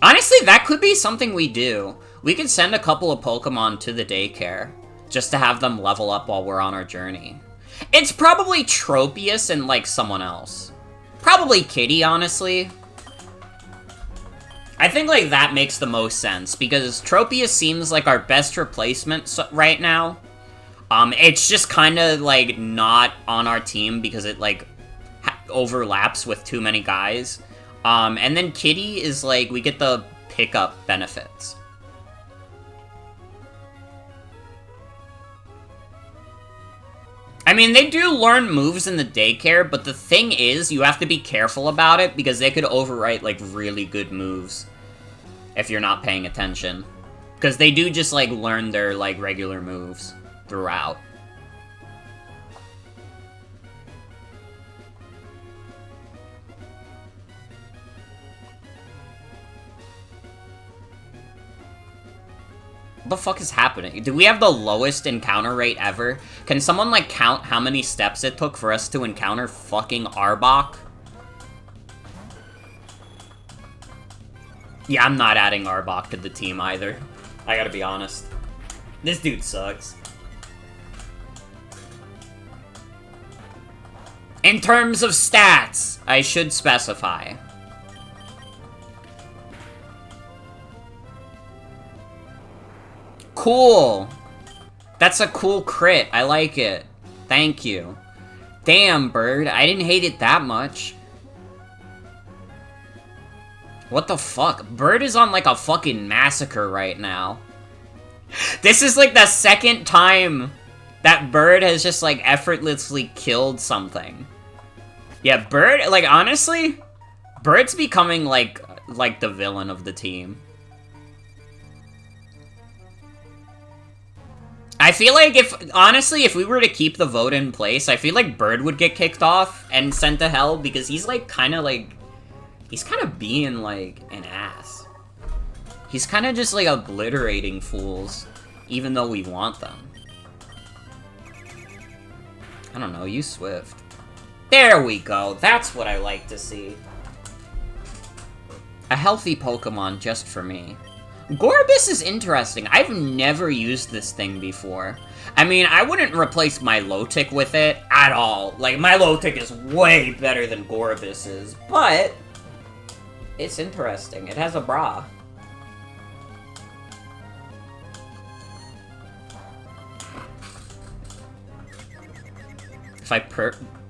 Honestly, that could be something we do. We could send a couple of Pokemon to the daycare, just to have them level up while we're on our journey. It's probably Tropius and, like, someone else. Probably Kitty, honestly. I think, like, that makes the most sense, because Tropius seems like our best replacement right now. It's just kind of, like, not on our team because it, like, overlaps with too many guys. And then Kitty is, like, we get the pickup benefits. I mean, they do learn moves in the daycare, but the thing is, you have to be careful about it, because they could overwrite, like, really good moves if you're not paying attention. Because they do just, like, learn their, like, regular moves throughout. What the fuck is happening? Do we have the lowest encounter rate ever? Can someone, like, count how many steps it took for us to encounter fucking Arbok? Yeah, I'm not adding Arbok to the team either. I gotta be honest. This dude sucks. In terms of stats, I should specify. Cool! That's a cool crit. I like it. Thank you. Damn, Bird. I didn't hate it that much. What the fuck? Bird is on, like, a fucking massacre right now. This is, like, the second time that Bird has just, like, effortlessly killed something. Yeah, Bird, like, honestly, Bird's becoming, like the villain of the team. I feel like honestly, if we were to keep the vote in place, I feel like Bird would get kicked off and sent to hell, because he's, like, he's kind of being, like, an ass. He's kind of just, like, obliterating fools, even though we want them. I don't know, use Swift. There we go, that's what I like to see. A healthy Pokemon just for me. Gorbis is interesting. I've never used this thing before. I mean, I wouldn't replace my Milotic with it at all. Like, my Milotic is way better than Gorbis's, but it's interesting. It has a bra. If I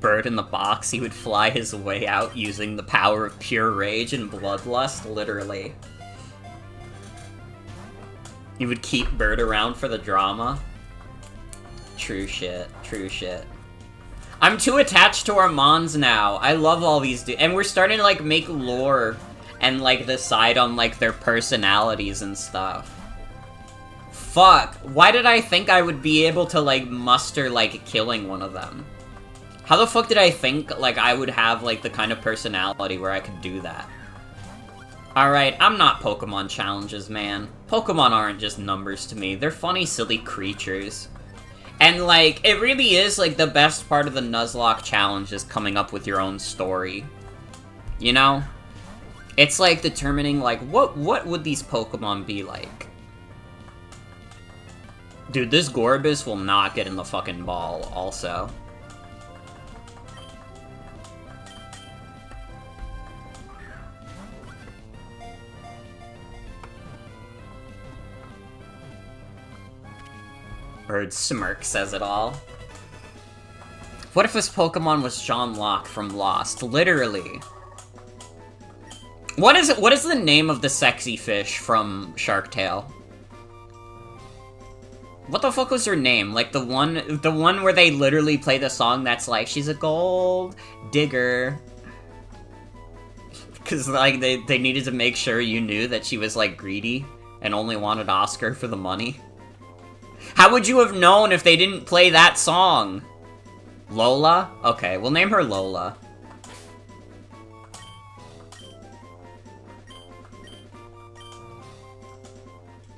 Bird in the box, he would fly his way out using the power of pure rage and bloodlust, literally. You would keep Bird around for the drama? True shit, true shit. I'm too attached to our Mons now. I love all these and we're starting to, like, make lore and, like, decide on, like, their personalities and stuff. Fuck, why did I think I would be able to, like, muster, like, killing one of them? How the fuck did I think, like, I would have, like, the kind of personality where I could do that? Alright, I'm not Pokemon challenges, man. Pokemon aren't just numbers to me. They're funny, silly creatures. And, like, it really is, like, the best part of the Nuzlocke challenge is coming up with your own story. You know? It's, like, determining, like, what would these Pokemon be like? Dude, this Gorbis will not get in the fucking ball, also. Or Smirk says it all. What if this Pokemon was John Locke from Lost? Literally. What is the name of the sexy fish from Shark Tale? What the fuck was her name? Like the one where they literally play the song that's like, she's a gold digger. Cause like they needed to make sure you knew that she was like greedy and only wanted Oscar for the money. How would you have known if they didn't play that song? Lola? Okay, we'll name her Lola.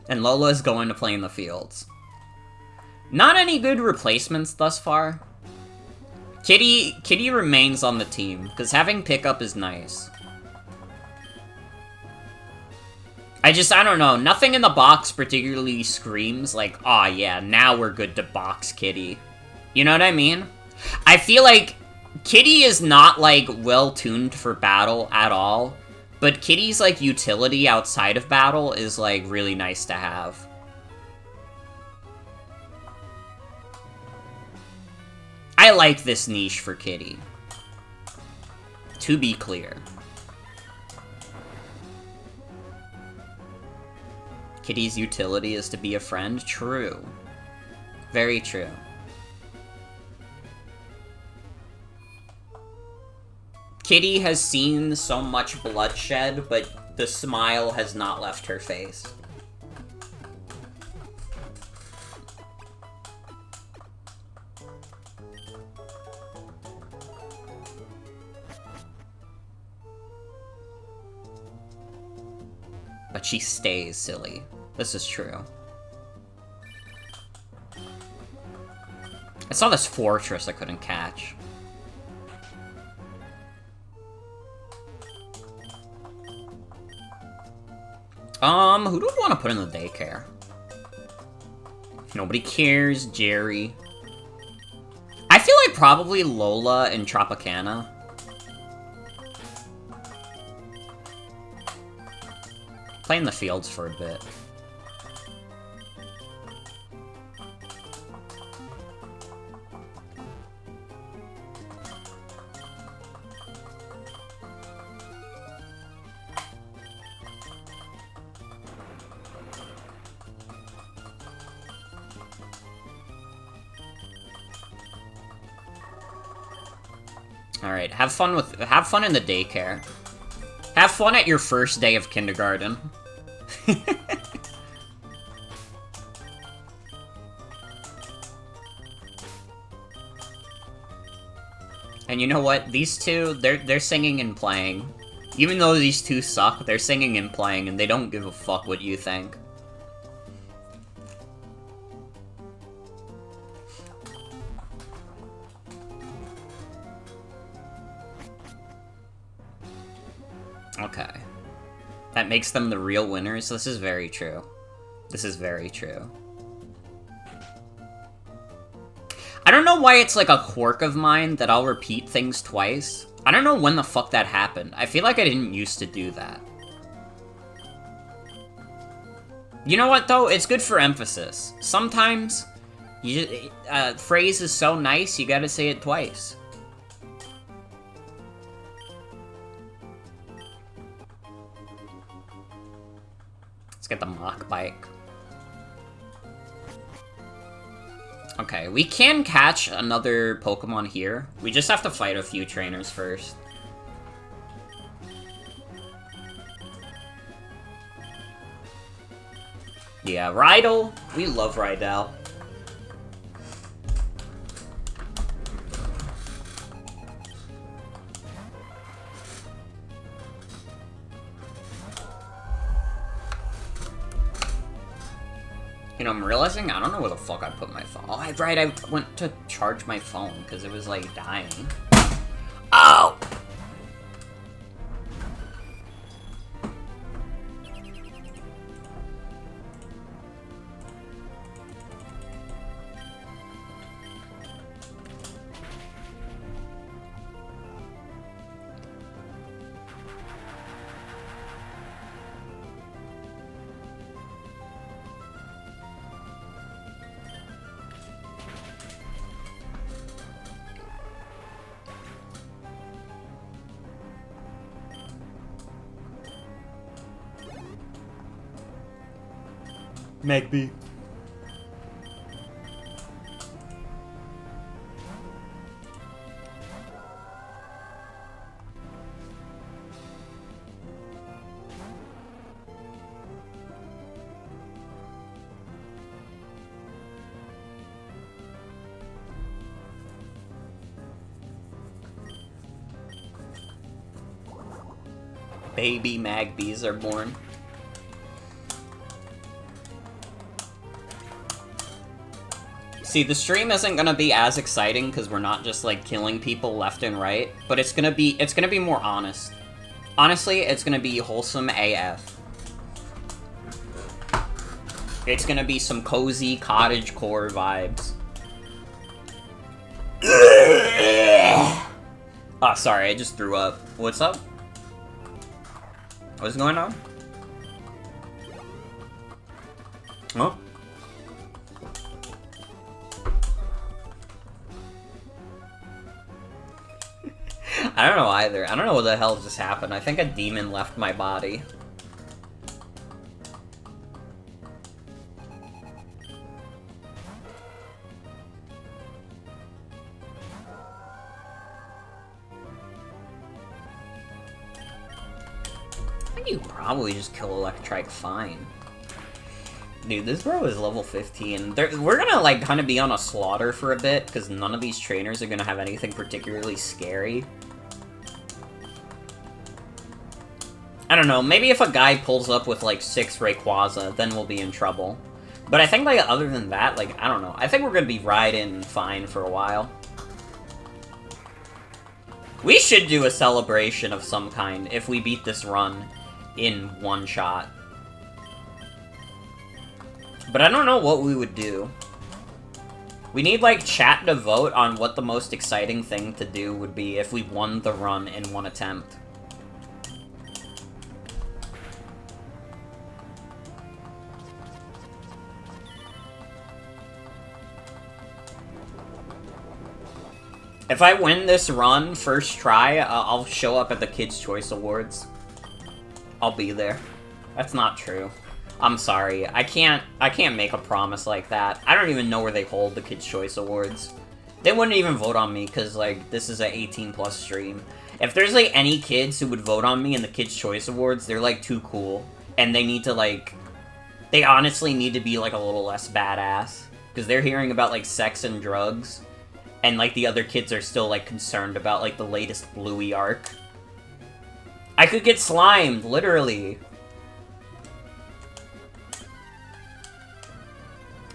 And Lola is going to play in the fields. Not any good replacements thus far. Kitty remains on the team, because having pickup is nice. I don't know, nothing in the box particularly screams like, aw yeah, now we're good to box Kitty. You know what I mean? I feel like Kitty is not, like, well-tuned for battle at all, but Kitty's, like, utility outside of battle is, like, really nice to have. I like this niche for Kitty. To be clear. Kitty's utility is to be a friend? True. Very true. Kitty has seen so much bloodshed, but the smile has not left her face. But she stays silly. This is true. I saw this fortress I couldn't catch. Who do we want to put in the daycare? Nobody cares, Jerry. I feel like probably Lola and Tropicana. Play in the fields for a bit. Alright, have fun in the daycare. Have fun at your first day of kindergarten. And you know what? These two, they're singing and playing. Even though these two suck, they're singing and playing, and they don't give a fuck what you think. Okay. That makes them the real winners. This is very true. This is very true. I don't know why it's like a quirk of mine that I'll repeat things twice. I don't know when the fuck that happened. I feel like I didn't used to do that. You know what, though? It's good for emphasis. Sometimes, phrase is so nice, you gotta say it twice. Let's get the mock bike. Okay, we can catch another Pokemon here. We just have to fight a few trainers first. Yeah, Rydell. We love Rydell. You know, I'm realizing I don't know where the fuck I put my phone. Oh, right, I went to charge my phone because it was, like, dying. Oh! Magby. Baby Magbies are born. See, the stream isn't gonna be as exciting because we're not just like killing people left and right, but it's gonna be more honest. Honestly, it's gonna be wholesome AF. It's gonna be some cozy cottagecore vibes. Oh, sorry, I just threw up. What's up? What's going on? Huh? I don't know either. I don't know what the hell just happened. I think a demon left my body. I think you probably just kill Electrike fine. Dude, this bro is level 15. We're gonna, like, kind of be on a slaughter for a bit, because none of these trainers are gonna have anything particularly scary. I don't know, maybe if a guy pulls up with, like, 6 Rayquaza, then we'll be in trouble. But I think, like, other than that, like, I don't know. I think we're gonna be riding fine for a while. We should do a celebration of some kind if we beat this run in one shot. But I don't know what we would do. We need, like, chat to vote on what the most exciting thing to do would be if we won the run in one attempt. If I win this run first try, I'll show up at the Kids' Choice Awards. I'll be there. That's not true. I'm sorry. I can't make a promise like that. I don't even know where they hold the Kids' Choice Awards. They wouldn't even vote on me, because, like, this is an 18+ stream. If there's, like, any kids who would vote on me in the Kids' Choice Awards, they're, like, too cool. And they need to, like... They honestly need to be, like, a little less badass. Because they're hearing about, like, sex and drugs. And, like, the other kids are still, like, concerned about, like, the latest Bluey arc. I could get slimed, literally.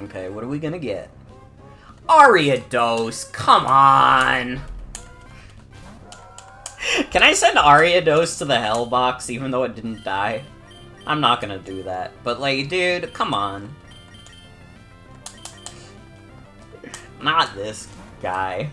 Okay, what are we gonna get? Ariados, come on! Can I send Ariados to the Hell Box even though it didn't die? I'm not gonna do that. But, like, dude, come on. Not this guy.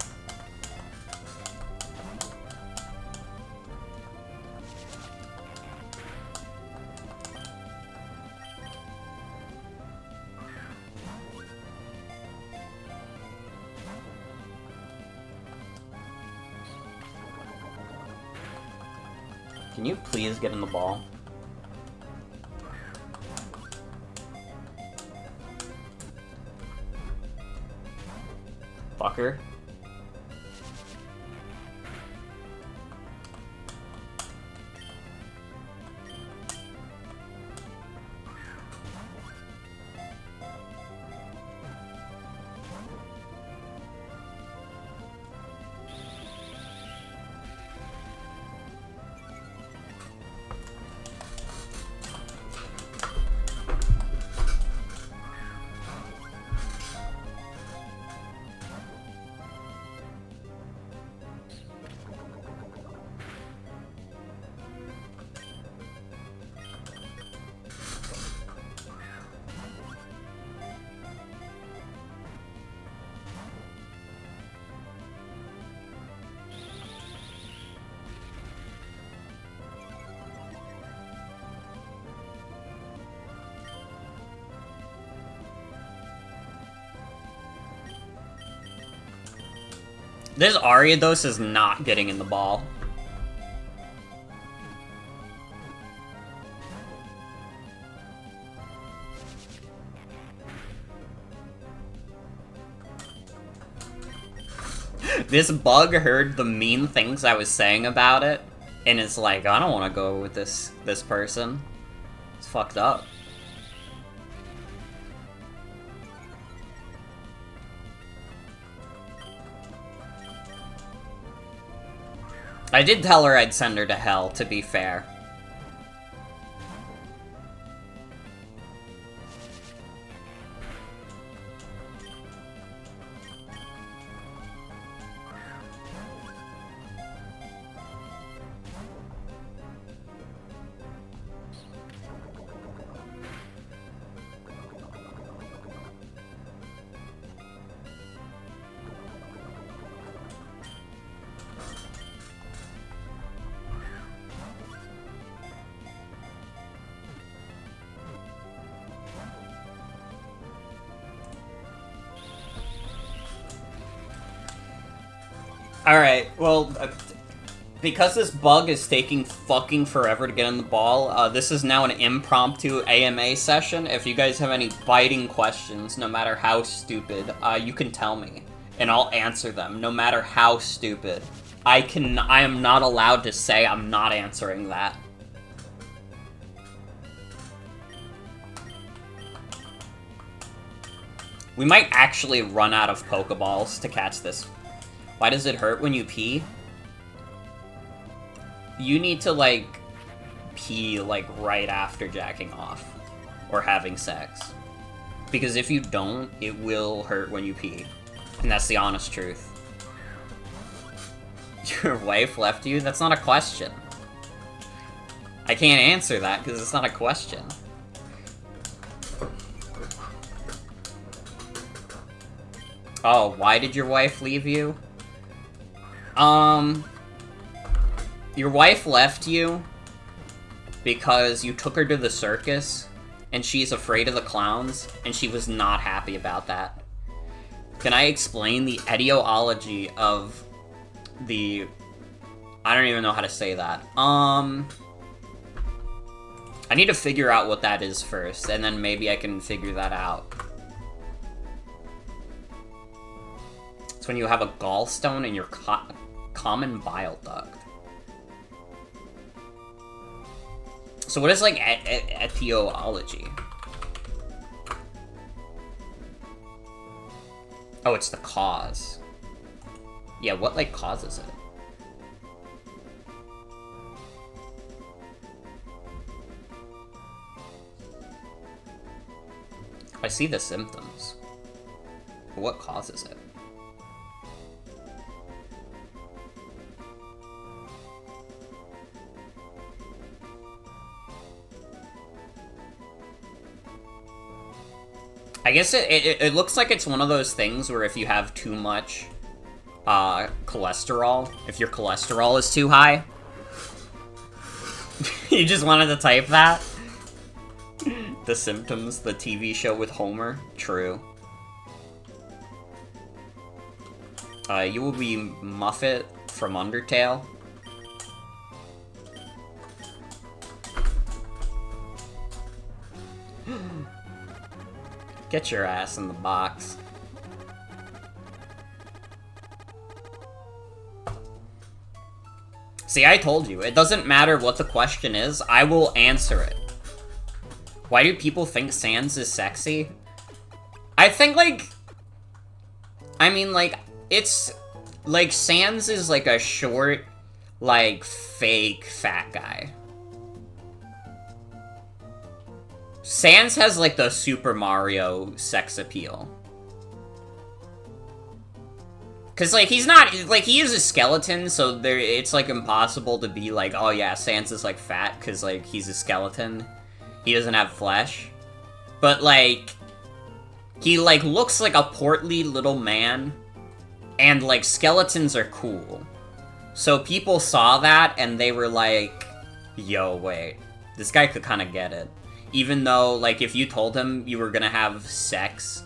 Can you please get in the ball? Fucker. This Ariados is not getting in the ball. This bug heard the mean things I was saying about it, and it's like, I don't want to go with this person. It's fucked up. I did tell her I'd send her to hell, to be fair. Alright, well, because this bug is taking fucking forever to get in the ball, this is now an impromptu AMA session. If you guys have any biting questions, no matter how stupid, you can tell me, and I'll answer them, no matter how stupid. I am not allowed to say I'm not answering that. We might actually run out of Pokeballs to catch this. Why does it hurt when you pee? You need to, like, pee, like, right after jacking off. Or having sex. Because if you don't, it will hurt when you pee. And that's the honest truth. Your wife left you? That's not a question. I can't answer that because it's not a question. Oh, why did your wife leave you? Your wife left you because you took her to the circus, and she's afraid of the clowns, and she was not happy about that. Can I explain the etiology of the... I don't even know how to say that. I need to figure out what that is first, and then maybe I can figure that out. It's when you have a gallstone in your common bile duct. So what is, like, etiology? Oh, it's the cause. Yeah, what, like, causes it? I see the symptoms. But what causes it? I guess it looks like it's one of those things where if you have too much cholesterol, if your cholesterol is too high, you just wanted to type that? The Symptoms, the TV show with Homer? True. You will be Muffet from Undertale. Get your ass in the box. See, I told you, it doesn't matter what the question is, I will answer it. Why do people think Sans is sexy? I think, like... I mean, like, it's... Like, Sans is, like, a short, like, fake fat guy. Sans has, like, the Super Mario sex appeal. Because, like, he's not... Like, he is a skeleton, so it's, like, impossible to be like, oh, yeah, Sans is, like, fat, because, like, he's a skeleton. He doesn't have flesh. But, like... He, like, looks like a portly little man. And, like, skeletons are cool. So people saw that, and they were like, yo, wait. This guy could kind of get it. Even though, like, if you told him you were gonna have sex,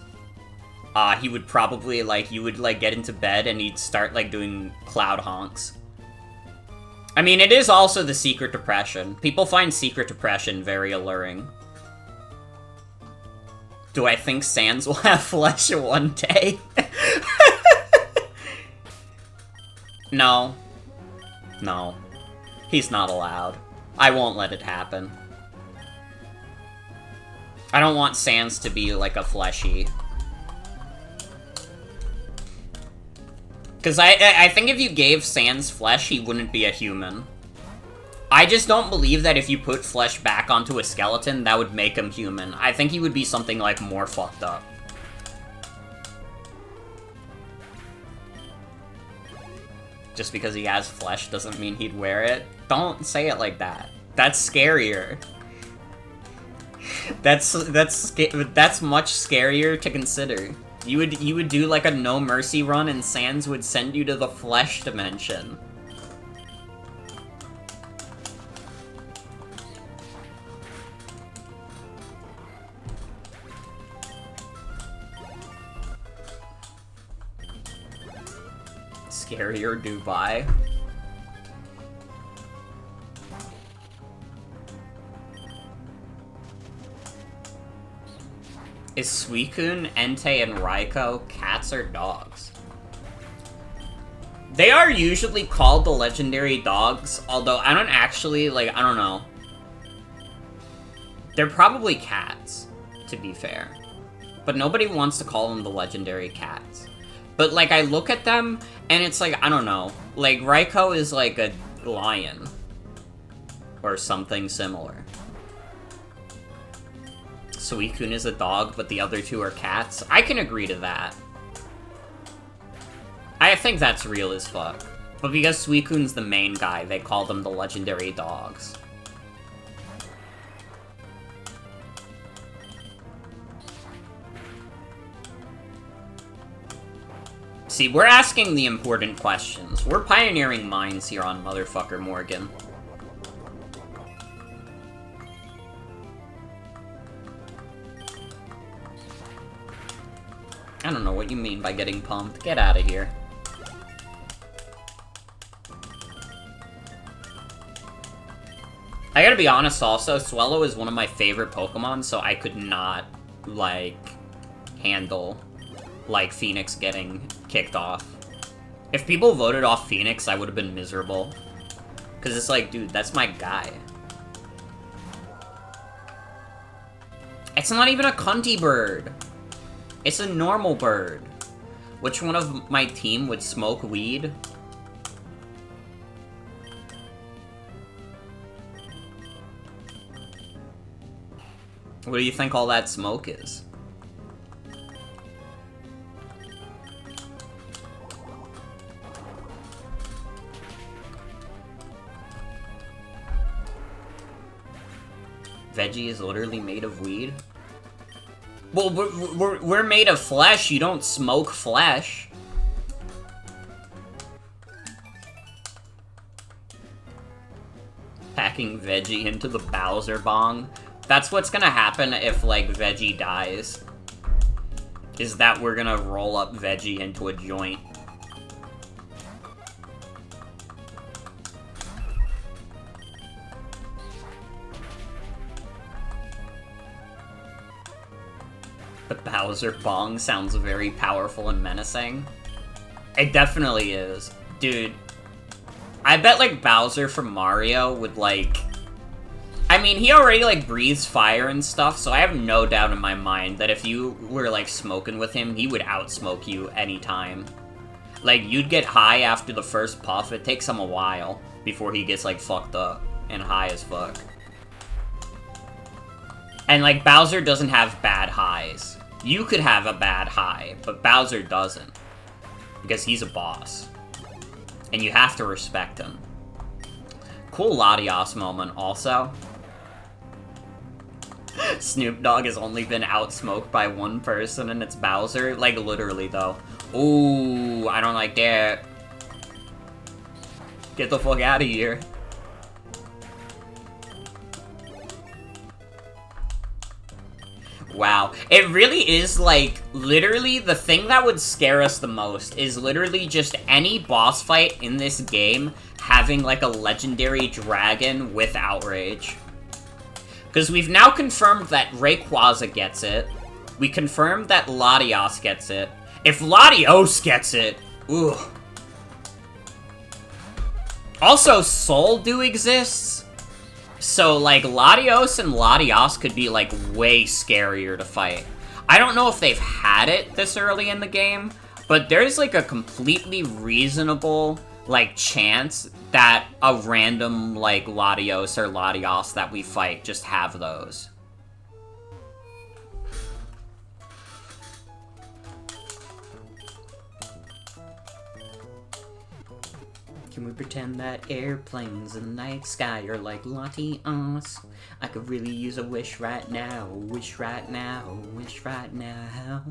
he would probably, like, you would, like, get into bed and he'd start, like, doing cloud honks. I mean, it is also the secret depression. People find secret depression very alluring. Do I think Sans will have flesh one day? No. No. He's not allowed. I won't let it happen. I don't want Sans to be like a fleshy. Because I think if you gave Sans flesh, he wouldn't be a human. I just don't believe that if you put flesh back onto a skeleton, that would make him human. I think he would be something, like, more fucked up. Just because he has flesh doesn't mean he'd wear it. Don't say it like that. That's scarier. That's much scarier to consider. You would do like a no mercy run and Sans would send you to the flesh dimension. Scarier Dubai. Is Suicune, Entei, and Raikou cats or dogs? They are usually called the legendary dogs, although I don't actually, like, I don't know. They're probably cats, to be fair. But nobody wants to call them the legendary cats. But, like, I look at them, and it's like, I don't know. Like, Raikou is like a lion. Or something similar. Suicune is a dog, but the other two are cats. I can agree to that. I think that's real as fuck. But because Suicune's the main guy, they call them the legendary dogs. See, we're asking the important questions. We're pioneering minds here on Motherfucker Morgan. I don't know what you mean by getting pumped. Get out of here. I gotta be honest also, Swellow is one of my favorite Pokemon, so I could not, like, handle, like, Phoenix getting kicked off. If people voted off Phoenix, I would have been miserable. Because it's like, dude, that's my guy. It's not even a cunty bird. It's a normal bird. Which one of my team would smoke weed? What do you think all that smoke is? Veggie is literally made of weed? Well, we're made of flesh. You don't smoke flesh. Packing Veggie into the Bowser bong. That's what's gonna happen if, like, Veggie dies. Is that we're gonna roll up Veggie into a joint. The Bowser bong sounds very powerful and menacing. It definitely is. Dude, I bet, like, Bowser from Mario would, like... I mean, he already, like, breathes fire and stuff, so I have no doubt in my mind that if you were, like, smoking with him, he would outsmoke you anytime. Like, you'd get high after the first puff. It takes him a while before he gets, like, fucked up and high as fuck. And, like, Bowser doesn't have bad highs. You could have a bad high, but Bowser doesn't. Because he's a boss. And you have to respect him. Cool Latios moment, also. Snoop Dogg has only been outsmoked by one person, and it's Bowser. Like, literally, though. Ooh, I don't like that. Get the fuck out of here. Wow. It really is, like, literally, the thing that would scare us the most is literally just any boss fight in this game having, like, a legendary dragon with Outrage. Because we've now confirmed that Rayquaza gets it. We confirmed that Latios gets it. If Latios gets it, ooh. Also, Soul do exists. So, like, Latios and Latios could be, like, way scarier to fight. I don't know if they've had it this early in the game, but there's, like, a completely reasonable, like, chance that a random, like, Latios or Latios that we fight just have those. Can we pretend that airplanes in the night sky are like Latios? I could really use a wish right now, wish right now, wish right now.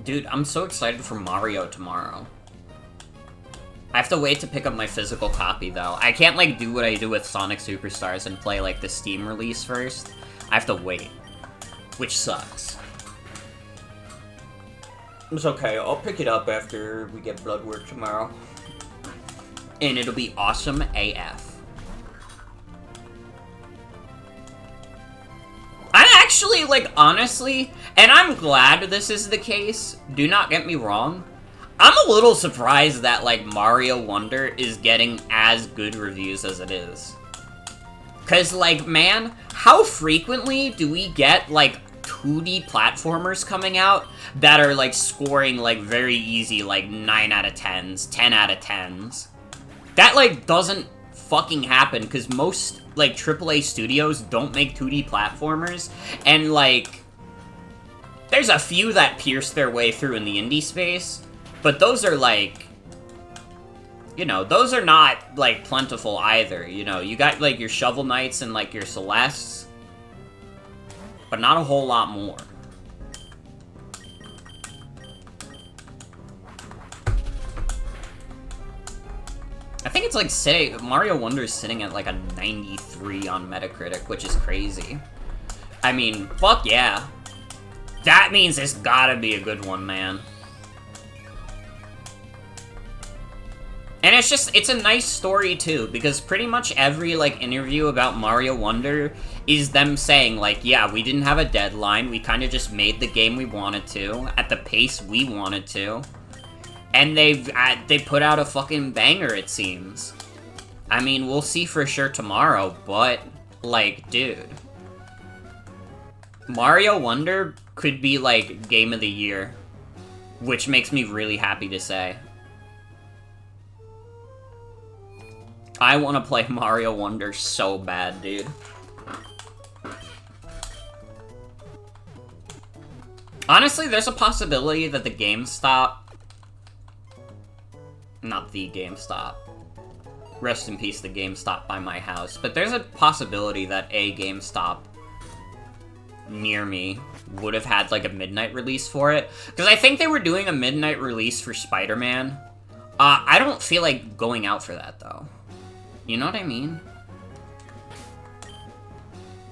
Dude, I'm so excited for Mario tomorrow. I have to wait to pick up my physical copy, though. I can't, like, do what I do with Sonic Superstars and play, like, the Steam release first. I have to wait. Which sucks. It's okay, I'll pick it up after we get blood work tomorrow. And it'll be awesome AF. I'm actually, like, honestly, and I'm glad this is the case, do not get me wrong, I'm a little surprised that, like, Mario Wonder is getting as good reviews as it is. Cause, like, man, how frequently do we get, like, 2D platformers coming out that are, like, scoring, like, very easy, like, 9 out of 10s, 10 out of 10s? That, like, doesn't fucking happen, because most, like, AAA studios don't make 2D platformers, and, like, there's a few that pierce their way through in the indie space, but those are, like, you know, those are not, like, plentiful either, you know, you got, like, your Shovel Knights and, like, your Celestes, but not a whole lot more. I think it's like Mario Wonder is sitting at like a 93 on Metacritic, which is crazy. I mean, fuck yeah. That means it's gotta be a good one, man. And it's just, it's a nice story too, because pretty much every, like, interview about Mario Wonder is them saying, like, yeah, we didn't have a deadline, we kind of just made the game we wanted to, at the pace we wanted to. And they put out a fucking banger, it seems. I mean, we'll see for sure tomorrow, but, like, dude. Mario Wonder could be, like, Game of the Year. Which makes me really happy to say. I want to play Mario Wonder so bad, dude. Honestly, there's a possibility that the GameStop... Not the GameStop. Rest in peace, the GameStop by my house. But there's a possibility that a GameStop near me would have had, like, a midnight release for it. Because I think they were doing a midnight release for Spider-Man. I don't feel like going out for that, though. You know what I mean?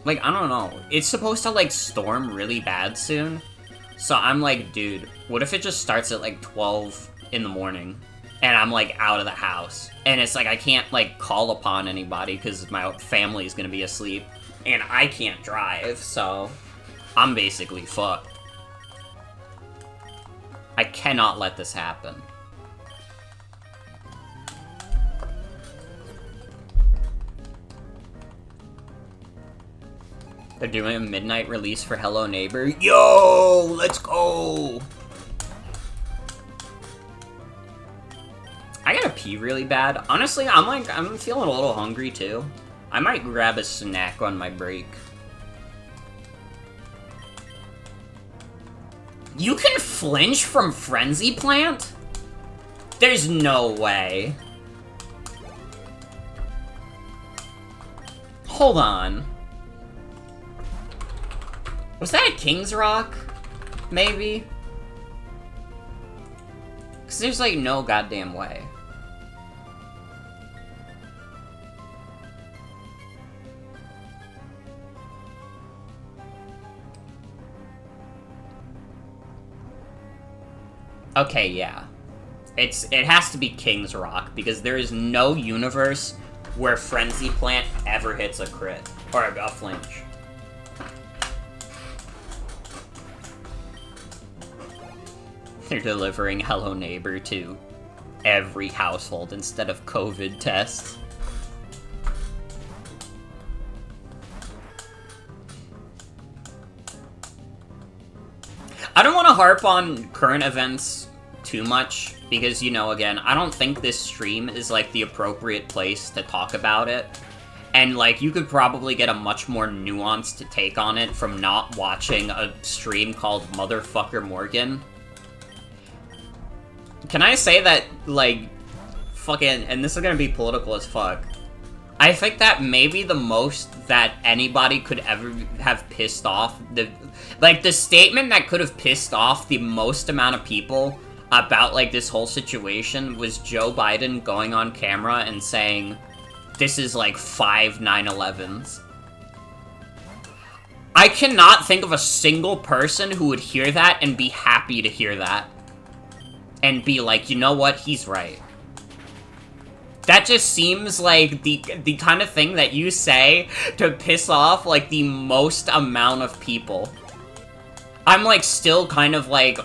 Like, I don't know. It's supposed to, like, storm really bad soon. So I'm like, dude, what if it just starts at, like, 12 in the morning? And I'm, like, out of the house. And it's like, I can't, like, call upon anybody because my family's gonna be asleep. And I can't drive, so I'm basically fucked. I cannot let this happen. They're doing a midnight release for Hello Neighbor. Yo, let's go! I gotta pee really bad. Honestly, I'm feeling a little hungry too. I might grab a snack on my break. You can flinch from Frenzy Plant? There's no way. Hold on. Was that a King's Rock? Maybe? Because there's, like, no goddamn way. Okay, yeah. It has to be King's Rock, because there is no universe where Frenzy Plant ever hits a crit. Or a flinch. They're delivering Hello Neighbor to every household instead of COVID tests. I don't want to harp on current events too much, because, you know, again, I don't think this stream is, like, the appropriate place to talk about it. And, like, you could probably get a much more nuanced take on it from not watching a stream called Motherfucker Morgan. Can I say that, like, fucking, and this is gonna be political as fuck, I think that maybe the most that anybody could ever have pissed off, the statement that could have pissed off the most amount of people about, like, this whole situation was Joe Biden going on camera and saying, this is, like, 5 9/11s. I cannot think of a single person who would hear that and be happy to hear that. And be like, you know what, he's right. That just seems like the kind of thing that you say to piss off, like, the most amount of people. I'm, like, still kind of, like...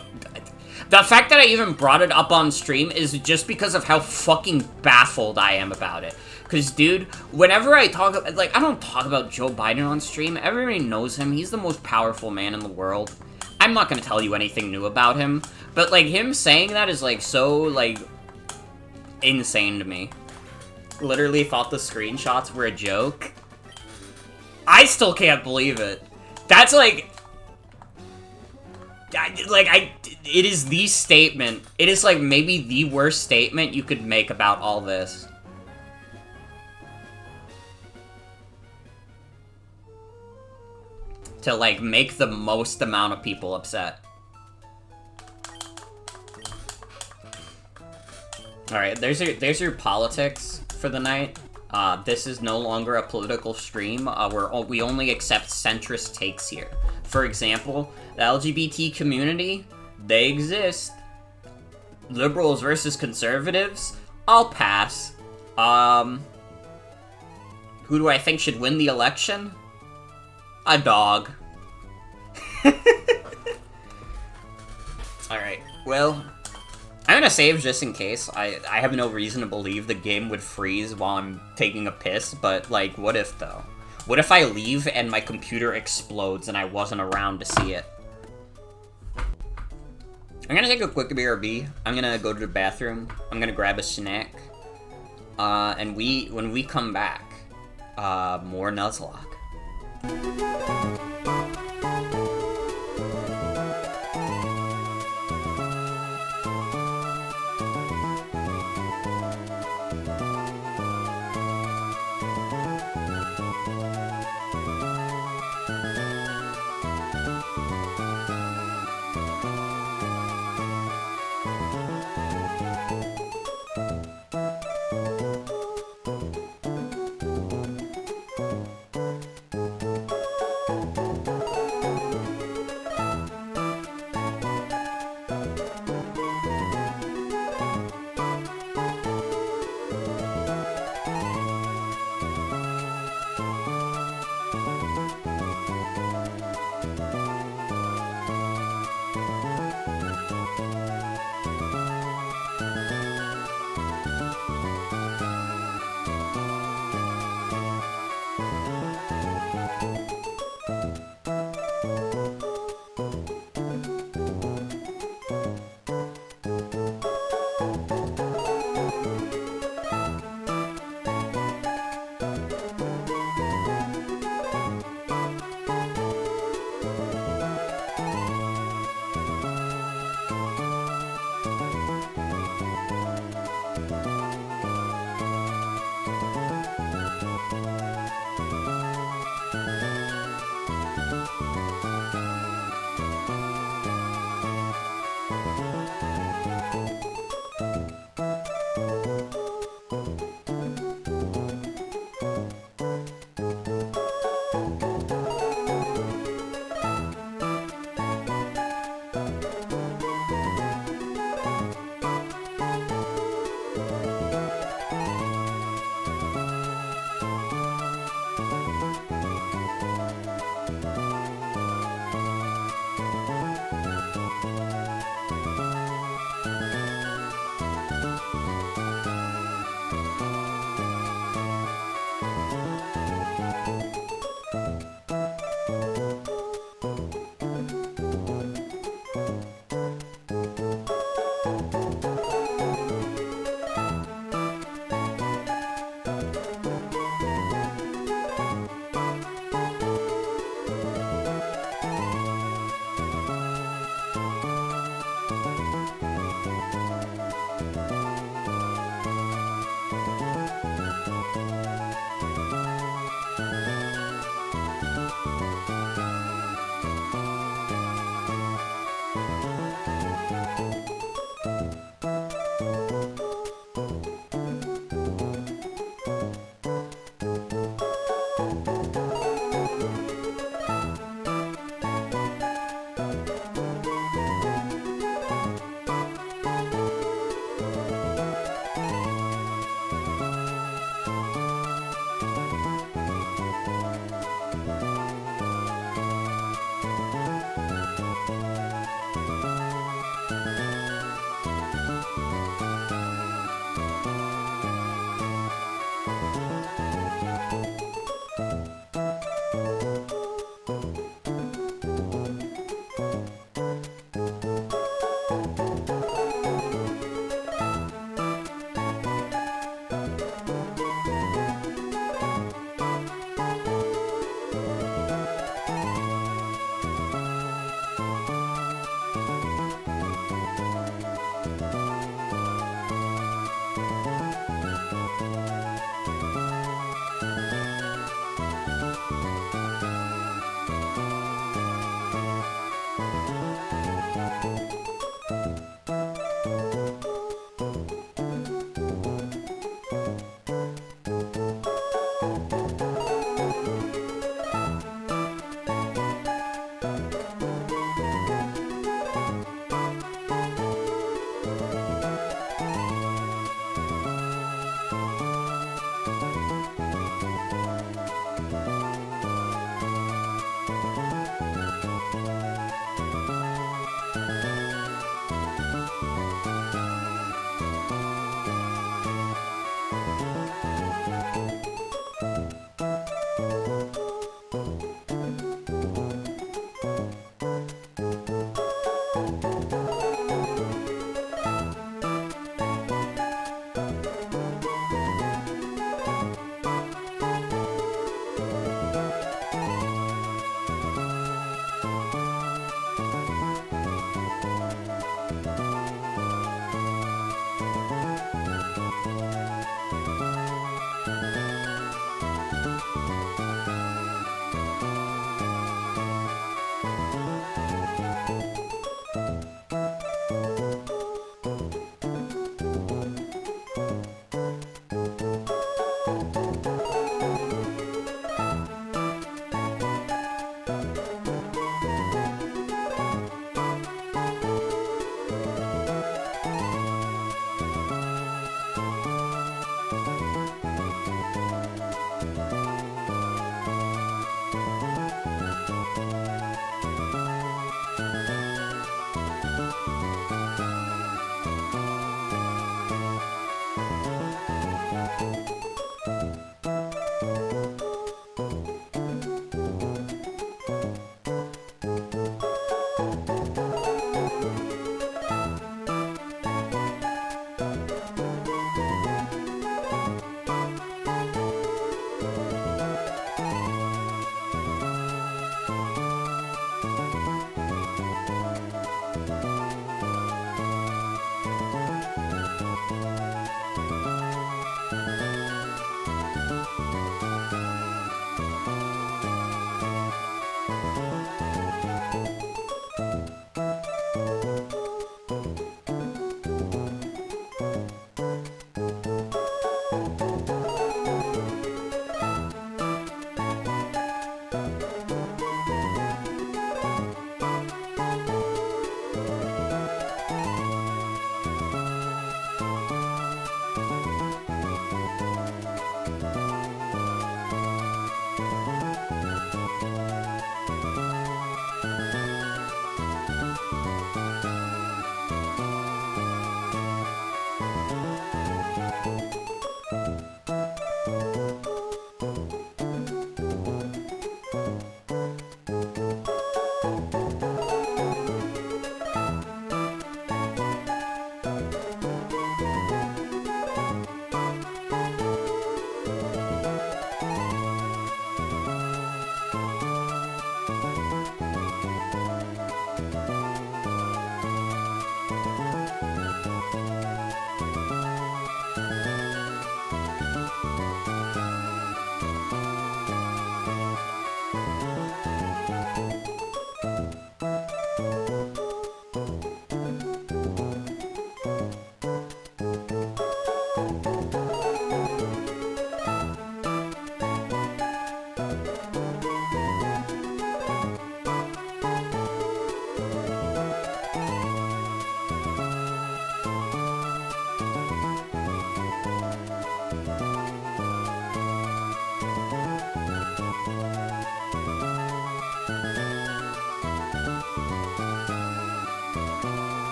The fact that I even brought it up on stream is just because of how fucking baffled I am about it. Because, dude, whenever I talk... Like, I don't talk about Joe Biden on stream. Everybody knows him. He's the most powerful man in the world. I'm not gonna tell you anything new about him. But, like, him saying that is, like, so, like... insane to me. Literally thought the screenshots were a joke. I still can't believe it. That's, like... It is the statement. It is, like, maybe the worst statement you could make about all this. To, like, make the most amount of people upset. Alright, there's your politics for the night. This is no longer a political stream. We only accept centrist takes here. For example, the LGBT community, they exist. Liberals versus conservatives, I'll pass. Who do I think should win the election? A dog. Alright, well... I'm gonna save just in case. I have no reason to believe the game would freeze while I'm taking a piss, but, like, what if, though? What if I leave and my computer explodes and I wasn't around to see it? I'm gonna take a quick BRB. I'm gonna go to the bathroom. I'm gonna grab a snack. And when we come back, more Nuzlocke.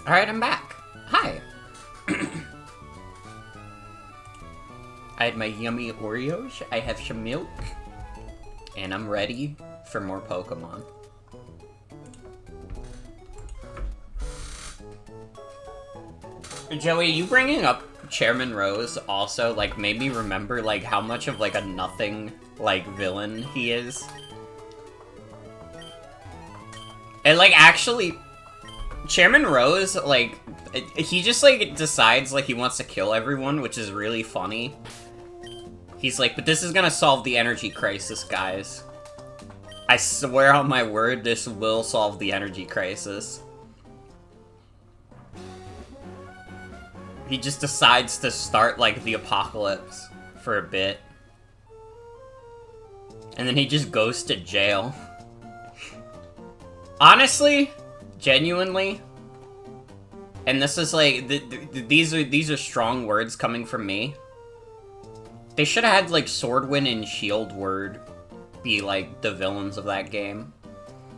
Alright, I'm back. Hi. I had my yummy Oreos, I have some milk, and I'm ready for more Pokemon. Joey, you bringing up Chairman Rose also, like, made me remember, like, how much of, like, a nothing, like, villain he is. And, like, actually, Chairman Rose, like, he just, like, decides, like, he wants to kill everyone, which is really funny. He's like, but this is gonna solve the energy crisis, guys. I swear on my word, this will solve the energy crisis. He just decides to start, like, the apocalypse for a bit. And then he just goes to jail. Honestly, genuinely, and this is, like, these are strong words coming from me. They should have had, like, Swordwind and Shieldword be, like, the villains of that game.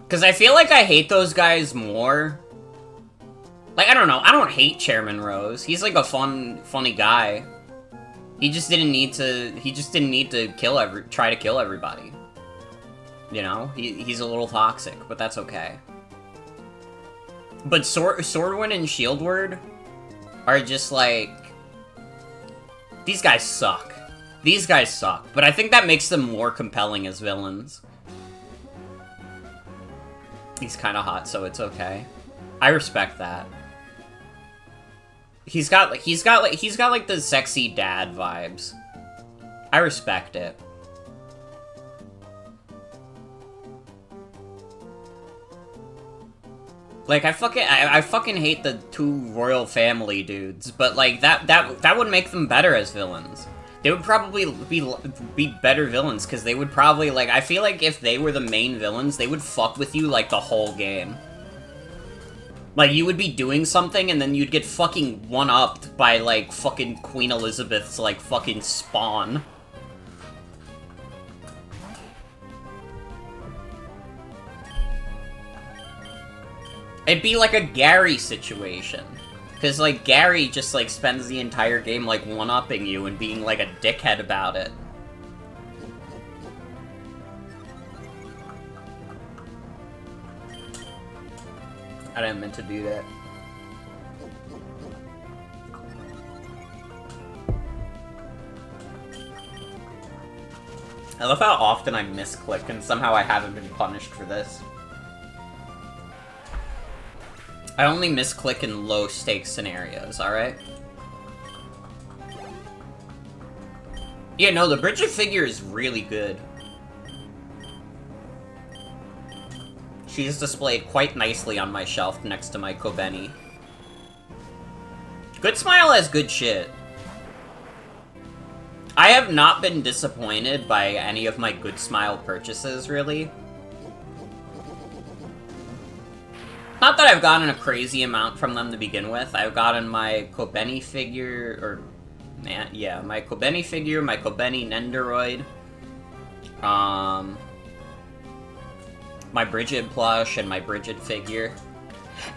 Because I feel like I hate those guys more. Like, I don't know, I don't hate Chairman Rose. He's, like, a funny guy. He just didn't need to try to kill everybody. You know? He's a little toxic, but that's okay. But Swordwind and Shieldword are just, like... These guys suck. These guys suck, but I think that makes them more compelling as villains. He's kind of hot, so it's okay. I respect that. He's got like the sexy dad vibes. I respect it. Like, I fucking hate the two royal family dudes, but like that would make them better as villains. They would probably be better villains, because they would probably, like, I feel like if they were the main villains, they would fuck with you, like, the whole game. Like, you would be doing something, and then you'd get fucking one-upped by, like, fucking Queen Elizabeth's, like, fucking spawn. It'd be like a Gary situation. Because, like, Gary just, like, spends the entire game, like, one-upping you and being, like, a dickhead about it. I didn't mean to do that. I love how often I misclick, and somehow I haven't been punished for this. I only misclick in low-stakes scenarios, alright? Yeah, no, the Bridget figure is really good. She is displayed quite nicely on my shelf next to my Kobeni. Good Smile has good shit. I have not been disappointed by any of my Good Smile purchases, really. Not that I've gotten a crazy amount from them to begin with. I've gotten my Kobeni figure, or... yeah, my Kobeni figure, my Kobeni Nendoroid. My Bridget plush, and my Bridget figure.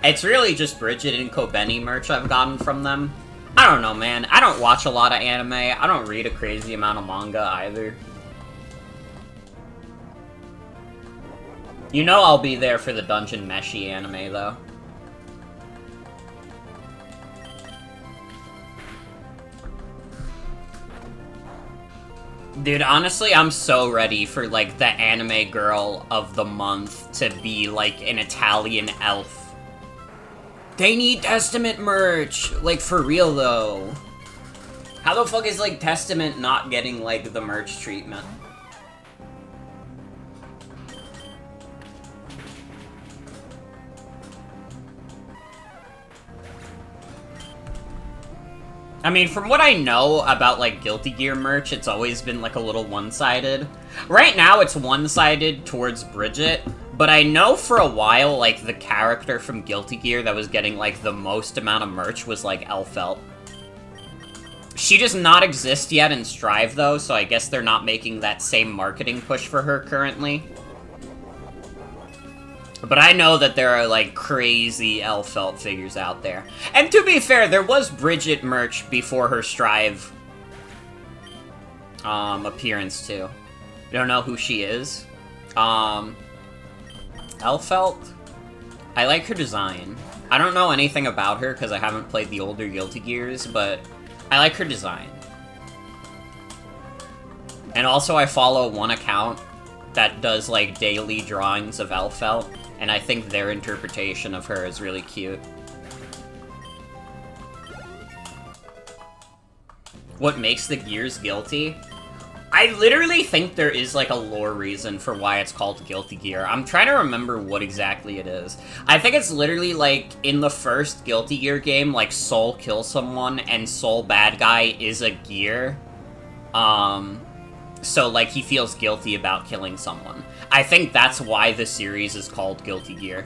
It's really just Bridget and Kobeni merch I've gotten from them. I don't know, man. I don't watch a lot of anime. I don't read a crazy amount of manga, either. You know I'll be there for the Dungeon Meshi anime, though. Dude, honestly, I'm so ready for, like, the anime girl of the month to be, like, an Italian elf. They need Testament merch! Like, for real, though. How the fuck is, like, Testament not getting, like, the merch treatment? I mean, from what I know about, like, Guilty Gear merch, it's always been, like, a little one-sided. Right now, it's one-sided towards Bridget, but I know for a while, like, the character from Guilty Gear that was getting, like, the most amount of merch was, like, Elphelt. She does not exist yet in Strive, though, so I guess they're not making that same marketing push for her currently. But I know that there are, like, crazy Elphelt figures out there. And to be fair, there was Bridget merch before her Strive appearance too. You don't know who she is? Elfelt? I like her design. I don't know anything about her because I haven't played the older Guilty Gears, but I like her design. And also I follow one account that does, like, daily drawings of Elfelt, and I think their interpretation of her is really cute. What makes the Gears guilty? I literally think there is, like, a lore reason for why it's called Guilty Gear. I'm trying to remember what exactly it is. I think it's literally, like, in the first Guilty Gear game, like, Soul kills someone, and Soul bad guy is a gear. So, like, he feels guilty about killing someone. I think that's why the series is called Guilty Gear.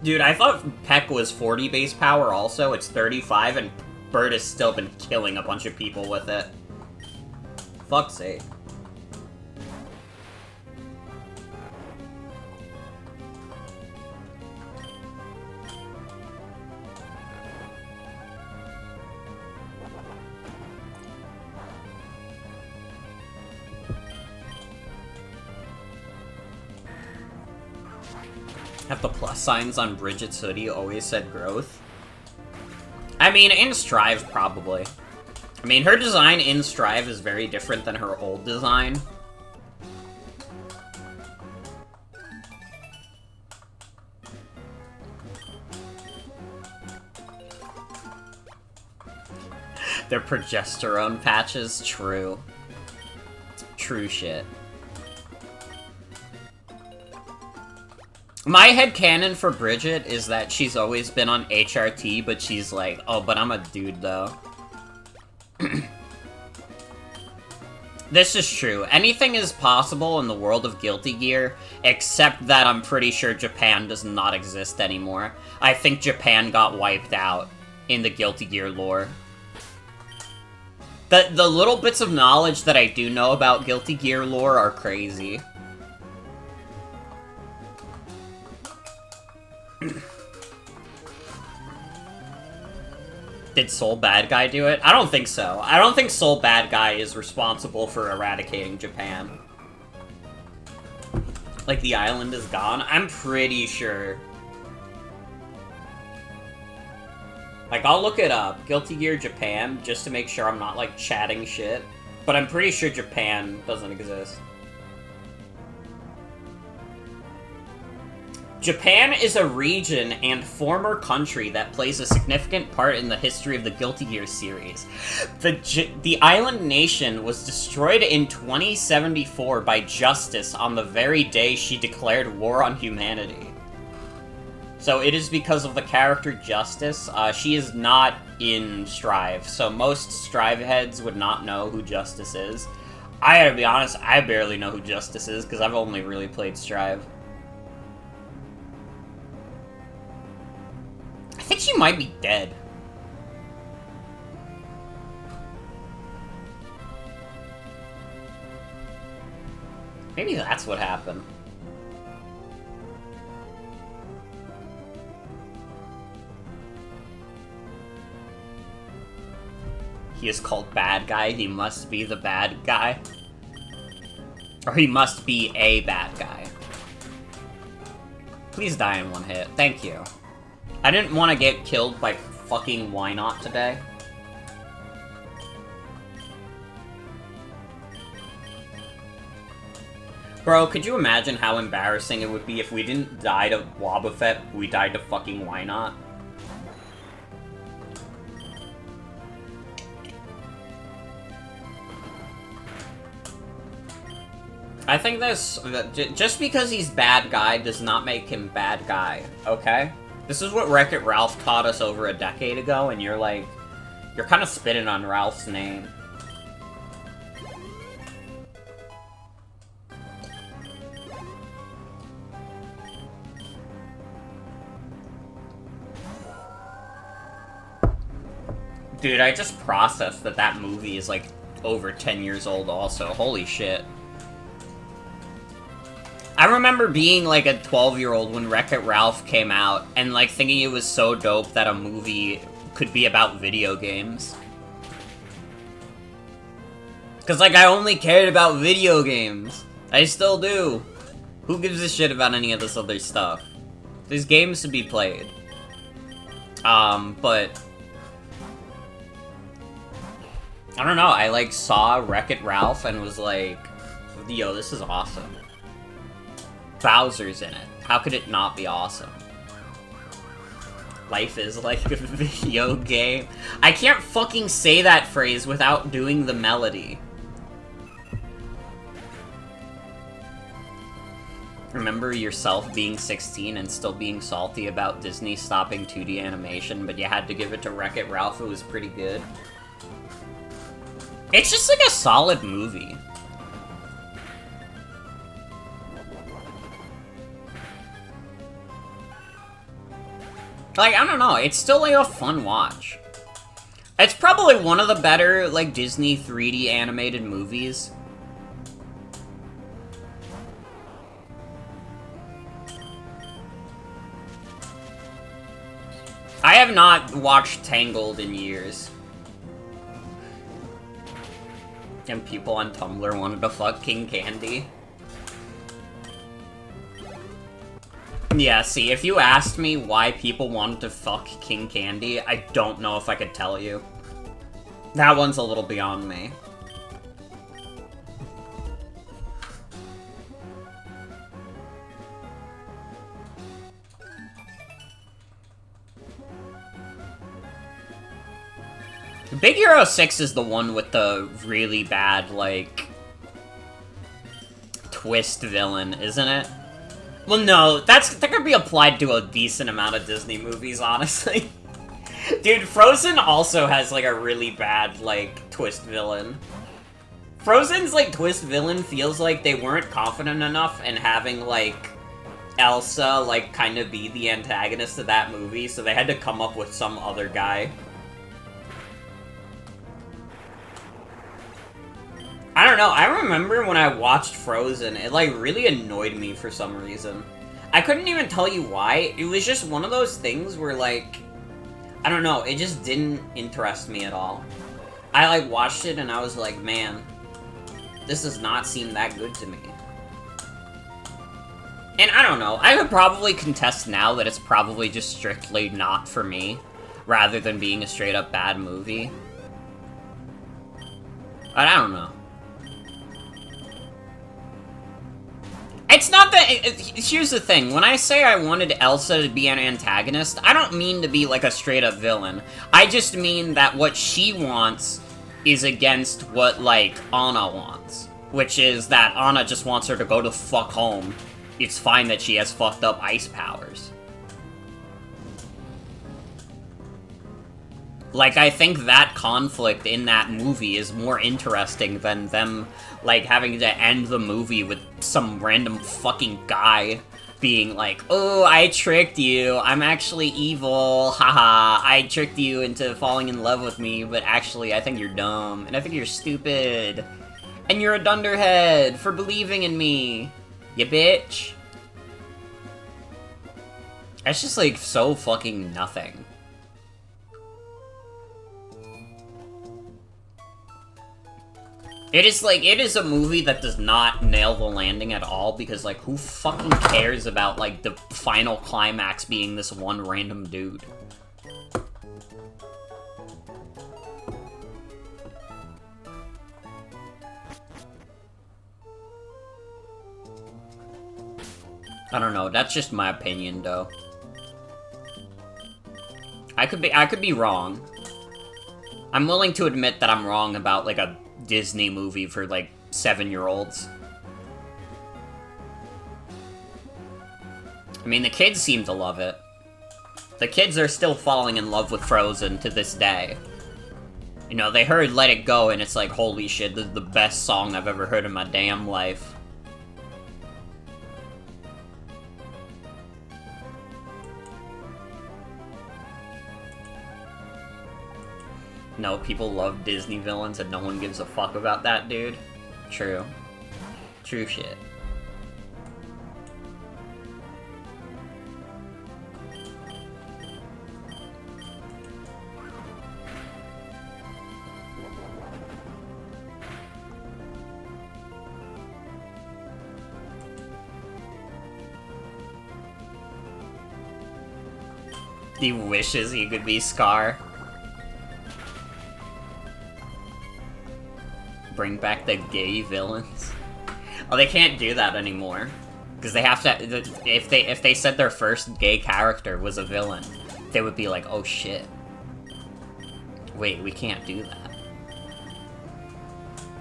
Dude, I thought Peck was 40 base power also. It's 35, and Bird has still been killing a bunch of people with it. Fuck's sake. Have the plus signs on Bridget's hoodie always said growth? I mean, in Strive, probably. I mean, her design in Strive is very different than her old design. They're progesterone patches? True. True shit. My headcanon for Bridget is that she's always been on HRT, but she's like, oh, but I'm a dude, though. This is true. Anything is possible in the world of Guilty Gear, except that I'm pretty sure Japan does not exist anymore. I think Japan got wiped out in the Guilty Gear lore. The little bits of knowledge that I do know about Guilty Gear lore are crazy. Did Soul Bad Guy do it? I don't think so. I don't think Soul Bad Guy is responsible for eradicating Japan. Like, the island is gone? I'm pretty sure. Like, I'll look it up. Guilty Gear Japan, just to make sure I'm not, like, chatting shit. But I'm pretty sure Japan doesn't exist. Japan is a region and former country that plays a significant part in the history of the Guilty Gear series. The island nation was destroyed in 2074 by Justice on the very day she declared war on humanity. So it is because of the character Justice. She is not in Strive, so most Strive heads would not know who Justice is. I gotta be honest, I barely know who Justice is, because I've only really played Strive. I think she might be dead. Maybe that's what happened. He is called Bad Guy. He must be the bad guy. Or he must be a bad guy. Please die in one hit. Thank you. I didn't want to get killed by fucking Why Not today. Bro, could you imagine how embarrassing it would be if we didn't die to Wobbuffet, we died to fucking Why Not? I think this, just because he's bad guy does not make him bad guy, okay? This is what Wreck-It Ralph taught us over a decade ago, and you're like, you're kind of spitting on Ralph's name. Dude, I just processed that that movie is like over 10 years old also. Holy shit. I remember being like a 12-year-old when Wreck-It Ralph came out and like thinking it was so dope that a movie could be about video games. Cause like I only cared about video games. I still do. Who gives a shit about any of this other stuff? There's games to be played. But I don't know, I like saw Wreck-It Ralph and was like, yo, this is awesome. Bowser's in it. How could it not be awesome? Life is like a video game. I can't fucking say that phrase without doing the melody. Remember yourself being 16 and still being salty about Disney stopping 2D animation, but you had to give it to Wreck-It Ralph, it was pretty good. It's just like a solid movie. Like, I don't know, it's still like a fun watch. It's probably one of the better, like, Disney 3D animated movies. I have not watched Tangled in years. And people on Tumblr wanted to fuck King Candy. Yeah, see, if you asked me why people wanted to fuck King Candy, I don't know if I could tell you. That one's a little beyond me. Big Hero 6 is the one with the really bad, like, twist villain, isn't it? Well, no, that could be applied to a decent amount of Disney movies, honestly. Dude, Frozen also has, like, a really bad, like, twist villain. Frozen's, like, twist villain feels like they weren't confident enough in having, like, Elsa, like, kind of be the antagonist of that movie, so they had to come up with some other guy. I don't know, I remember when I watched Frozen, it like really annoyed me for some reason. I couldn't even tell you why, it was just one of those things where like, I don't know, it just didn't interest me at all. I like watched it and I was like, man, this does not seem that good to me. And I don't know, I would probably contest now that it's probably just strictly not for me, rather than being a straight up bad movie. But I don't know. It's not that... here's the thing. When I say I wanted Elsa to be an antagonist, I don't mean to be, like, a straight-up villain. I just mean that what she wants is against what, like, Anna wants. Which is that Anna just wants her to go the fuck home. It's fine that she has fucked up ice powers. Like, I think that conflict in that movie is more interesting than them, like, having to end the movie with some random fucking guy being like, oh, I tricked you, I'm actually evil, haha, I tricked you into falling in love with me, but actually I think you're dumb, and I think you're stupid, and you're a dunderhead for believing in me, you bitch. That's just, like, so fucking nothing. It is, like, it is a movie that does not nail the landing at all, because, like, who fucking cares about, like, the final climax being this one random dude? I don't know, that's just my opinion, though. I could be wrong. I'm willing to admit that I'm wrong about, like, a Disney movie for, like, 7-year-olds. I mean, the kids seem to love it. The kids are still falling in love with Frozen to this day. You know, they heard Let It Go, and it's like, holy shit, this is the best song I've ever heard in my damn life. No, people love Disney villains and no one gives a fuck about that, dude. True. True shit. He wishes he could be Scar. Bring back the gay villains. Oh, they can't do that anymore. Because they have to, if they said their first gay character was a villain, they would be like, oh shit. Wait, we can't do that.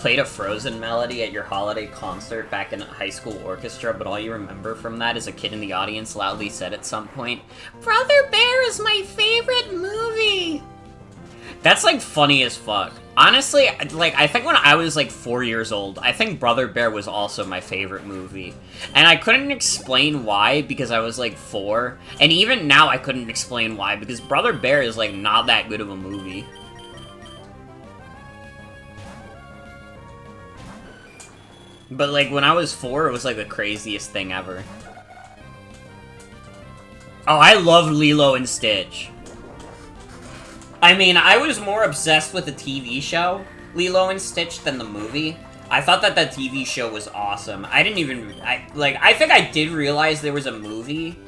Played a Frozen melody at your holiday concert back in high school orchestra, but all you remember from that is a kid in the audience loudly said at some point, "Brother Bear is my favorite movie!" That's, like, funny as fuck. Honestly, like, I think when I was, like, 4 years old, I think Brother Bear was also my favorite movie. And I couldn't explain why, because I was, like, 4. And even now, I couldn't explain why, because Brother Bear is, like, not that good of a movie. But, like, when I was 4, it was, like, the craziest thing ever. Oh, I love Lilo and Stitch. I mean, I was more obsessed with the TV show, Lilo and Stitch, than the movie. I thought that the TV show was awesome. I didn't even... I think I did realize there was a movie,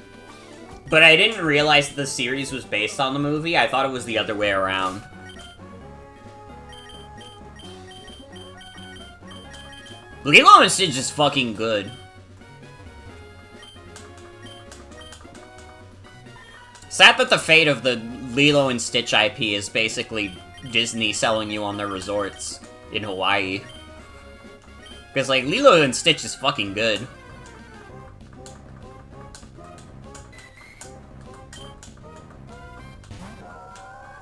but I didn't realize the series was based on the movie. I thought it was the other way around. Lilo and Stitch is fucking good. Sad that the fate of the Lilo and Stitch IP is basically Disney selling you on their resorts in Hawaii. Because, like, Lilo and Stitch is fucking good.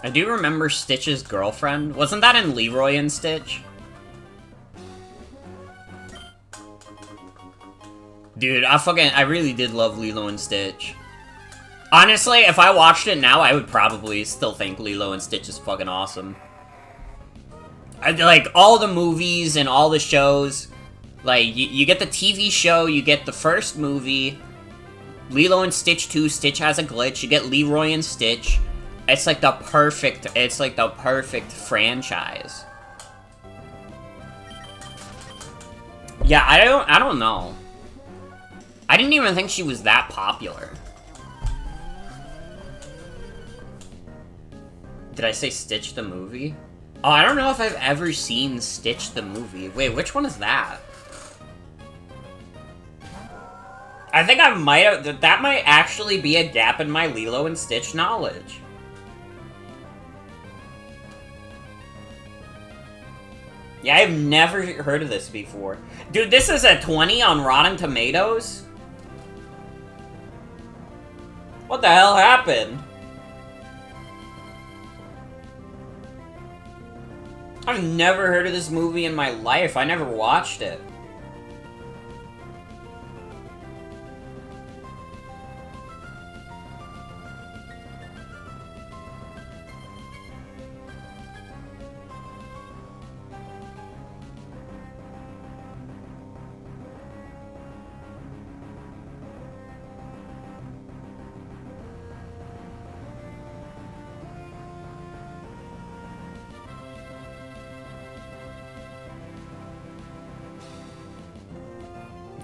I do remember Stitch's girlfriend. Wasn't that in Leroy and Stitch? Dude, I really did love Lilo and Stitch. Honestly, if I watched it now, I would probably still think Lilo and Stitch is fucking awesome. Like, all the movies and all the shows, like, you get the TV show, you get the first movie, Lilo and Stitch 2, Stitch has a glitch, you get Leroy and Stitch. It's like the perfect franchise. Yeah, I don't know. I didn't even think she was that popular. Did I say Stitch the movie? Oh, I don't know if I've ever seen Stitch the movie. Wait, which one is that? I think I might have... That might actually be a gap in my Lilo and Stitch knowledge. Yeah, I've never heard of this before. Dude, this is a 20 on Rotten Tomatoes? What the hell happened? I've never heard of this movie in my life. I never watched it.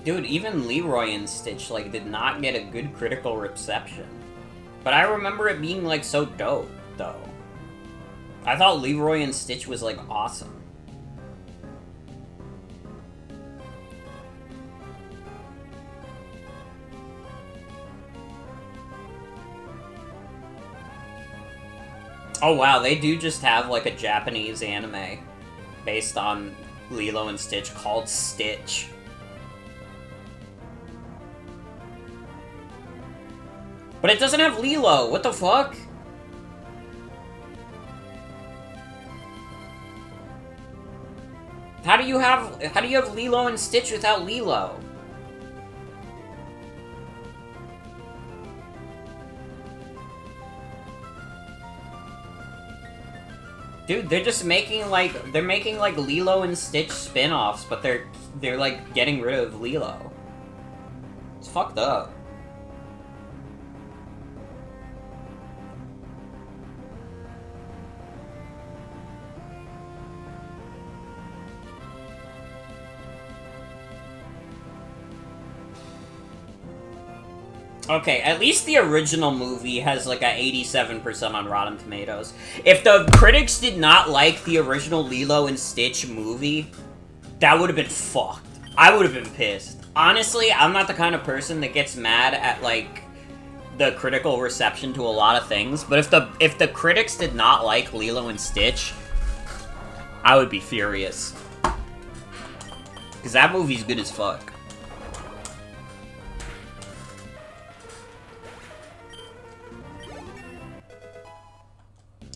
Dude, even Leroy and Stitch, like, did not get a good critical reception. But I remember it being, like, so dope, though. I thought Leroy and Stitch was, like, awesome. Oh, wow, they do just have, like, a Japanese anime based on Lilo and Stitch called Stitch. But it doesn't have Lilo. What the fuck? How do you have Lilo and Stitch without Lilo? Dude, they're just making like Lilo and Stitch spin-offs, but they're like getting rid of Lilo. It's fucked up. Okay, at least the original movie has like a 87% on Rotten Tomatoes. If the critics did not like the original Lilo and Stitch movie, that would have been fucked. I would have been pissed. Honestly, I'm not the kind of person that gets mad at like the critical reception to a lot of things, but if the critics did not like Lilo and Stitch, I would be furious. Cause that movie's good as fuck.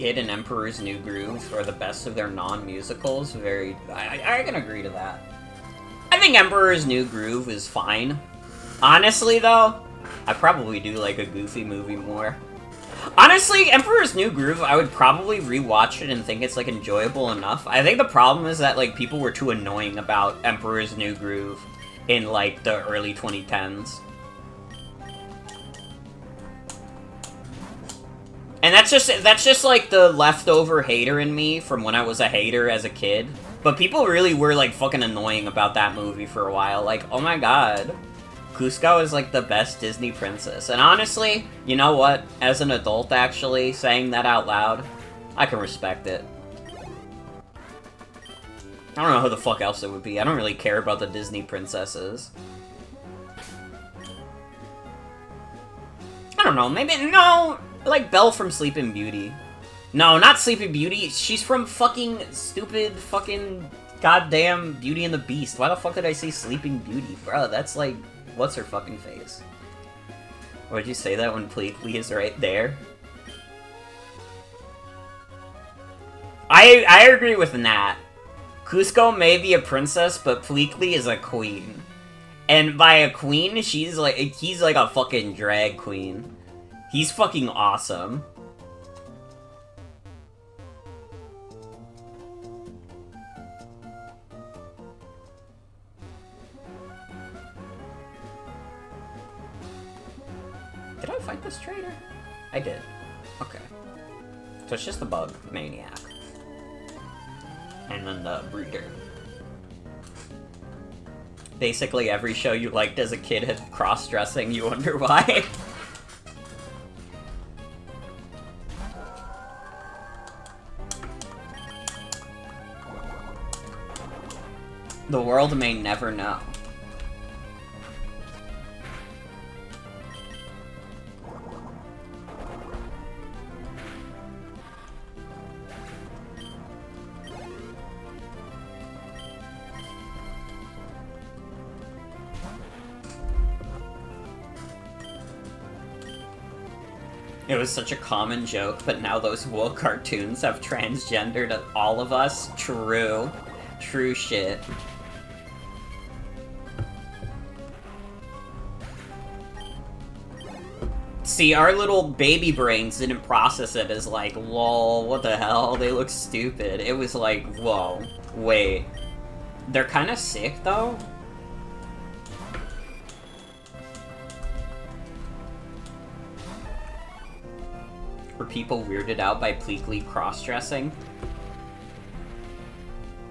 It and Emperor's New Groove are the best of their non-musicals. I can agree to that. I think Emperor's New Groove is fine. Honestly, though, I probably do like a Goofy movie more. Honestly, Emperor's New Groove, I would probably rewatch it and think it's, like, enjoyable enough. I think the problem is that, like, people were too annoying about Emperor's New Groove in, like, the early 2010s. And that's just like the leftover hater in me from when I was a hater as a kid. But people really were like fucking annoying about that movie for a while. Like, oh my god, Kuzco is like the best Disney princess. And honestly, you know what? As an adult actually, saying that out loud, I can respect it. I don't know who the fuck else it would be. I don't really care about the Disney princesses. I don't know, maybe, no! Like Belle from Sleeping Beauty. No, not Sleeping Beauty. She's from fucking stupid fucking goddamn Beauty and the Beast. Why the fuck did I say Sleeping Beauty? Bro, that's like, what's her fucking face? Why'd you say that when Pleakley is right there? I agree with Nat. Kuzco may be a princess, but Pleakley is a queen. And by a queen, he's like a fucking drag queen. He's fucking awesome. Did I fight this traitor? I did. Okay. So it's just the bug maniac. And then the breeder. Basically every show you liked as a kid had cross-dressing, you wonder why. The world may never know. It was such a common joke, but now those woke cartoons have transgendered all of us. True. True shit. See, our little baby brains didn't process it as like, lol, what the hell? They look stupid. It was like, whoa, wait. They're kind of sick, though? Were people weirded out by Pleakley cross-dressing?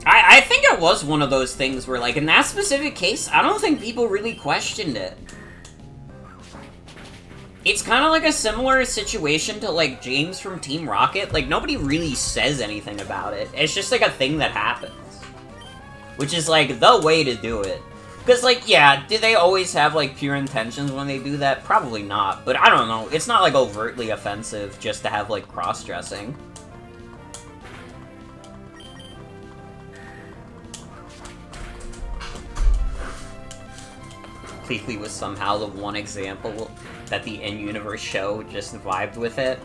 I think it was one of those things where, like, in that specific case, I don't think people really questioned it. It's kind of like a similar situation to, like, James from Team Rocket. Like, nobody really says anything about it. It's just, like, a thing that happens. Which is, like, the way to do it. Because, like, yeah, do they always have, like, pure intentions when they do that? Probably not. But I don't know. It's not, like, overtly offensive just to have, like, cross-dressing. Pleakley was somehow the one example that the in-universe show just vibed with it.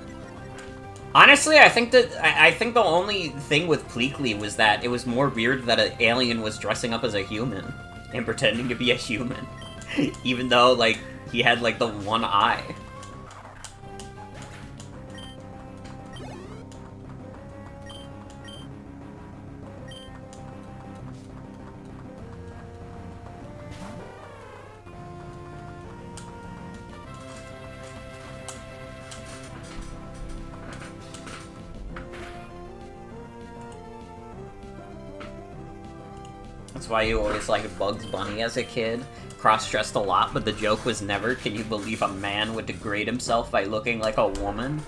Honestly, I think the only thing with Pleakley was that it was more weird that an alien was dressing up as a human and pretending to be a human, even though like he had like the one eye. That's why you always liked Bugs Bunny as a kid. cross-dressed a lot, but the joke was never, can you believe a man would degrade himself by looking like a woman?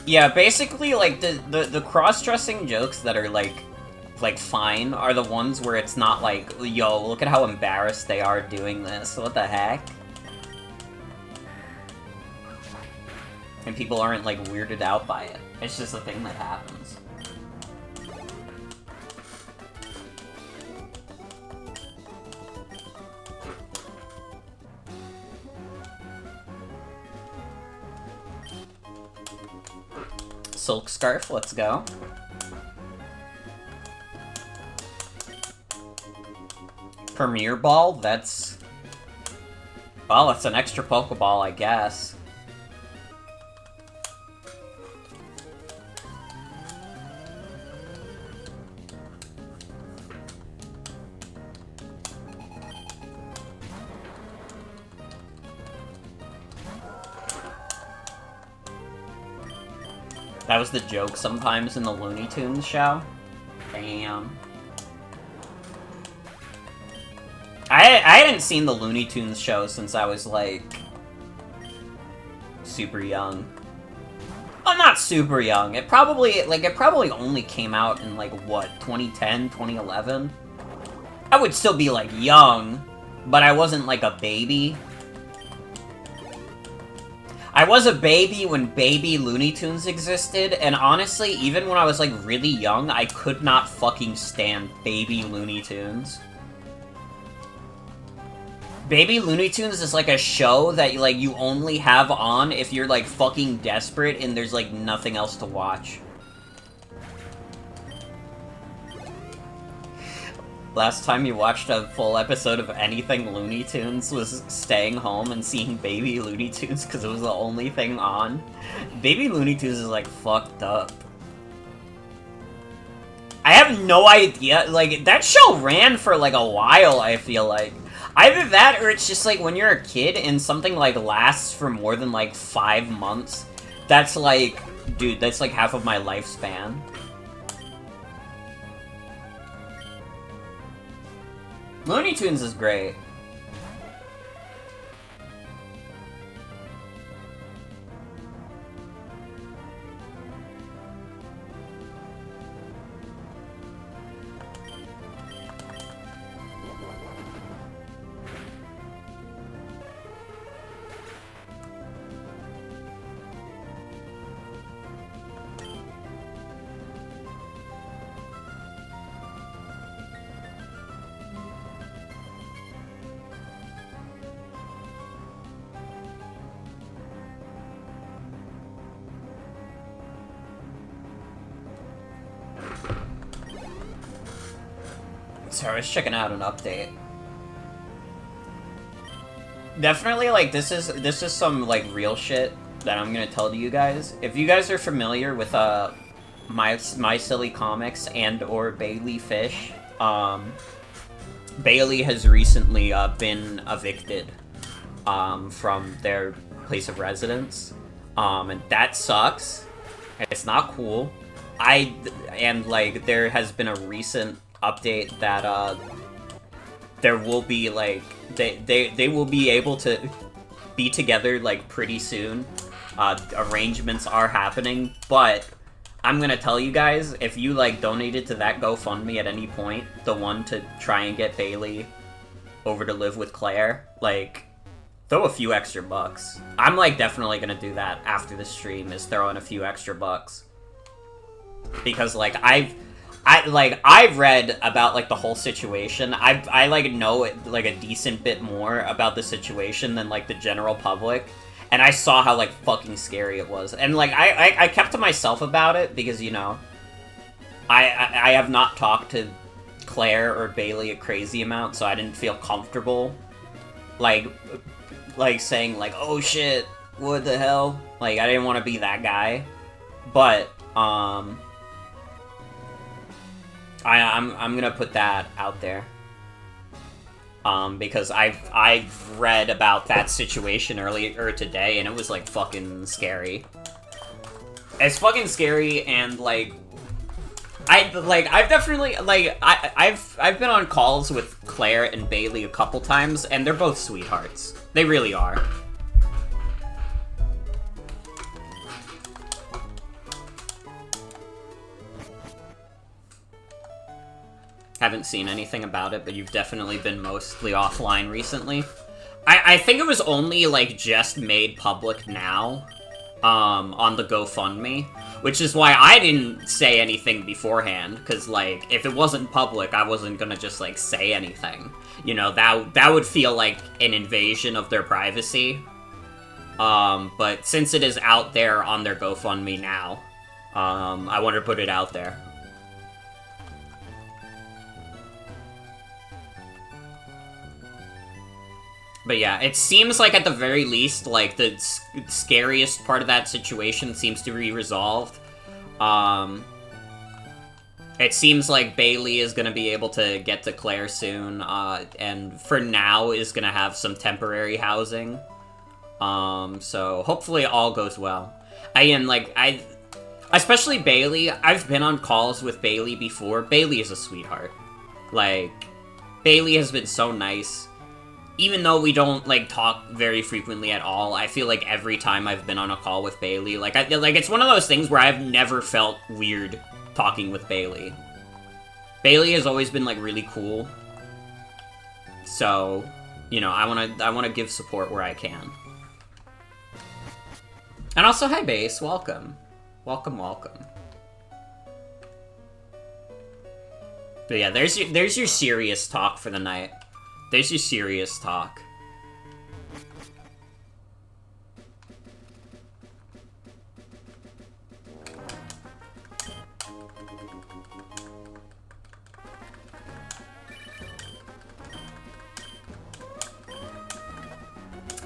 Yeah, basically, like, the cross-dressing jokes that are, like, fine are the ones where it's not like, yo, look at how embarrassed they are doing this, what the heck? And people aren't, like, weirded out by it. It's just a thing that happens. Silk scarf, let's go. Premier ball, that's... well, it's an extra Pokeball, I guess. That was the joke sometimes in the Looney Tunes show. Damn. I hadn't seen the Looney Tunes show since I was, like, super young. Well, not super young. It probably only came out in, like, what, 2010, 2011? I would still be, like, young, but I wasn't, like, a baby. I was a baby when baby Looney Tunes existed, and honestly, even when I was, like, really young, I could not fucking stand baby Looney Tunes. Baby Looney Tunes is, like, a show that, like, you only have on if you're, like, fucking desperate and there's, like, nothing else to watch. Last time you watched a full episode of anything Looney Tunes was staying home and seeing Baby Looney Tunes because it was the only thing on. Baby Looney Tunes is, like, fucked up. I have no idea. Like, that show ran for, like, a while, I feel like. Either that or it's just, like, when you're a kid and something, like, lasts for more than, like, 5 months. That's, like, dude, that's, like, half of my lifespan. Looney Tunes is great. Sorry, I was checking out an update. Definitely, like, this is some, like, real shit that I'm gonna tell to you guys. If you guys are familiar with, My Silly Comics and or Bailey Fish, Bailey has recently, been evicted, from their place of residence, and that sucks. It's not cool. And, like, there has been a recent update that there will be, like, they will be able to be together, like, pretty soon. Arrangements are happening, but I'm gonna tell you guys, if you, like, donated to that GoFundMe at any point, the one to try and get Bailey over to live with Claire, like, throw a few extra bucks. I'm, like, definitely gonna do that after the stream, is throw in a few extra bucks. Because, like, I've read about, like, the whole situation. I like, know, like, a decent bit more about the situation than, like, the general public. And I saw how, like, fucking scary it was. And, like, I kept to myself about it because, you know, I have not talked to Claire or Bailey a crazy amount, so I didn't feel comfortable, like saying, like, oh shit, what the hell? Like, I didn't want to be that guy. But, I'm gonna put that out there. Because I've read about that situation earlier today, and it was, like, fucking scary. It's fucking scary, and, like, I've definitely, like, I've been on calls with Claire and Bailey a couple times, and they're both sweethearts. They really are. Haven't seen anything about it, but you've definitely been mostly offline recently. I think it was only, like, just made public now, on the GoFundMe, which is why I didn't say anything beforehand, because, like, if it wasn't public, I wasn't gonna just, like, say anything. You know, that would feel like an invasion of their privacy. But since it is out there on their GoFundMe now, I wanted to put it out there. But yeah, it seems like at the very least, like, the scariest part of that situation seems to be resolved. It seems like Bailey is gonna be able to get to Claire soon, and for now is gonna have some temporary housing. So hopefully it all goes well. Especially Bailey, I've been on calls with Bailey before. Bailey is a sweetheart. Like, Bailey has been so nice. Even though we don't, like, talk very frequently at all, I feel like every time I've been on a call with Bailey, like, it's one of those things where I've never felt weird talking with Bailey. Bailey has always been, like, really cool. So, you know, I wanna give support where I can. And also, hi, Base, welcome. Welcome, welcome. But yeah, there's your serious talk for the night. There's your serious talk.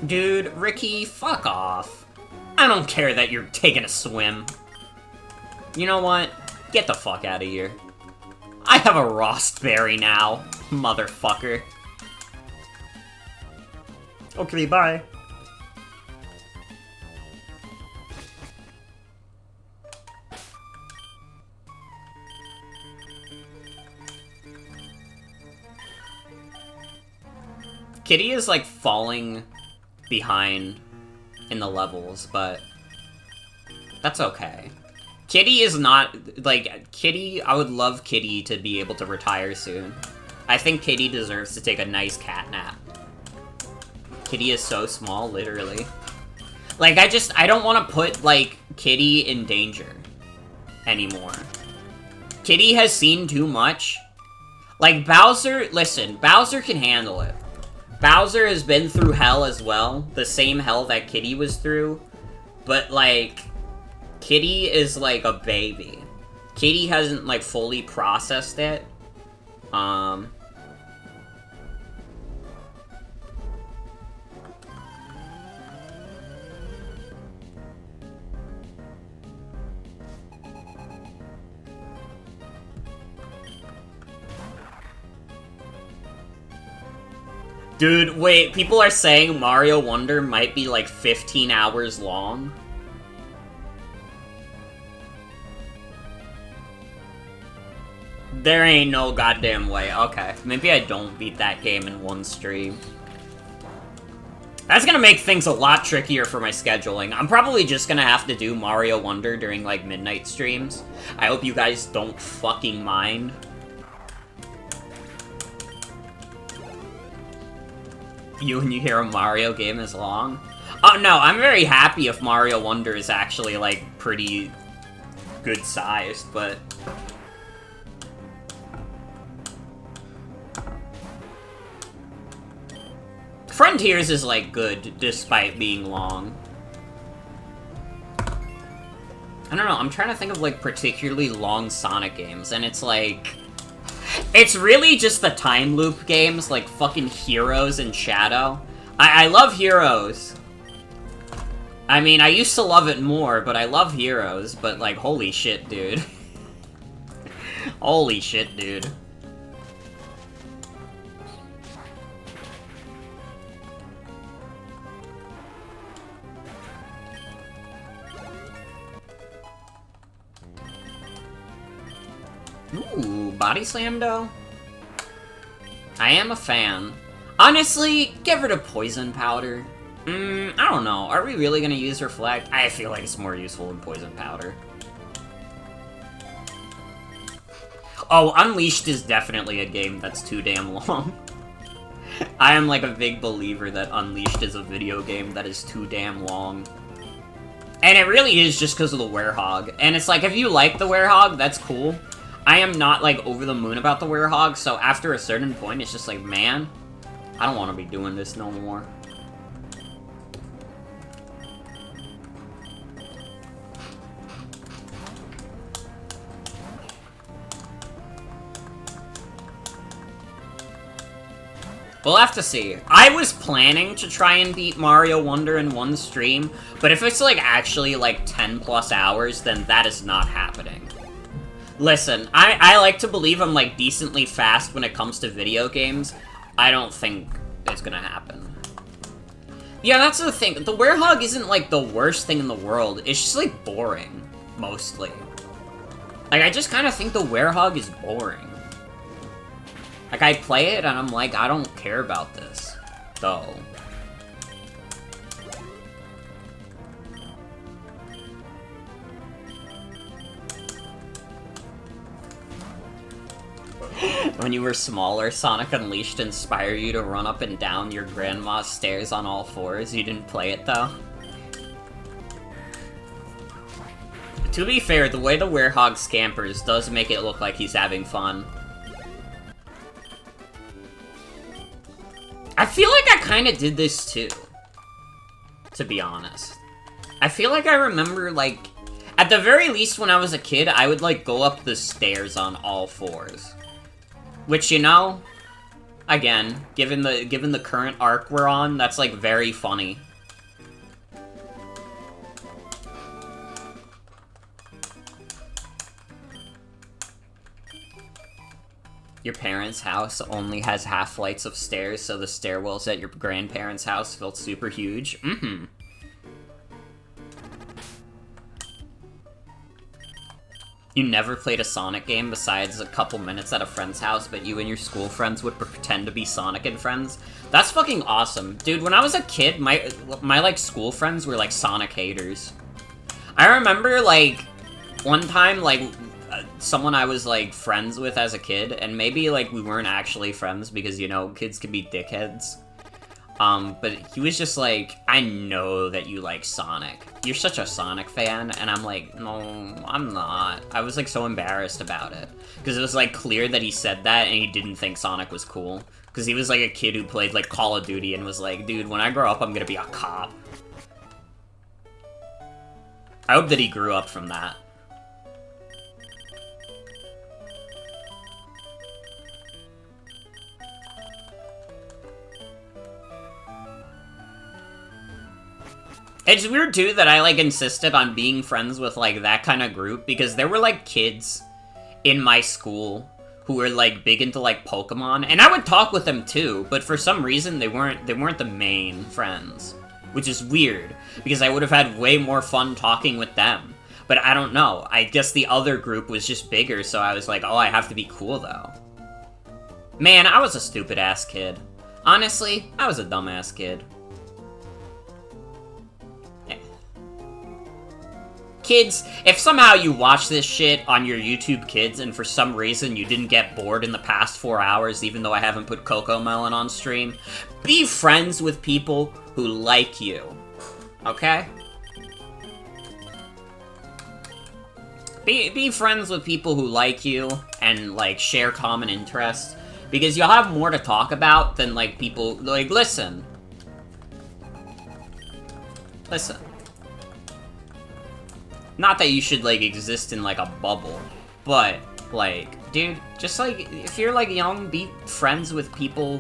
Dude, Ricky, fuck off. I don't care that you're taking a swim. You know what? Get the fuck out of here. I have a Rostberry now, motherfucker. Okay, bye. Kitty is, like, falling behind in the levels, but that's okay. Kitty is not, like, Kitty, I would love Kitty to be able to retire soon. I think Kitty deserves to take a nice cat nap. Kitty is so small, literally. Like, I don't want to put, like, Kitty in danger anymore. Kitty has seen too much. Like, Bowser, listen, Bowser can handle it. Bowser has been through hell as well, the same hell that Kitty was through, but, like, Kitty is, like, a baby. Kitty hasn't, like, fully processed it. Dude, wait, people are saying Mario Wonder might be like 15 hours long? There ain't no goddamn way. Okay, maybe I don't beat that game in one stream. That's gonna make things a lot trickier for my scheduling. I'm probably just gonna have to do Mario Wonder during, like, midnight streams. I hope you guys don't fucking mind. When you hear a Mario game is long? Oh, no, I'm very happy if Mario Wonder is actually, like, pretty good-sized, but... Frontiers is, like, good, despite being long. I don't know, I'm trying to think of, like, particularly long Sonic games, and it's, like... It's really just the time loop games, like fucking Heroes and Shadow. I love Heroes. I mean, I used to love it more, but I love Heroes, but, like, holy shit, dude. Holy shit, dude. Ooh, body slam though? I am a fan. Honestly, get rid of poison powder. I don't know. Are we really gonna use reflect? I feel like it's more useful than poison powder. Oh, Unleashed is definitely a game that's too damn long. I am like a big believer that Unleashed is a video game that is too damn long. And it really is just because of the Werehog. And it's like, if you like the Werehog, that's cool. I am not, like, over the moon about the Werehog, so after a certain point, it's just like, man, I don't want to be doing this no more. We'll have to see. I was planning to try and beat Mario Wonder in one stream, but if it's, like, actually, like, 10+ hours, then that is not happening. Listen, I like to believe I'm, like, decently fast when it comes to video games. I don't think it's gonna happen. Yeah, that's the thing. The Werehog isn't, like, the worst thing in the world. It's just, like, boring, mostly. Like, I just kind of think the Werehog is boring. Like, I play it, and I'm like, I don't care about this, though. When you were smaller, Sonic Unleashed inspired you to run up and down your grandma's stairs on all fours. You didn't play it, though. To be fair, the way the Werehog scampers does make it look like he's having fun. I feel like I kind of did this, too. To be honest. I feel like I remember, like... At the very least, when I was a kid, I would, like, go up the stairs on all fours. Which, you know, again, given the current arc we're on, that's, like, very funny. Your parents' house only has half flights of stairs, so the stairwells at your grandparents' house felt super huge. You never played a Sonic game besides a couple minutes at a friend's house, but you and your school friends would pretend to be Sonic and friends? That's fucking awesome. Dude, when I was a kid, my like, school friends were, like, Sonic haters. I remember, like, one time, like, someone I was, like, friends with as a kid, and maybe, like, we weren't actually friends because, you know, kids can be dickheads. But he was just like, I know that you like Sonic. You're such a Sonic fan. And I'm like, no, I'm not. I was, like, so embarrassed about it. Because it was, like, clear that he said that and he didn't think Sonic was cool. Because he was, like, a kid who played, like, Call of Duty and was like, dude, when I grow up, I'm gonna be a cop. I hope that he grew up from that. It's weird, too, that I, like, insisted on being friends with, like, that kind of group, because there were, like, kids in my school who were, like, big into, like, Pokemon, and I would talk with them, too, but for some reason, they weren't the main friends, which is weird, because I would have had way more fun talking with them, but I don't know, I guess the other group was just bigger, so I was like, oh, I have to be cool, though. Man, I was a stupid-ass kid. Honestly, I was a dumbass kid. Kids, if somehow you watch this shit on your YouTube Kids and for some reason you didn't get bored in the past 4 hours even though I haven't put Cocomelon on stream, be friends with people who like you, okay? Be friends with people who like you and, like, share common interests, because you'll have more to talk about than, like, people, like, listen. Not that you should, like, exist in, like, a bubble, but, like, dude, just, like, if you're, like, young, be friends with people...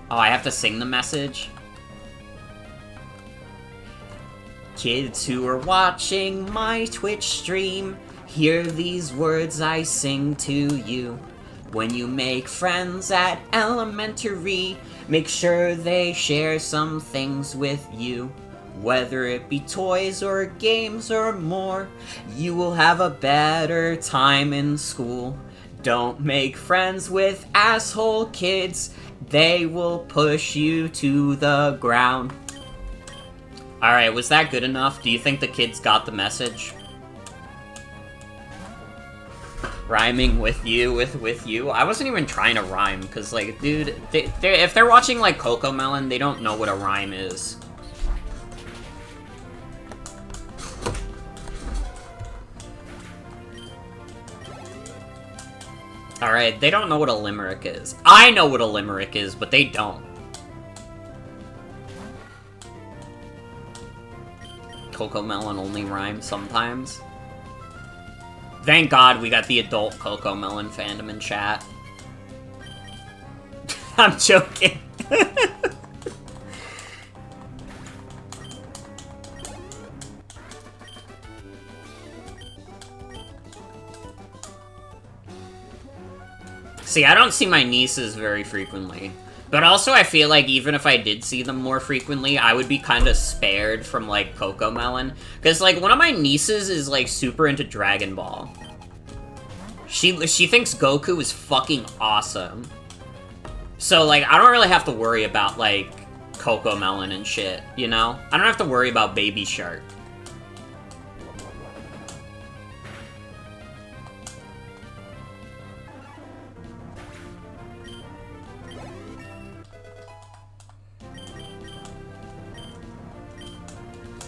Oh, I have to sing the message? Kids who are watching my Twitch stream, hear these words I sing to you. When you make friends at elementary, make sure they share some things with you. Whether it be toys or games or more, you will have a better time in school. Don't make friends with asshole kids, they will push you to the ground. Alright, was that good enough? Do you think the kids got the message? Rhyming with you. I wasn't even trying to rhyme, because, like, dude, if they're watching, like, CoComelon, they don't know what a rhyme is. Alright, they don't know what a limerick is. I know what a limerick is, but they don't. CoComelon only rhymes sometimes. Thank God we got the adult CoComelon fandom in chat. I'm joking. See, I don't see my nieces very frequently. But also, I feel like even if I did see them more frequently, I would be kind of spared from, like, CoComelon. Because, like, one of my nieces is, like, super into Dragon Ball. She thinks Goku is fucking awesome. So, like, I don't really have to worry about, like, CoComelon and shit, you know? I don't have to worry about Baby Shark.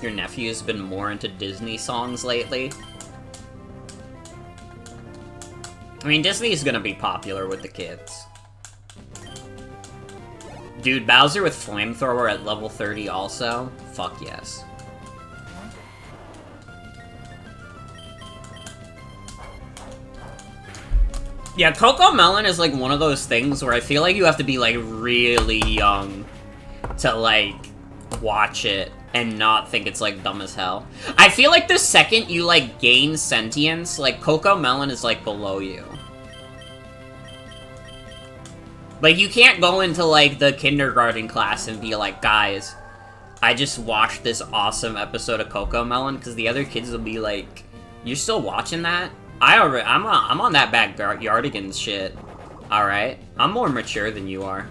Your nephew's been more into Disney songs lately. I mean, Disney's gonna be popular with the kids. Dude, Bowser with Flamethrower at level 30 also? Fuck yes. Yeah, CoComelon is like one of those things where I feel like you have to be like really young to like watch it and not think it's, like, dumb as hell. I feel like the second you, like, gain sentience, like, CoComelon is, like, below you. Like, you can't go into, like, the kindergarten class and be like, guys, I just watched this awesome episode of CoComelon, because the other kids will be like, you're still watching that? I'm on that backyardigans shit. Alright? I'm more mature than you are.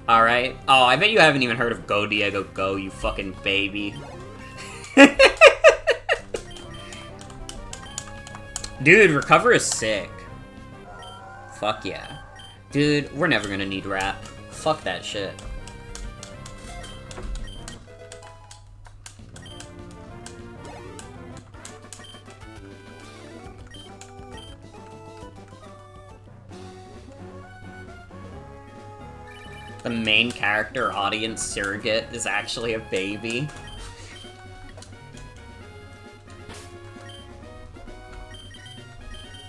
Alright? Oh, I bet you haven't even heard of Go Diego Go, you fucking baby. Dude, Recover is sick. Fuck yeah. Dude, we're never gonna need rap. Fuck that shit. The main character audience surrogate is actually a baby.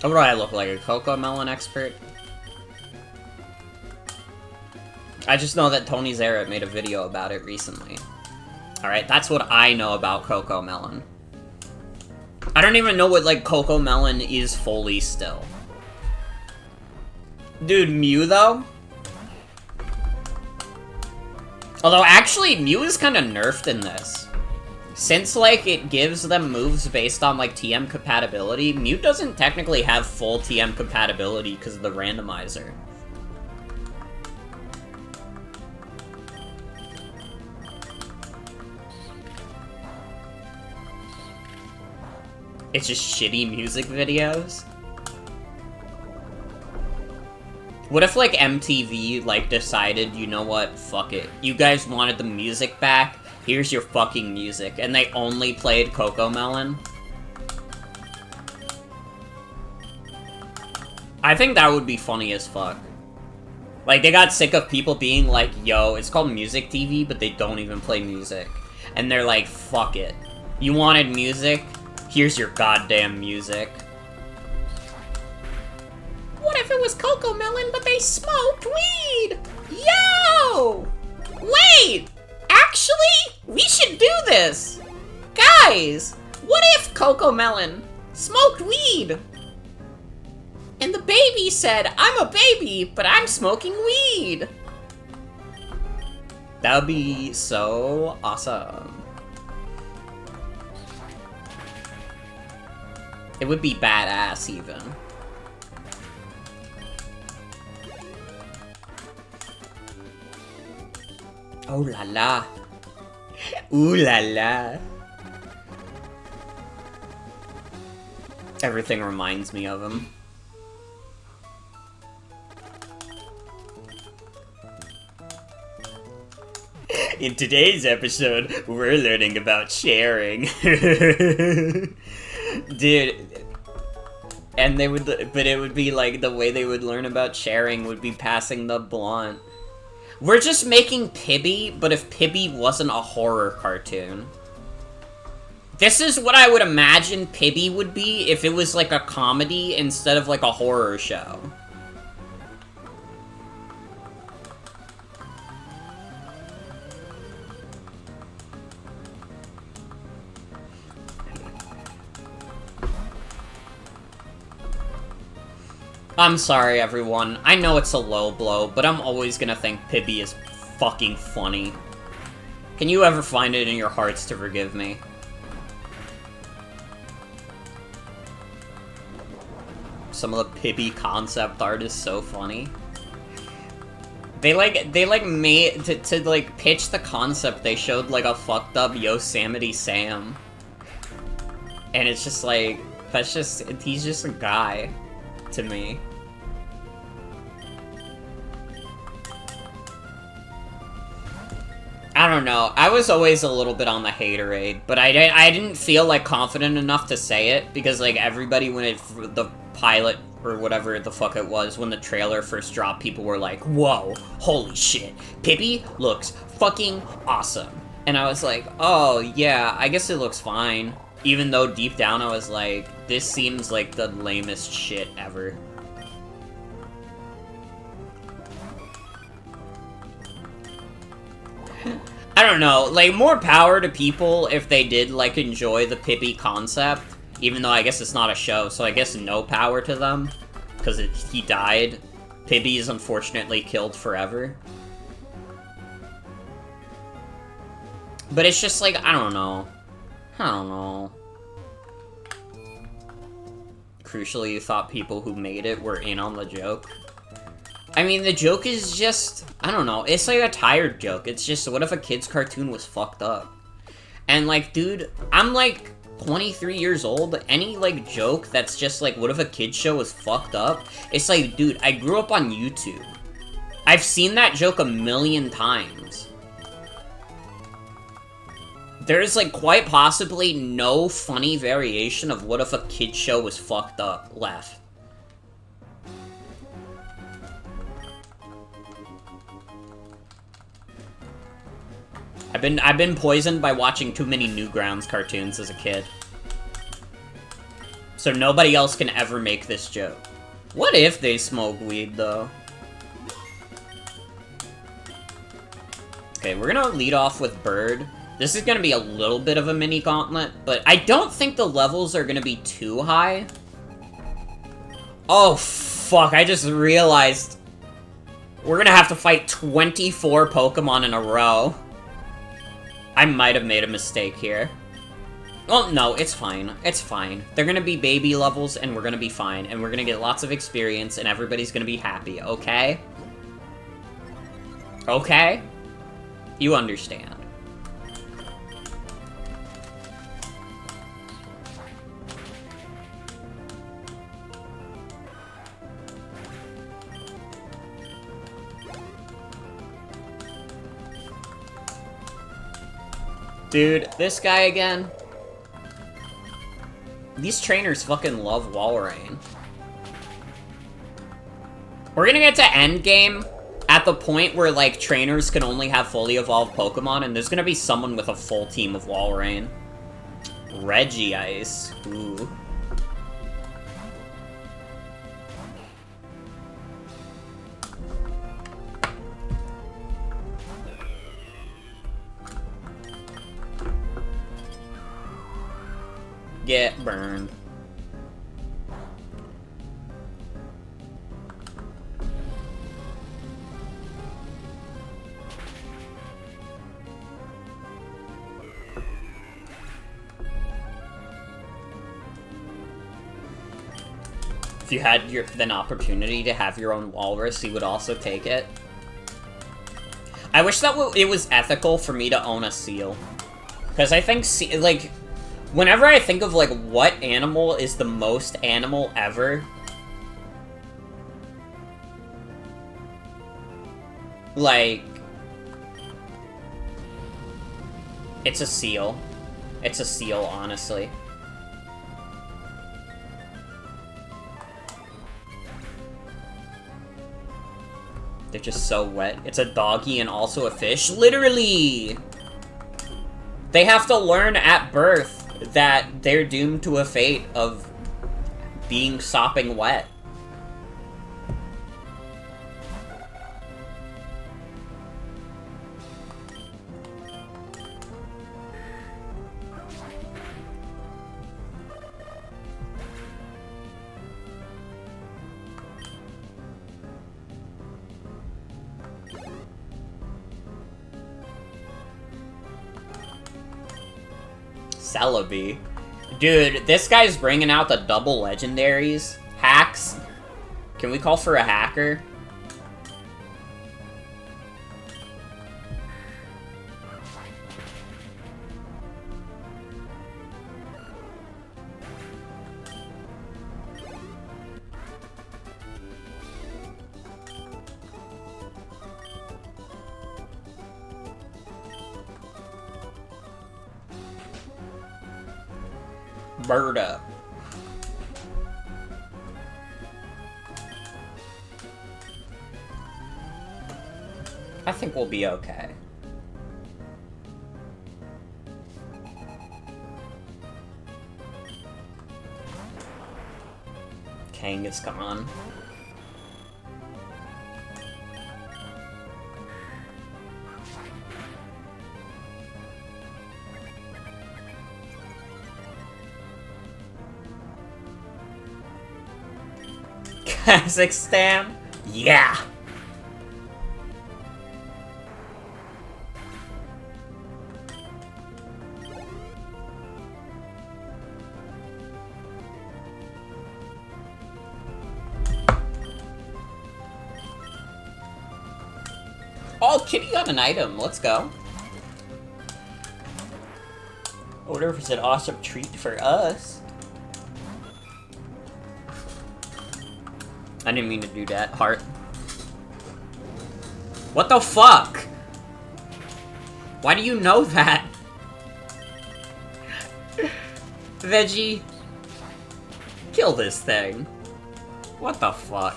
What do I look like, a CoComelon expert? I just know that Tony Zarrett made a video about it recently. Alright, that's what I know about CoComelon. I don't even know what, like, CoComelon is fully still. Dude, Mew, though? Although, actually, Mew is kind of nerfed in this. Since, like, it gives them moves based on, like, TM compatibility, Mew doesn't technically have full TM compatibility because of the randomizer. It's just shitty music videos? What if, like, MTV, like, decided, you know what, fuck it. You guys wanted the music back, here's your fucking music, and they only played CoComelon? I think that would be funny as fuck. Like, they got sick of people being like, yo, it's called Music TV, but they don't even play music. And they're like, fuck it. You wanted music? Here's your goddamn music. What if it was CoComelon, but they smoked weed? Yo! Wait! Actually, we should do this! Guys, what if CoComelon smoked weed? And the baby said, I'm a baby, but I'm smoking weed. That would be so awesome. It would be badass, even. Oh la la. Ooh la la. Everything reminds me of him. In today's episode, we're learning about sharing. Dude. And they would, but it would be like, the way they would learn about sharing would be passing the blunt. We're just making Pibby, but if Pibby wasn't a horror cartoon. This is what I would imagine Pibby would be if it was like a comedy instead of like a horror show. I'm sorry, everyone. I know it's a low blow, but I'm always gonna think Pibby is fucking funny. Can you ever find it in your hearts to forgive me? Some of the Pibby concept art is so funny. They made, to like, pitch the concept, they showed, like, a fucked up Yosemite Sam. And it's just like, he's just a guy. To me. I don't know. I was always a little bit on the haterade, but I didn't feel like confident enough to say it because like everybody when the pilot or whatever the fuck it was when the trailer first dropped, people were like, "Whoa, holy shit, Pibby looks fucking awesome," and I was like, "Oh yeah, I guess it looks fine." Even though deep down I was like, this seems like the lamest shit ever. I don't know, like, more power to people if they did, like, enjoy the Pibby concept. Even though I guess it's not a show, so I guess no power to them. Because he died. Pibby is unfortunately killed forever. But it's just like, I don't know. I don't know. Crucially, you thought people who made it were in on the joke. I mean, the joke is just, I don't know, it's like a tired joke. It's just, what if a kid's cartoon was fucked up? And like, dude, I'm like 23 years old. Any like joke that's just like, what if a kid's show was fucked up? It's like, dude, I grew up on YouTube. I've seen that joke a million times. There's, like, quite possibly no funny variation of what if a kid's show was fucked up left. I've been poisoned by watching too many Newgrounds cartoons as a kid. So nobody else can ever make this joke. What if they smoke weed, though? Okay, we're gonna lead off with Bird. This is gonna be a little bit of a mini gauntlet, but I don't think the levels are gonna be too high. Oh, fuck, I just realized we're gonna have to fight 24 Pokemon in a row. I might have made a mistake here. Well, no, it's fine. It's fine. They're gonna be baby levels, and we're gonna be fine, and we're gonna get lots of experience, and everybody's gonna be happy, okay? Okay? You understand. Dude, this guy again. These trainers fucking love Walrein. We're gonna get to endgame at the point where, like, trainers can only have fully evolved Pokemon, and there's gonna be someone with a full team of Walrein. Regice. Ooh. Get burned. you had an opportunity to have your own walrus, you would also take it. I wish that it was ethical for me to own a seal. Because I think, like, whenever I think of, like, what animal is the most animal ever, like, it's a seal. It's a seal, honestly. They're just so wet. It's a doggy and also a fish. Literally! They have to learn at birth that they're doomed to a fate of being sopping wet. Celebi. Dude, this guy's bringing out the double legendaries. Hacks. Can we call for a hacker? Bird up. I think we'll be okay. Kang is gone. Kazakhstan? Yeah! Oh, Kitty got an item. Let's go. Order is an awesome treat for us. I didn't mean to do that, heart. What the fuck? Why do you know that? Veggie. Kill this thing. What the fuck?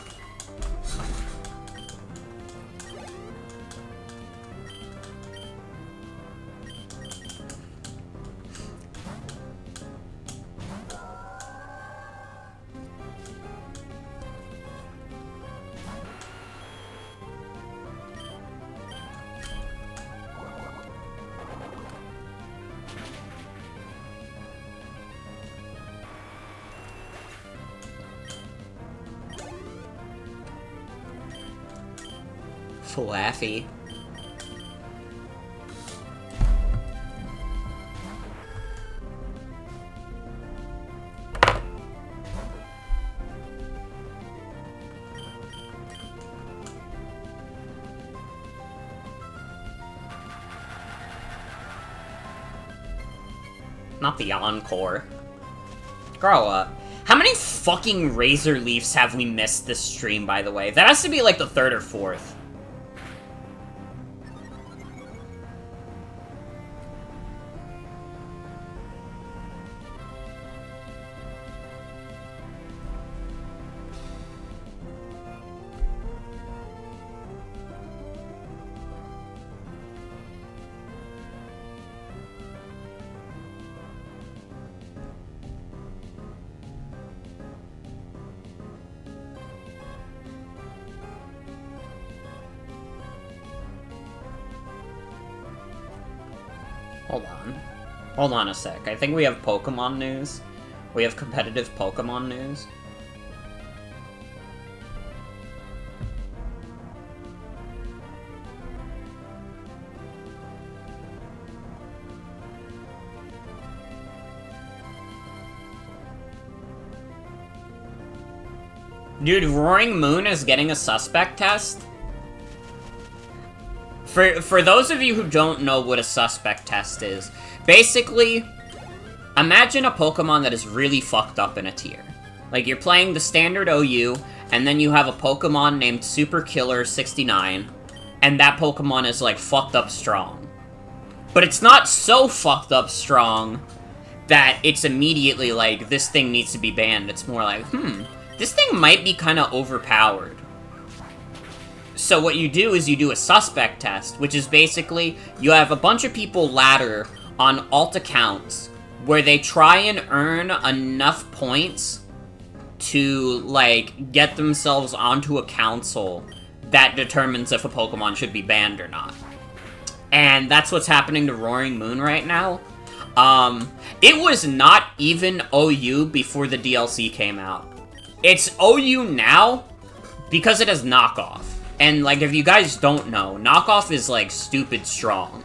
Flaffy. Not the encore. Grow up. How many fucking Razor Leafs have we missed this stream, by the way? That has to be like the third or fourth. Hold on. Hold on a sec. I think we have Pokemon news. We have competitive Pokemon news. Dude, Roaring Moon is getting a suspect test? For those of you who don't know what a suspect test is, basically, imagine a Pokemon that is really fucked up in a tier. Like, you're playing the standard OU, and then you have a Pokemon named Super Killer 69, and that Pokemon is, like, fucked up strong. But it's not so fucked up strong that it's immediately like, this thing needs to be banned. It's more like, this thing might be kind of overpowered. So what you do is you do a suspect test, which is basically, you have a bunch of people ladder on alt accounts, where they try and earn enough points to, like, get themselves onto a council that determines if a Pokemon should be banned or not. And that's what's happening to Roaring Moon right now. It was not even OU before the DLC came out. It's OU now because it has knockoff. And, like, if you guys don't know, knockoff is, like, stupid strong.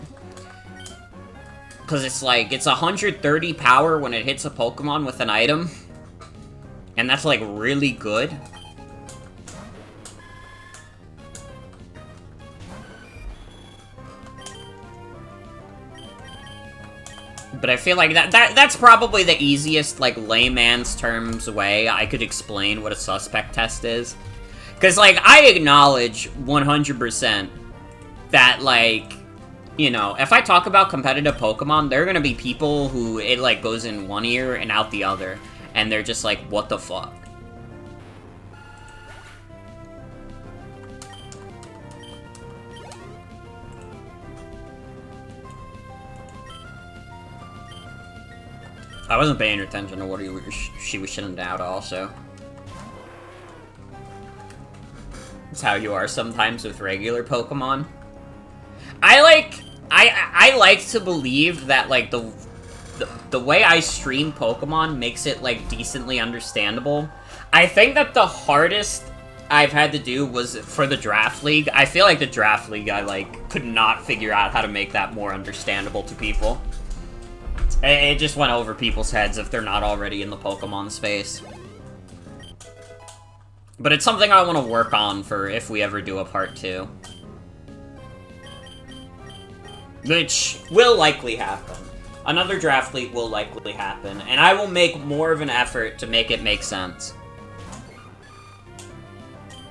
Because it's, like, it's 130 power when it hits a Pokemon with an item. And that's, like, really good. But I feel like that's probably the easiest, like, layman's terms way I could explain what a suspect test is. Because, like, I acknowledge 100% that, like, you know, if I talk about competitive Pokemon, there are gonna be people who it, like, goes in one ear and out the other. And they're just like, what the fuck? I wasn't paying attention to what she was shitting out also. It's how you are sometimes with regular Pokemon. I like to believe that, like, the way I stream Pokemon makes it, like, decently understandable. I think that the hardest I've had to do was for the Draft League. I feel like the Draft League, I, like, could not figure out how to make that more understandable to people. It just went over people's heads if they're not already in the Pokemon space. But it's something I want to work on for if we ever do a part 2. Which will likely happen. Another Draft League will likely happen, and I will make more of an effort to make it make sense.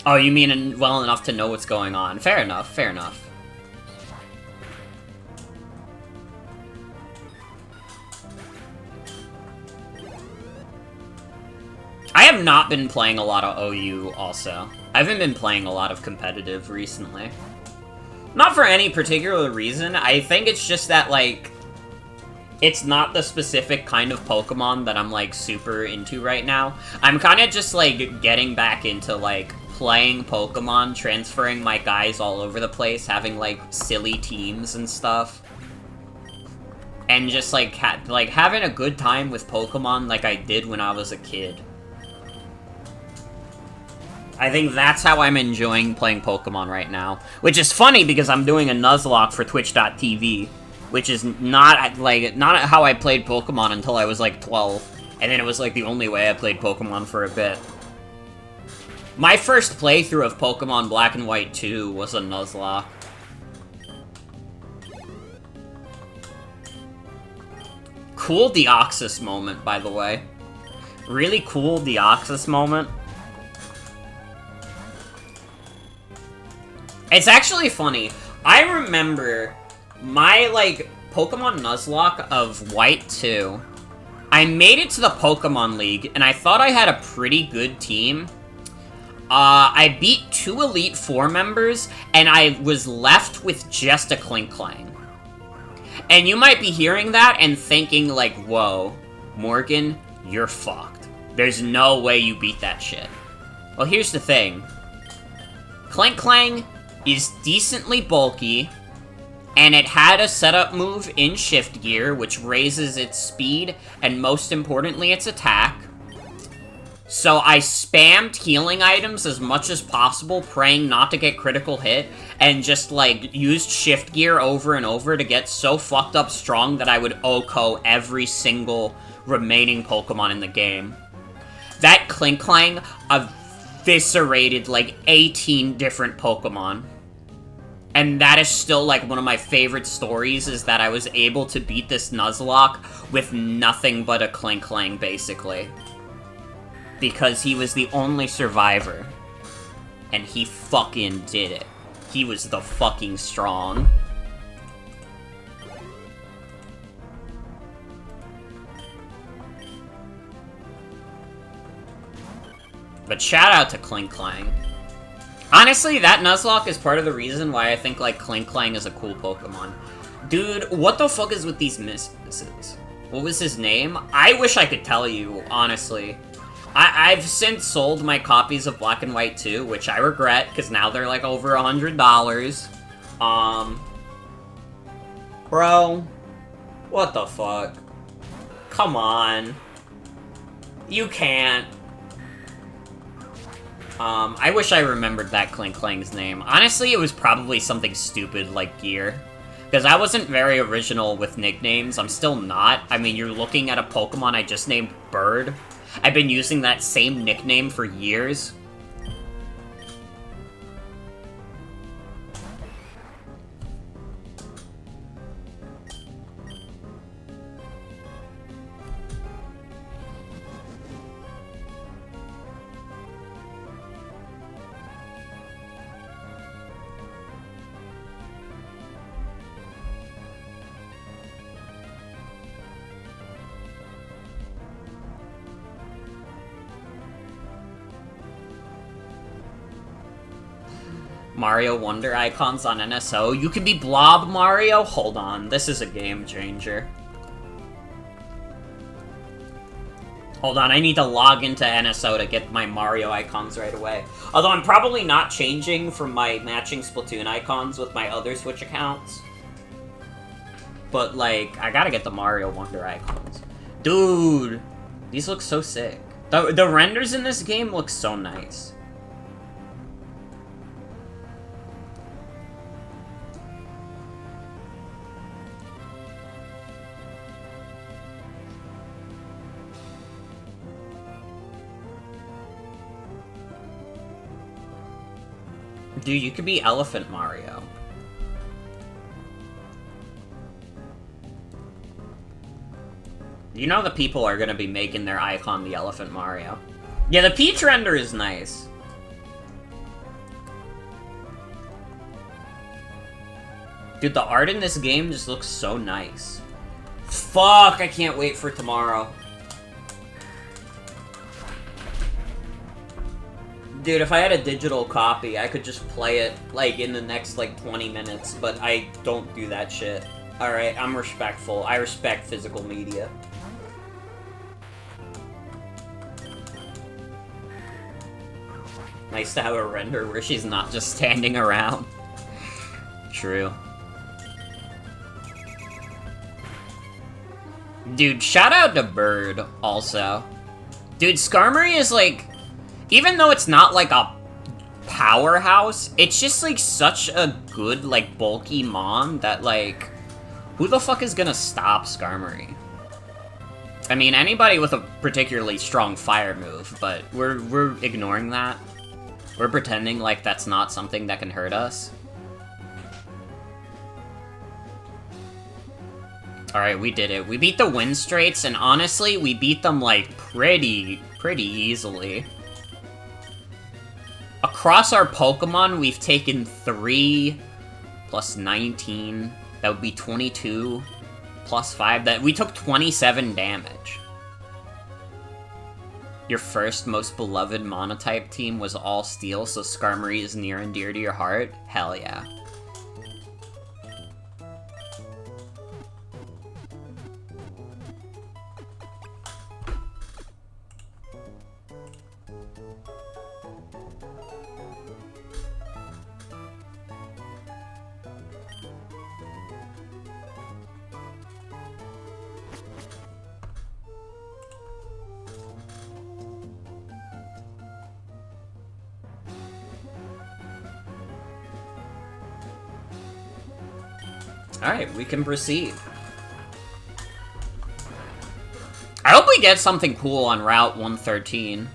Oh, you mean well enough to know what's going on. Fair enough, fair enough. I have not been playing a lot of OU, also. I haven't been playing a lot of competitive recently. Not for any particular reason, I think it's just that, like, it's not the specific kind of Pokemon that I'm, like, super into right now. I'm kind of just, like, getting back into, like, playing Pokemon, transferring my guys all over the place, having, like, silly teams and stuff. And just, like, having a good time with Pokemon like I did when I was a kid. I think that's how I'm enjoying playing Pokemon right now. Which is funny because I'm doing a Nuzlocke for Twitch.tv. Which is not, like, not how I played Pokemon until I was, like, 12. And then it was, like, the only way I played Pokemon for a bit. My first playthrough of Pokemon Black and White 2 was a Nuzlocke. Cool Deoxys moment, by the way. Really cool Deoxys moment. It's actually funny. I remember my, like, Pokemon Nuzlocke of White 2. I made it to the Pokemon League, and I thought I had a pretty good team. I beat 2 Elite Four members, and I was left with just a Klinklang. And you might be hearing that and thinking, like, whoa, Morgan, you're fucked. There's no way you beat that shit. Well, here's the thing. Klinklang is decently bulky, and it had a setup move in Shift Gear, which raises its speed, and most importantly, its attack. So I spammed healing items as much as possible, praying not to get critical hit, and just, like, used Shift Gear over and over to get so fucked up strong that I would OHKO every single remaining Pokemon in the game. That Klinklang, a eviscerated like 18 different Pokemon. And that is still like one of my favorite stories, is that I was able to beat this Nuzlocke with nothing but a Klinklang, basically. Because he was the only survivor. And he fucking did it. He was the fucking strong. But shout out to Klinklang. Honestly, that Nuzlocke is part of the reason why I think, like, Klinklang is a cool Pokemon. Dude, what the fuck is with these misses? What was his name? I wish I could tell you, honestly. I've since sold my copies of Black and White 2, which I regret, because now they're, like, over $100. Bro. What the fuck? Come on. You can't. I wish I remembered that Klinklang's name. Honestly, it was probably something stupid like Gear. Because I wasn't very original with nicknames. I'm still not. I mean, you're looking at a Pokemon I just named Bird. I've been using that same nickname for years. Mario Wonder icons on NSO. You can be Blob Mario? Hold on, this is a game changer. Hold on, I need to log into NSO to get my Mario icons right away. Although I'm probably not changing from my matching Splatoon icons with my other Switch accounts. But, like, I gotta get the Mario Wonder icons. Dude! These look so sick. The renders in this game look so nice. Dude, you could be Elephant Mario. You know the people are gonna be making their icon the Elephant Mario. Yeah, the Peach render is nice. Dude, the art in this game just looks so nice. Fuck, I can't wait for tomorrow. Dude, if I had a digital copy, I could just play it, like, in the next, like, 20 minutes, but I don't do that shit. Alright, I'm respectful. I respect physical media. Nice to have a render where she's not just standing around. True. Dude, shout out to Bird, also. Dude, Skarmory is, like... Even though it's not, like, a powerhouse, it's just, like, such a good, like, bulky mon that, like... Who the fuck is gonna stop Skarmory? I mean, anybody with a particularly strong fire move, but we're ignoring that. We're pretending like that's not something that can hurt us. Alright, we did it. We beat the Wind Straits, and honestly, we beat them, like, pretty easily. Across our Pokemon, we've taken 3 plus 19. That would be 22 plus 5. That we took 27 damage. Your first most beloved monotype team was all Steel, so Skarmory is near and dear to your heart? Hell yeah. Alright, we can proceed. I hope we get something cool on Route 113.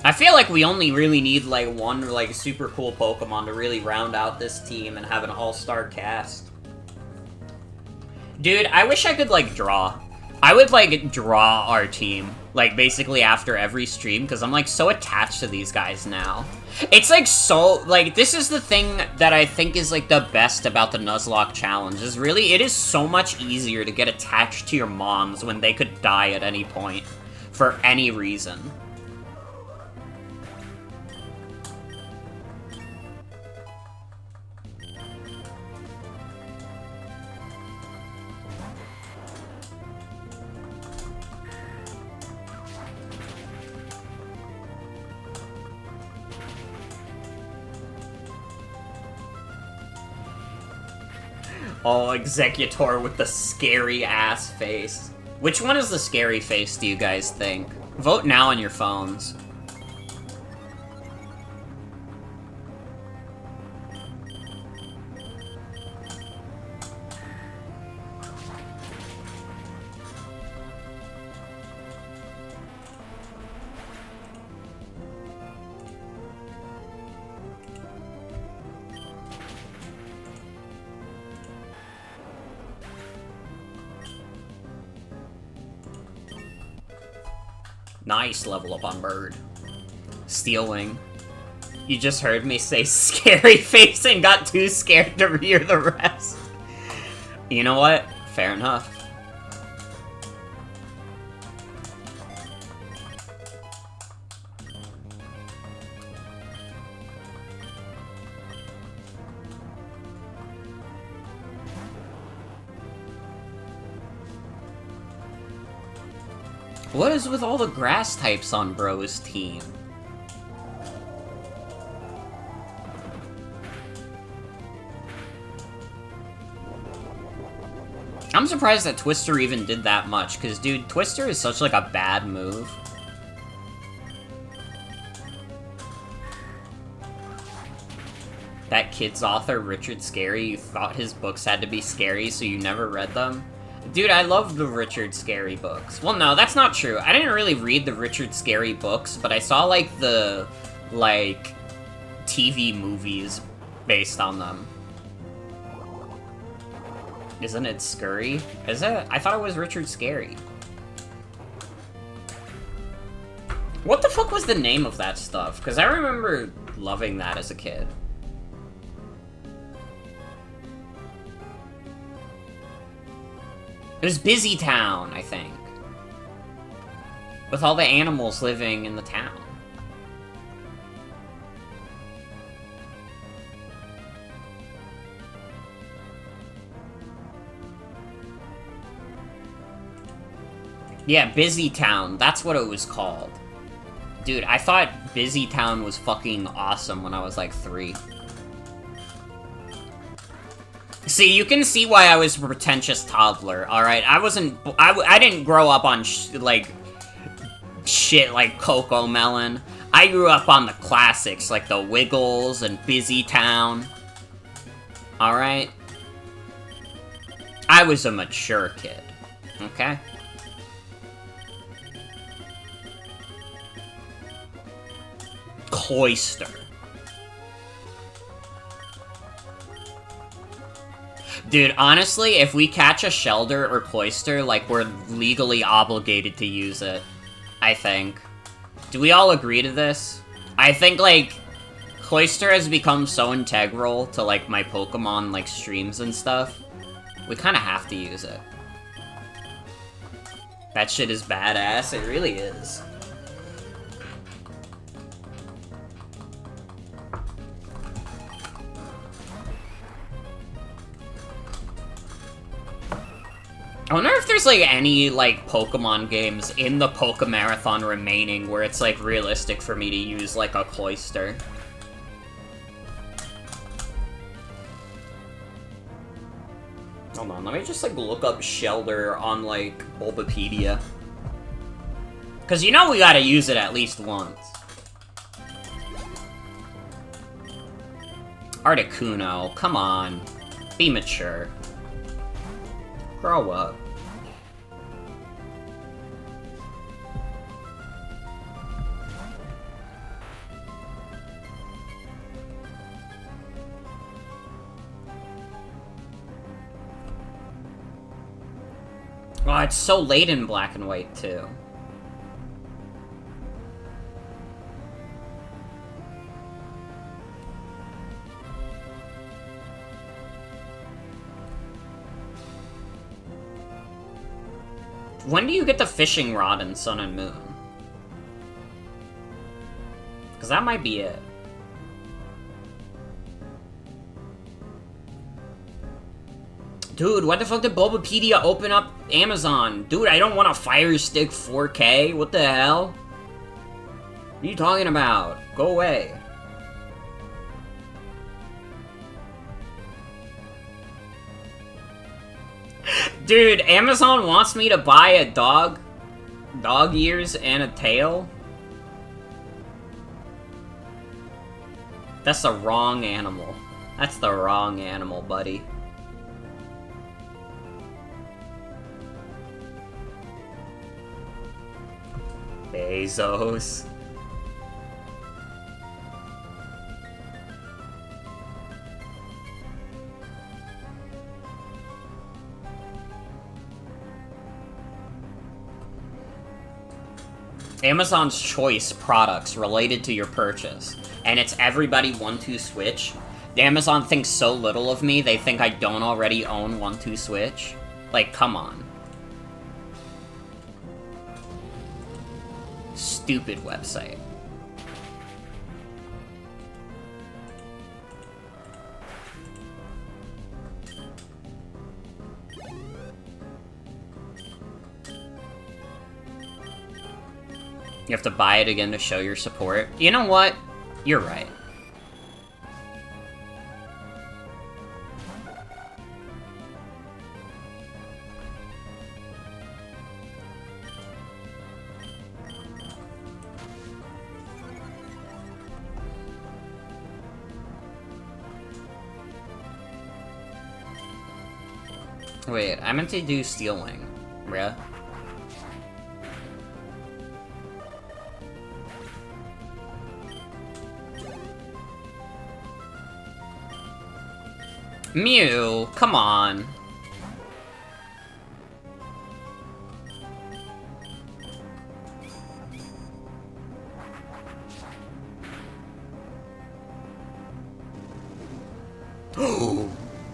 I feel like we only really need, like, one, like, super cool Pokemon to really round out this team and have an all-star cast. Dude, I wish I could, like, draw. I would, like, draw our team, like, basically after every stream, because I'm, like, so attached to these guys now. It's, like, so, like, this is the thing that I think is, like, the best about the Nuzlocke challenge, is really, it is so much easier to get attached to your moms when they could die at any point, for any reason. Oh, Executor with the scary-ass face. Which one is the scary face, do you guys think? Vote now on your phones. Nice level up on Bird. Stealing. You just heard me say scary face and got too scared to hear the rest. You know what? Fair enough. What is with all the grass types on Bro's team? I'm surprised that Twister even did that much, because, dude, Twister is such, like, a bad move. That kid's author, Richard Scary, you thought his books had to be scary, so you never read them? Dude, I love the Richard Scary books. Well, no, that's not true. I didn't really read the Richard Scary books, but I saw, like, the, like, TV movies based on them. Isn't it Scurry? Is it? I thought it was Richard Scary. What the fuck was the name of that stuff? Because I remember loving that as a kid. It was Busy Town, I think. With all the animals living in the town. Yeah, Busy Town. That's what it was called. Dude, I thought Busy Town was fucking awesome when I was like 3. See, you can see why I was a pretentious toddler, alright? I didn't grow up on, shit like Coco Melon. I grew up on the classics, like the Wiggles and Busy Town. Alright? I was a mature kid, okay? Cloister. Dude, honestly, if we catch a Shelder or Cloister, like, we're legally obligated to use it. I think. Do we all agree to this? I think, like, Cloister has become so integral to, like, my Pokemon, like, streams and stuff. We kind of have to use it. That shit is badass. It really is. I wonder if there's, like, any, like, Pokemon games in the Pokemarathon remaining where it's, like, realistic for me to use, like, a Cloister. Hold on, let me just, like, look up Shelder on, like, Bulbapedia. Because you know we gotta use it at least once. Articuno, come on. Be mature. Grow up. Oh, it's so late in black and white, too. When do you get the fishing rod in Sun and Moon? Because that might be it. Dude, why the fuck did Bulbapedia open up Amazon? Dude, I don't want a Fire Stick 4K. What the hell? What are you talking about? Go away. Dude, Amazon wants me to buy a dog ears and a tail? That's the wrong animal. That's the wrong animal, buddy. Bezos. Amazon's Choice products related to your purchase, and it's everybody 1-2 Switch. Amazon thinks so little of me, they think I don't already own 1-2 Switch. Like, come on. Stupid website. You have to buy it again to show your support. You know what? You're right. Wait, I meant to do stealing. Yeah. Mew, come on.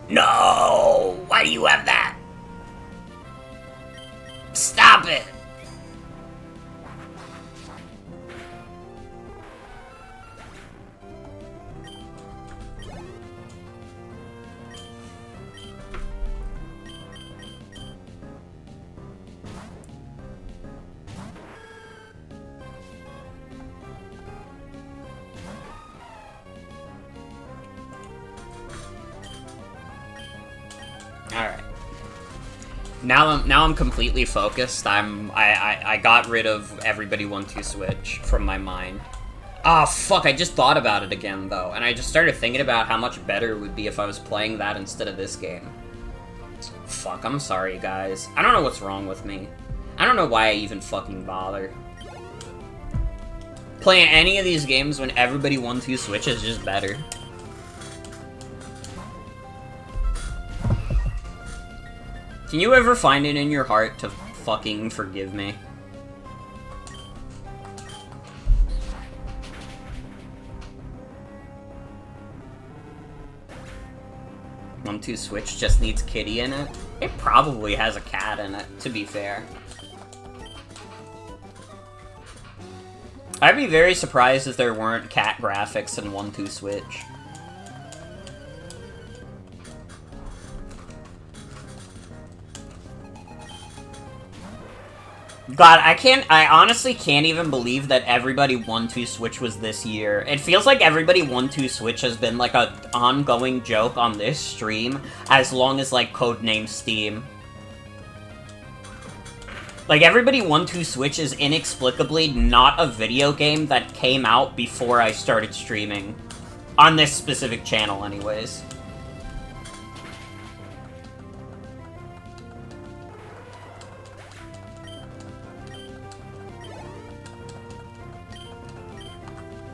No! Why do you have that? Stop it! Alright. Now I'm completely focused. I got rid of everybody 1-2 Switch from my mind. Ah, fuck, I just thought about it again, though, and I just started thinking about how much better it would be if I was playing that instead of this game. Fuck, I'm sorry, guys. I don't know what's wrong with me. I don't know why I even fucking bother. Playing any of these games when everybody 1-2 Switch is just better. Can you ever find it in your heart to fucking forgive me? One 2 Switch just needs kitty in it? It probably has a cat in it, to be fair. I'd be very surprised if there weren't cat graphics in 1-2 Switch. God, I honestly can't even believe that everybody 1-2 Switch was this year. It feels like everybody 1-2 Switch has been like an ongoing joke on this stream as long as like Codename Steam. Like everybody 1-2 Switch is inexplicably not a video game that came out before I started streaming. On this specific channel anyways.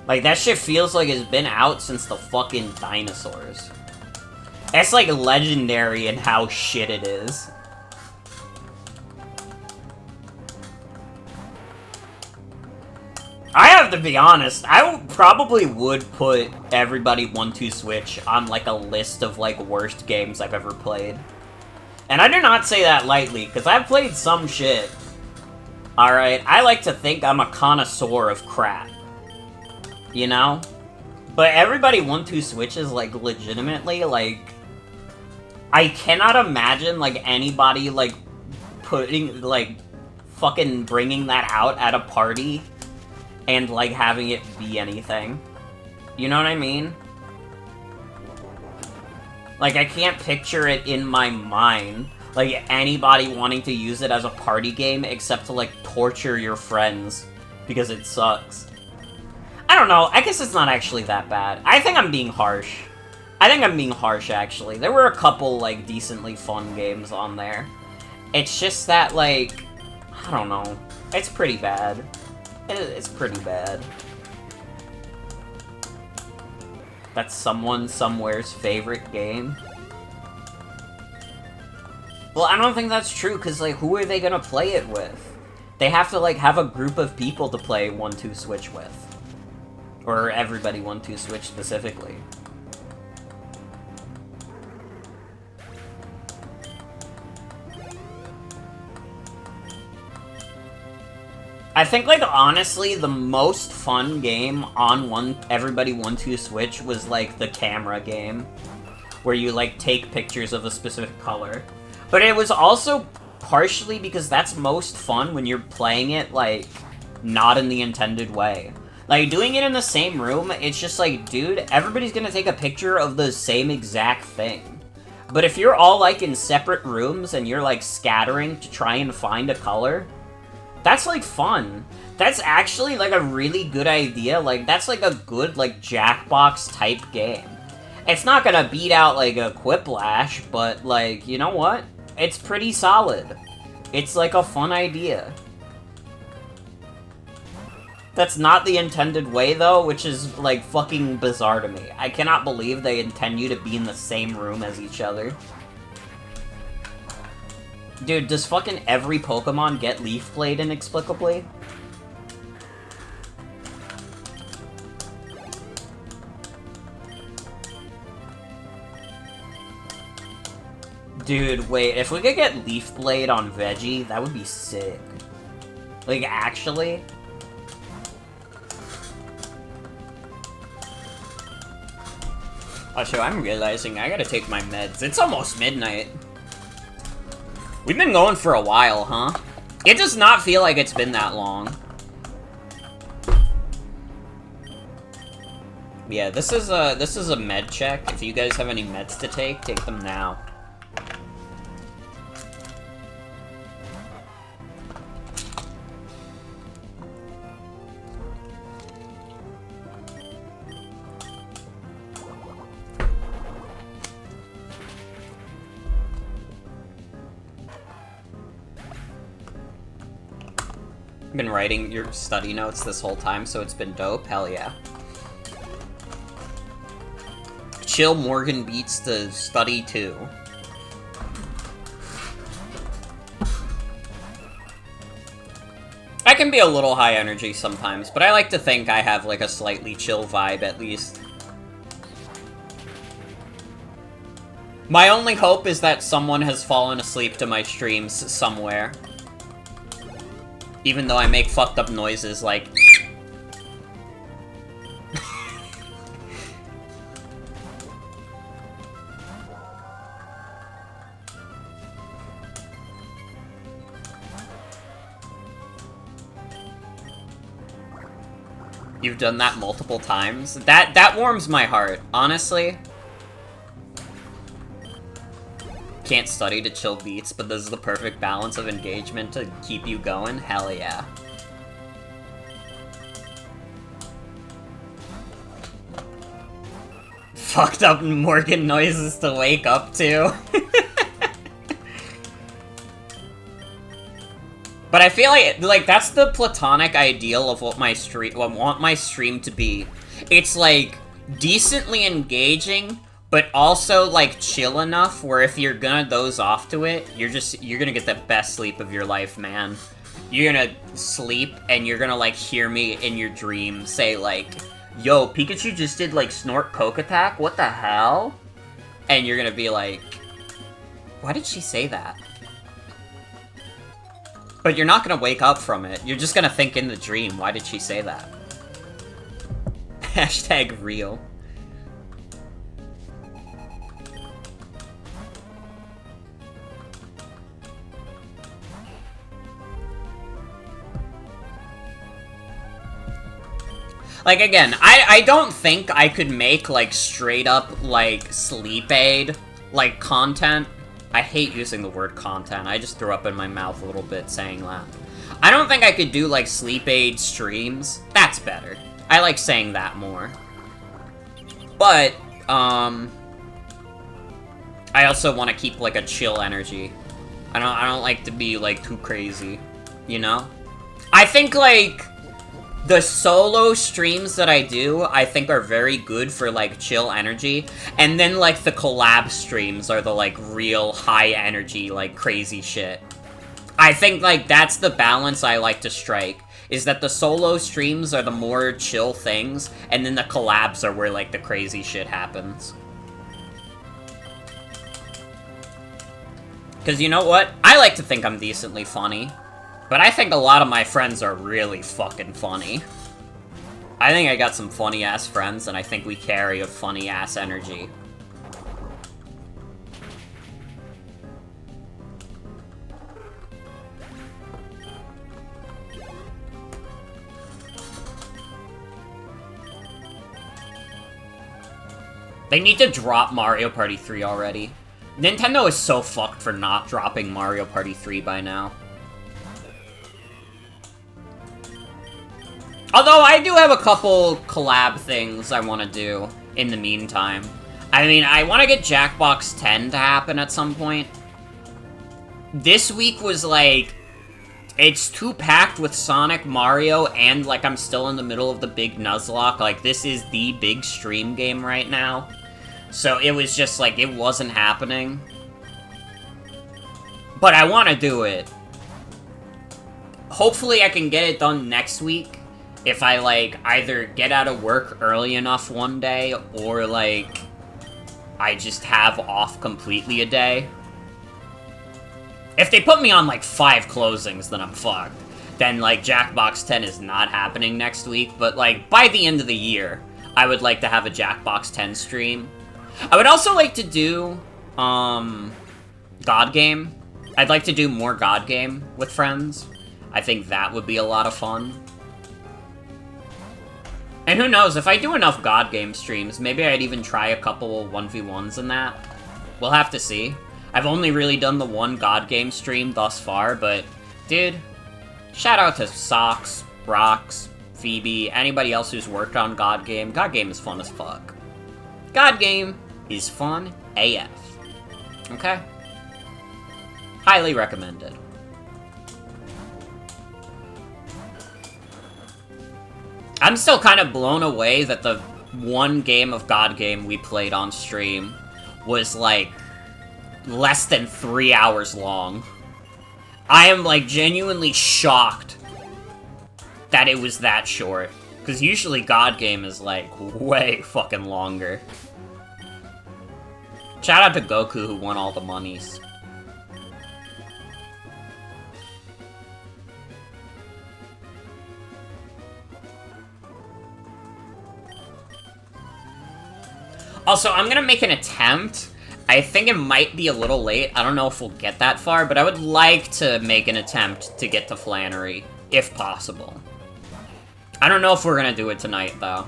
Like, that shit feels like it's been out since the fucking dinosaurs. That's, like, legendary in how shit it is. to be honest, I probably would put Everybody 1-2 Switch on, like, a list of, like, worst games I've ever played. And I do not say that lightly, because I've played some shit. Alright, I like to think I'm a connoisseur of crap. You know? But Everybody 1-2 Switch is, like, legitimately, like... I cannot imagine, like, anybody, like, putting, like, fucking bringing that out at a party and, like, having it be anything. You know what I mean? Like, I can't picture it in my mind, like, anybody wanting to use it as a party game except to, like, torture your friends because it sucks. I don't know, I guess it's not actually that bad. I think I'm being harsh. Actually. There were a couple, like, decently fun games on there. It's just that, like, I don't know. It's pretty bad. It's pretty bad. That's someone somewhere's favorite game? Well, I don't think that's true, because, like, who are they gonna play it with? They have to, like, have a group of people to play 1-2 Switch with. Or Everybody 1-2 Switch specifically. I think, like, honestly, the most fun game on Everybody 1-2 Switch was, like, the camera game. Where you, like, take pictures of a specific color. But it was also partially because that's most fun when you're playing it, like, not in the intended way. Like, doing it in the same room, it's just like, dude, everybody's gonna take a picture of the same exact thing. But if you're all, like, in separate rooms and you're, like, scattering to try and find a color... That's, like, fun. That's actually, like, a really good idea. Like, that's, like, a good, like, Jackbox-type game. It's not gonna beat out, like, a Quiplash, but, like, you know what? It's pretty solid. It's, like, a fun idea. That's not the intended way, though, which is, like, fucking bizarre to me. I cannot believe they intend you to be in the same room as each other. Dude, does fucking every Pokemon get Leaf Blade inexplicably? Dude, wait, if we could get Leaf Blade on Veggie, that would be sick. Like, actually? Also, I'm realizing I gotta take my meds. It's almost midnight. We've been going for a while, huh? It does not feel like it's been that long. Yeah, this is a med check. If you guys have any meds to take them now. Been writing your study notes this whole time, so it's been dope. Hell yeah. Chill Morgan beats the study too. I can be a little high energy sometimes, but I like to think I have like a slightly chill vibe at least. My only hope is that someone has fallen asleep to my streams somewhere. Even though I make fucked up noises like... You've done that multiple times? That warms my heart, honestly. Can't study to chill beats, but this is the perfect balance of engagement to keep you going? Hell yeah. Fucked up Morgan noises to wake up to. But I feel like that's the platonic ideal of what I want my stream to be. It's like decently engaging, but also like chill enough where if you're gonna doze off to it, you're gonna get the best sleep of your life, man. you're gonna sleep and you're gonna, like, hear me in your dream say, like, yo, Pikachu just did, like, snort coke attack? What the hell? And you're gonna be like, why did she say that? But you're not gonna wake up from it. You're just gonna think in the dream, why did she say that? Hashtag real. Like, again, I don't think I could make, like, straight up, like, sleep aid, like, content. I hate using the word content. I just threw up in my mouth a little bit saying that. I don't think I could do, like, sleep aid streams. That's better. I like saying that more. But, I also want to keep, like, a chill energy. I don't like to be, like, too crazy, you know? I think, like, the solo streams that I do, I think are very good for, like, chill energy. And then, like, the collab streams are the, like, real high energy, like, crazy shit. I think, like, that's the balance I like to strike. Is that the solo streams are the more chill things, and then the collabs are where, like, the crazy shit happens. Because you know what? I like to think I'm decently funny. But I think a lot of my friends are really fucking funny. I think I got some funny-ass friends, and I think we carry a funny-ass energy. They need to drop Mario Party 3 already. Nintendo is so fucked for not dropping Mario Party 3 by now. Although, I do have a couple collab things I want to do in the meantime. I mean, I want to get Jackbox 10 to happen at some point. This week was, like, it's too packed with Sonic, Mario, and, like, I'm still in the middle of the big Nuzlocke. Like, this is the big stream game right now. So it was just, like, it wasn't happening. But I want to do it. Hopefully I can get it done next week. If I, like, either get out of work early enough one day, or, like, I just have off completely a day. If they put me on, like, 5 closings, then I'm fucked. Then, like, Jackbox 10 is not happening next week, but, like, by the end of the year, I would like to have a Jackbox 10 stream. I would also like to do, God Game. I'd like to do more God Game with friends. I think that would be a lot of fun. And who knows, if I do enough God Game streams, maybe I'd even try a couple 1v1s in that. We'll have to see. I've only really done the one God Game stream thus far, but, dude, shout out to Socks, Rocks, Phoebe, anybody else who's worked on God Game. God Game is fun as fuck. God Game is fun AF. Okay? Highly recommended. I'm still kind of blown away that the one game of God Game we played on stream was, like, less than 3 hours long. I am, like, genuinely shocked that it was that short. Because usually God Game is, like, way fucking longer. Shout out to Goku who won all the monies. Also, I'm gonna make an attempt. I think it might be a little late. I don't know if we'll get that far, but I would like to make an attempt to get to Flannery, if possible. I don't know if we're gonna do it tonight, though.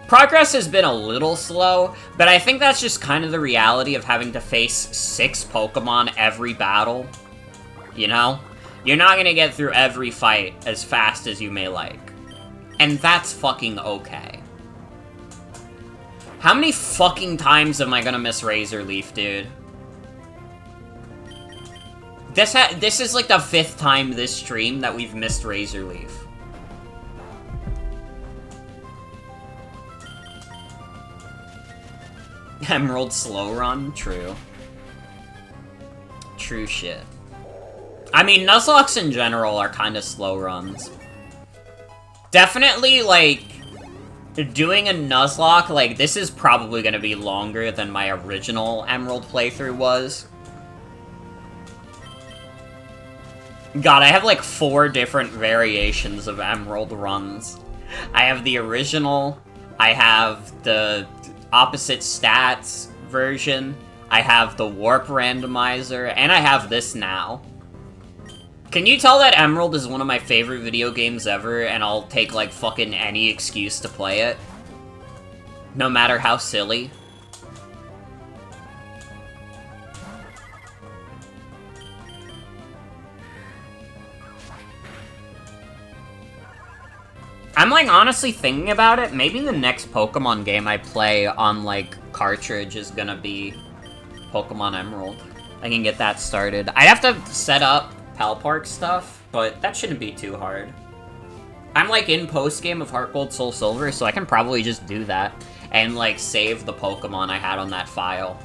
Progress has been a little slow, but I think that's just kind of the reality of having to face 6 Pokemon every battle. You know? You're not gonna get through every fight as fast as you may like. And that's fucking okay. How many fucking times am I gonna miss Razor Leaf, dude? This is like the 5th time this stream that we've missed Razor Leaf. Emerald slow run? True. True shit. I mean, Nuzlocks in general are kind of slow runs. Definitely, like, doing a Nuzlocke, like, this is probably going to be longer than my original Emerald playthrough was. God, I have, like, 4 different variations of Emerald runs. I have the original, I have the opposite stats version, I have the Warp Randomizer, and I have this now. Can you tell that Emerald is one of my favorite video games ever, and I'll take, like, fucking any excuse to play it? No matter how silly. I'm, like, honestly thinking about it. Maybe the next Pokemon game I play on, like, cartridge is gonna be Pokemon Emerald. I can get that started. I'd have to set up Pal Park stuff, but that shouldn't be too hard. I'm, like, in post-game of Heart Gold Soul Silver, so I can probably just do that and, like, save the Pokemon I had on that file.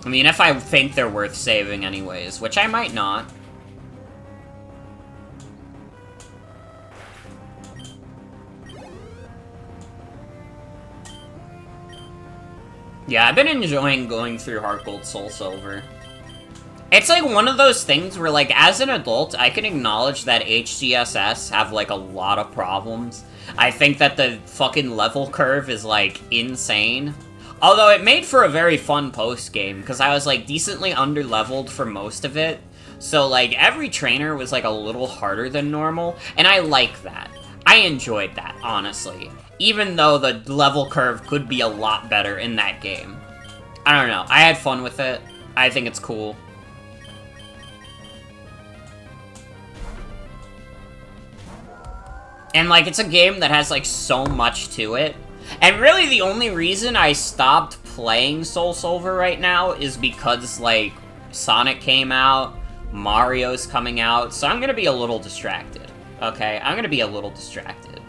I mean, if I think they're worth saving anyways, which I might not. Yeah, I've been enjoying going through Heart Gold Soul Silver. It's like one of those things where, like, as an adult, I can acknowledge that HGSS have, like, a lot of problems. I think that the fucking level curve is, like, insane. Although it made for a very fun post-game, because I was, like, decently under-leveled for most of it. So, like, every trainer was, like, a little harder than normal, and I like that. I enjoyed that, honestly. Even though the level curve could be a lot better in that game. I don't know. I had fun with it. I think it's cool. And, like, it's a game that has, like, so much to it. And really the only reason I stopped playing Soul Silver right now is because, like, Sonic came out, Mario's coming out, so I'm gonna be a little distracted. Okay? I'm gonna be a little distracted.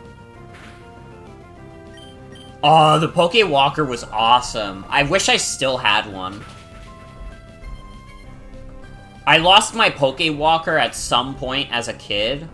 Oh, the Poke Walker was awesome. I wish I still had one. I lost my Poke Walker at some point as a kid.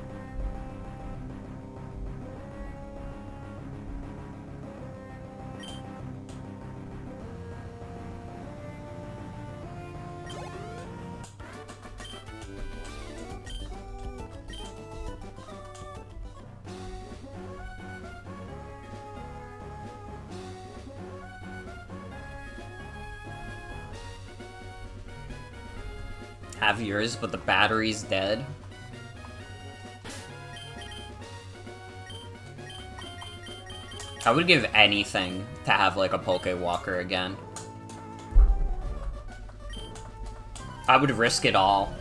Have yours, but the battery's dead. I would give anything to have, like, a Poke Walker again. I would risk it all.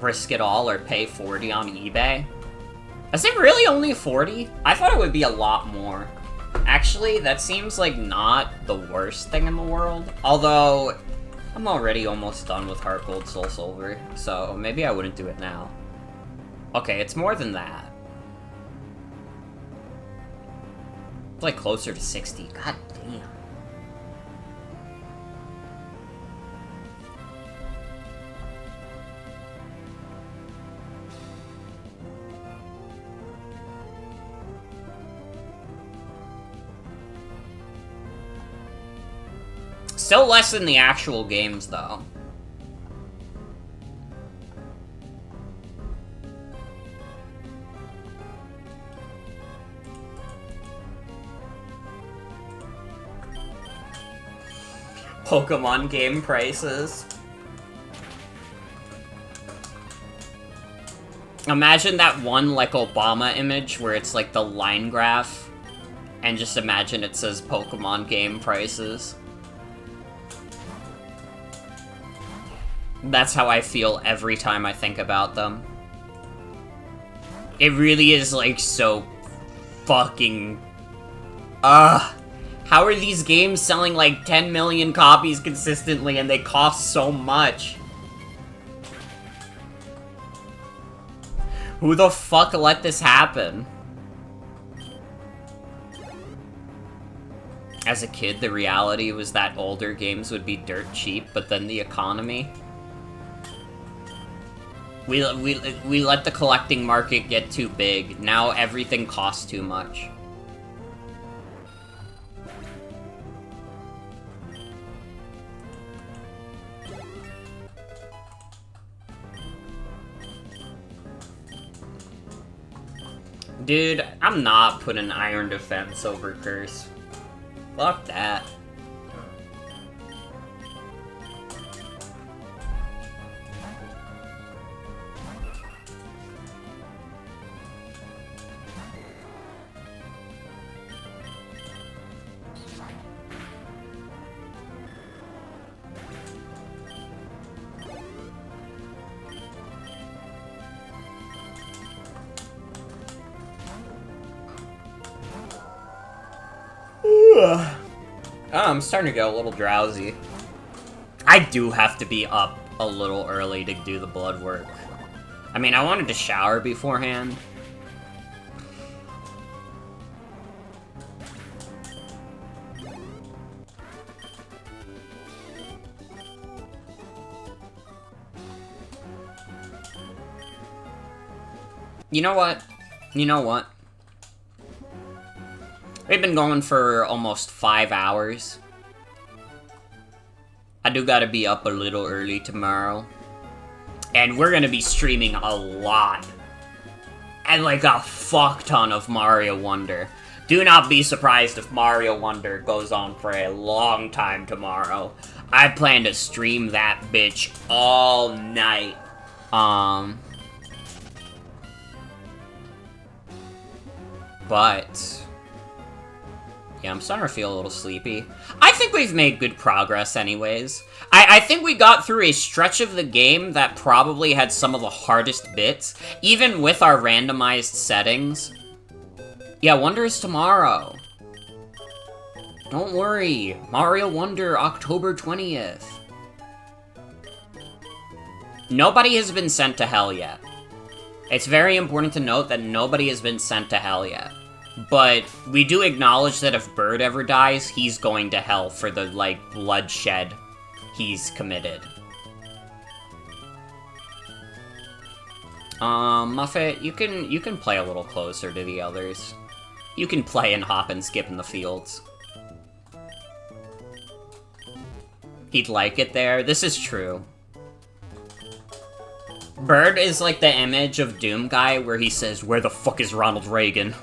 Risk it all or pay 40 on eBay? Is it really only 40? I thought it would be a lot more. Actually, that seems like not the worst thing in the world. Although, I'm already almost done with Heart Gold Soul Silver, so maybe I wouldn't do it now. Okay, it's more than that. It's like closer to 60. God damn. Still less than the actual games, though. Pokemon game prices. Imagine that one, like, Obama image where it's, like, the line graph. And just imagine it says Pokemon game prices. That's how I feel every time I think about them. It really is, like, so fucking... how are these games selling, like, 10 million copies consistently and they cost so much? Who the fuck let this happen? As a kid, the reality was that older games would be dirt cheap, but then the economy... We let the collecting market get too big. Now everything costs too much. Dude, I'm not putting Iron Defense over Curse. Fuck that. I'm starting to get a little drowsy. I do have to be up a little early to do the blood work. I mean, I wanted to shower beforehand. You know what? You know what? We've been going for almost 5 hours. I do gotta be up a little early tomorrow. And we're gonna be streaming a lot. And like a fuck ton of Mario Wonder. Do not be surprised if Mario Wonder goes on for a long time tomorrow. I plan to stream that bitch all night. But... yeah, I'm starting to feel a little sleepy. I think we've made good progress anyways. I think we got through a stretch of the game that probably had some of the hardest bits, even with our randomized settings. Yeah, Wonder is tomorrow. Don't worry. Mario Wonder, October 20th. Nobody has been sent to hell yet. It's very important to note that nobody has been sent to hell yet. But we do acknowledge that if Bird ever dies, he's going to hell for the, like, bloodshed he's committed. Muffet, you can play a little closer to the others. You can play and hop and skip in the fields. He'd like it there. This is true. Bird is like the image of Doom Guy where he says, "Where the fuck is Ronald Reagan?"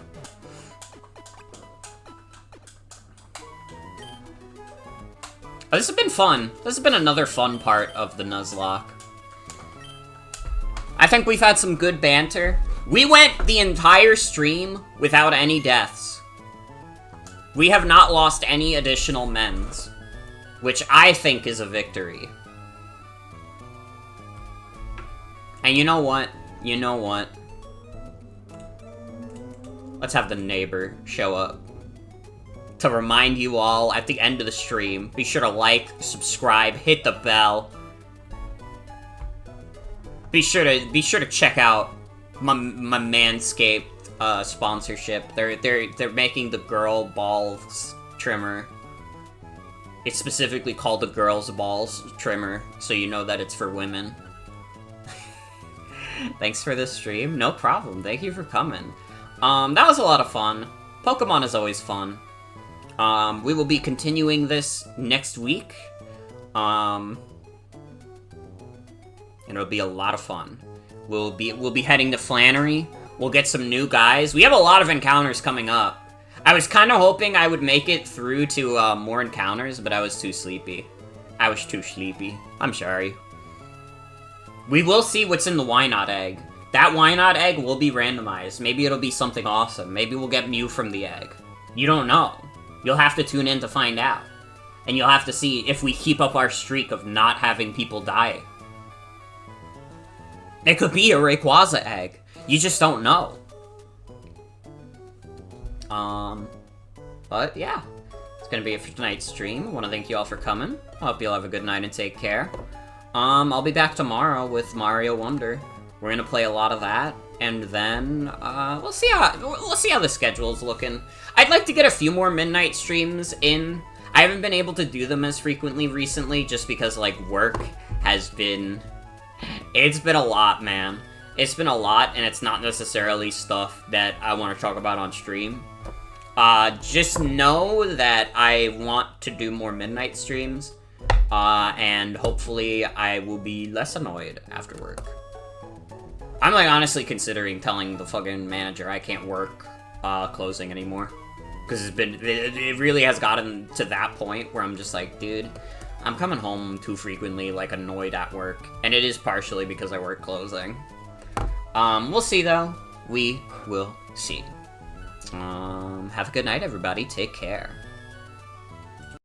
Oh, this has been fun. This has been another fun part of the Nuzlocke. I think we've had some good banter. We went the entire stream without any deaths. We have not lost any additional mens, which I think is a victory. And you know what? You know what? Let's have the neighbor show up. To remind you all, at the end of the stream, be sure to like, subscribe, hit the bell. Be sure to check out my Manscaped sponsorship. They're making the girl balls trimmer. It's specifically called the girls balls trimmer, so you know that it's for women. Thanks for the stream. No problem. Thank you for coming. That was a lot of fun. Pokemon is always fun. We will be continuing this next week. And it'll be a lot of fun. We'll be heading to Flannery. We'll get some new guys. We have a lot of encounters coming up. I was kind of hoping I would make it through to more encounters, but I was too sleepy. I was too sleepy. I'm sorry. We will see what's in the Why Not egg. That why not egg will be randomized. Maybe it'll be something awesome. Maybe we'll get Mew from the egg. You don't know. You'll have to tune in to find out. And you'll have to see if we keep up our streak of not having people die. It could be a Rayquaza egg. You just don't know. But yeah. It's gonna be it for tonight's stream. I want to thank you all for coming. I hope you'll have a good night and take care. I'll be back tomorrow with Mario Wonder. We're gonna play a lot of that, and then, we'll see how the schedule's looking. I'd like to get a few more midnight streams in. I haven't been able to do them as frequently recently, just because, like, work has been... It's been a lot, man. It's been a lot, and it's not necessarily stuff that I want to talk about on stream. Just know that I want to do more midnight streams, and hopefully I will be less annoyed after work. I'm, like, honestly considering telling the fucking manager I can't work, closing anymore. Because it really has gotten to that point where I'm just like, dude, I'm coming home too frequently, like, annoyed at work. And it is partially because I work closing. We'll see, though. We will see. Have a good night, everybody. Take care.